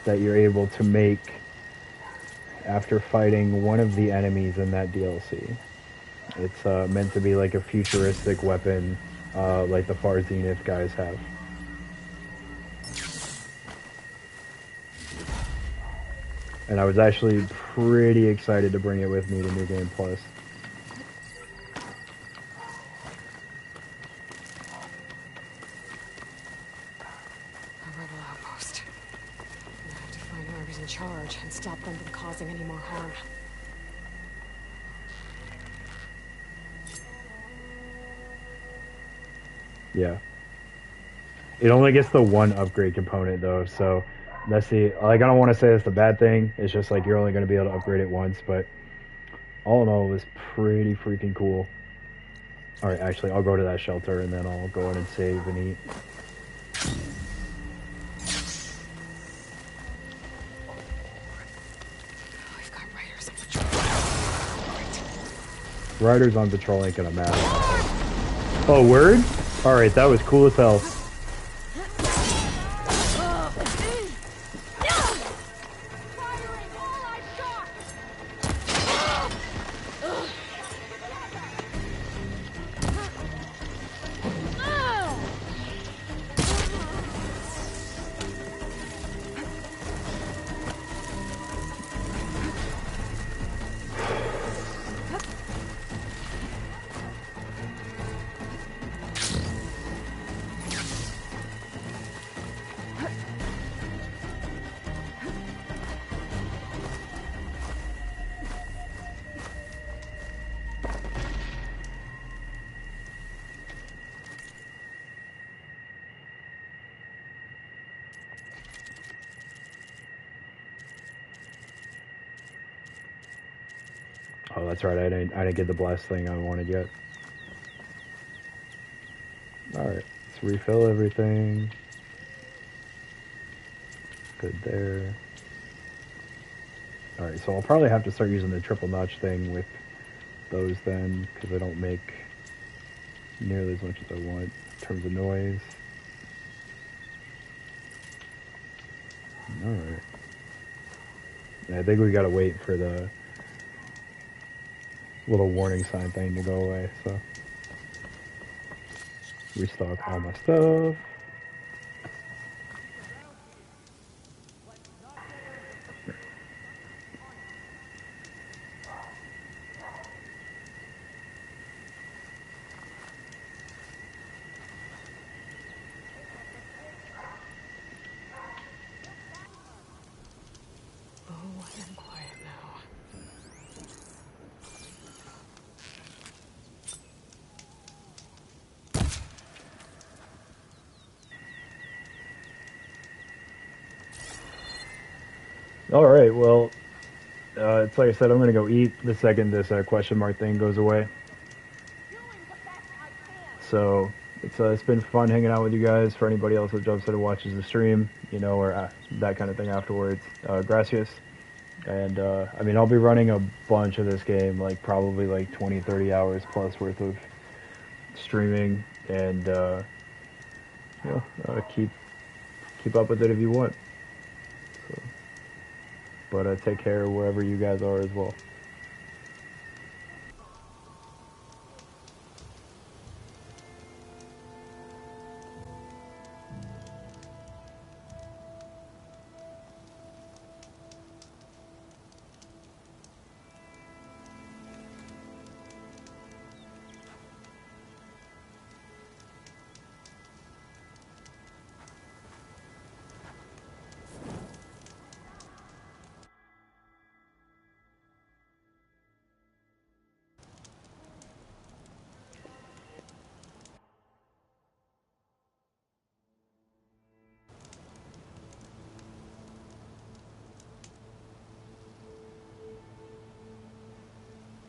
that you're able to make after fighting one of the enemies in that DLC. It's meant to be like a futuristic weapon like the Far Zenith guys have. And I was actually pretty excited to bring it with me to New Game Plus. A rebel outpost. I have to find whoever's in charge and stop them from causing any more harm. Yeah. It only gets the one upgrade component though, so that's the, like, I don't want to say it's the bad thing. It's just like you're only going to be able to upgrade it once, but all in all, it was pretty freaking cool. Alright, actually, I'll go to that shelter and then I'll go in and save and eat. We've got riders on patrol. Riders on patrol ain't gonna matter. Oh, word? Alright, that was cool as hell. Oh, that's right. I didn't get the blast thing I wanted yet. Alright, let's refill everything. Good there. Alright, so I'll probably have to start using the triple notch thing with those then, because they don't make nearly as much as I want in terms of noise. Alright. Yeah, I think we gotta wait for the little warning sign thing to go away, so restock all my stuff. Alright, well, it's like I said, I'm going to go eat the second this question mark thing goes away. So, it's been fun hanging out with you guys. For anybody else that jumps in and watches the stream, you know, or that kind of thing afterwards, gracias. And, I mean, I'll be running a bunch of this game, like probably like 20, 30 hours plus worth of streaming, and, you know, keep up with it if you want. But take care wherever you guys are as well.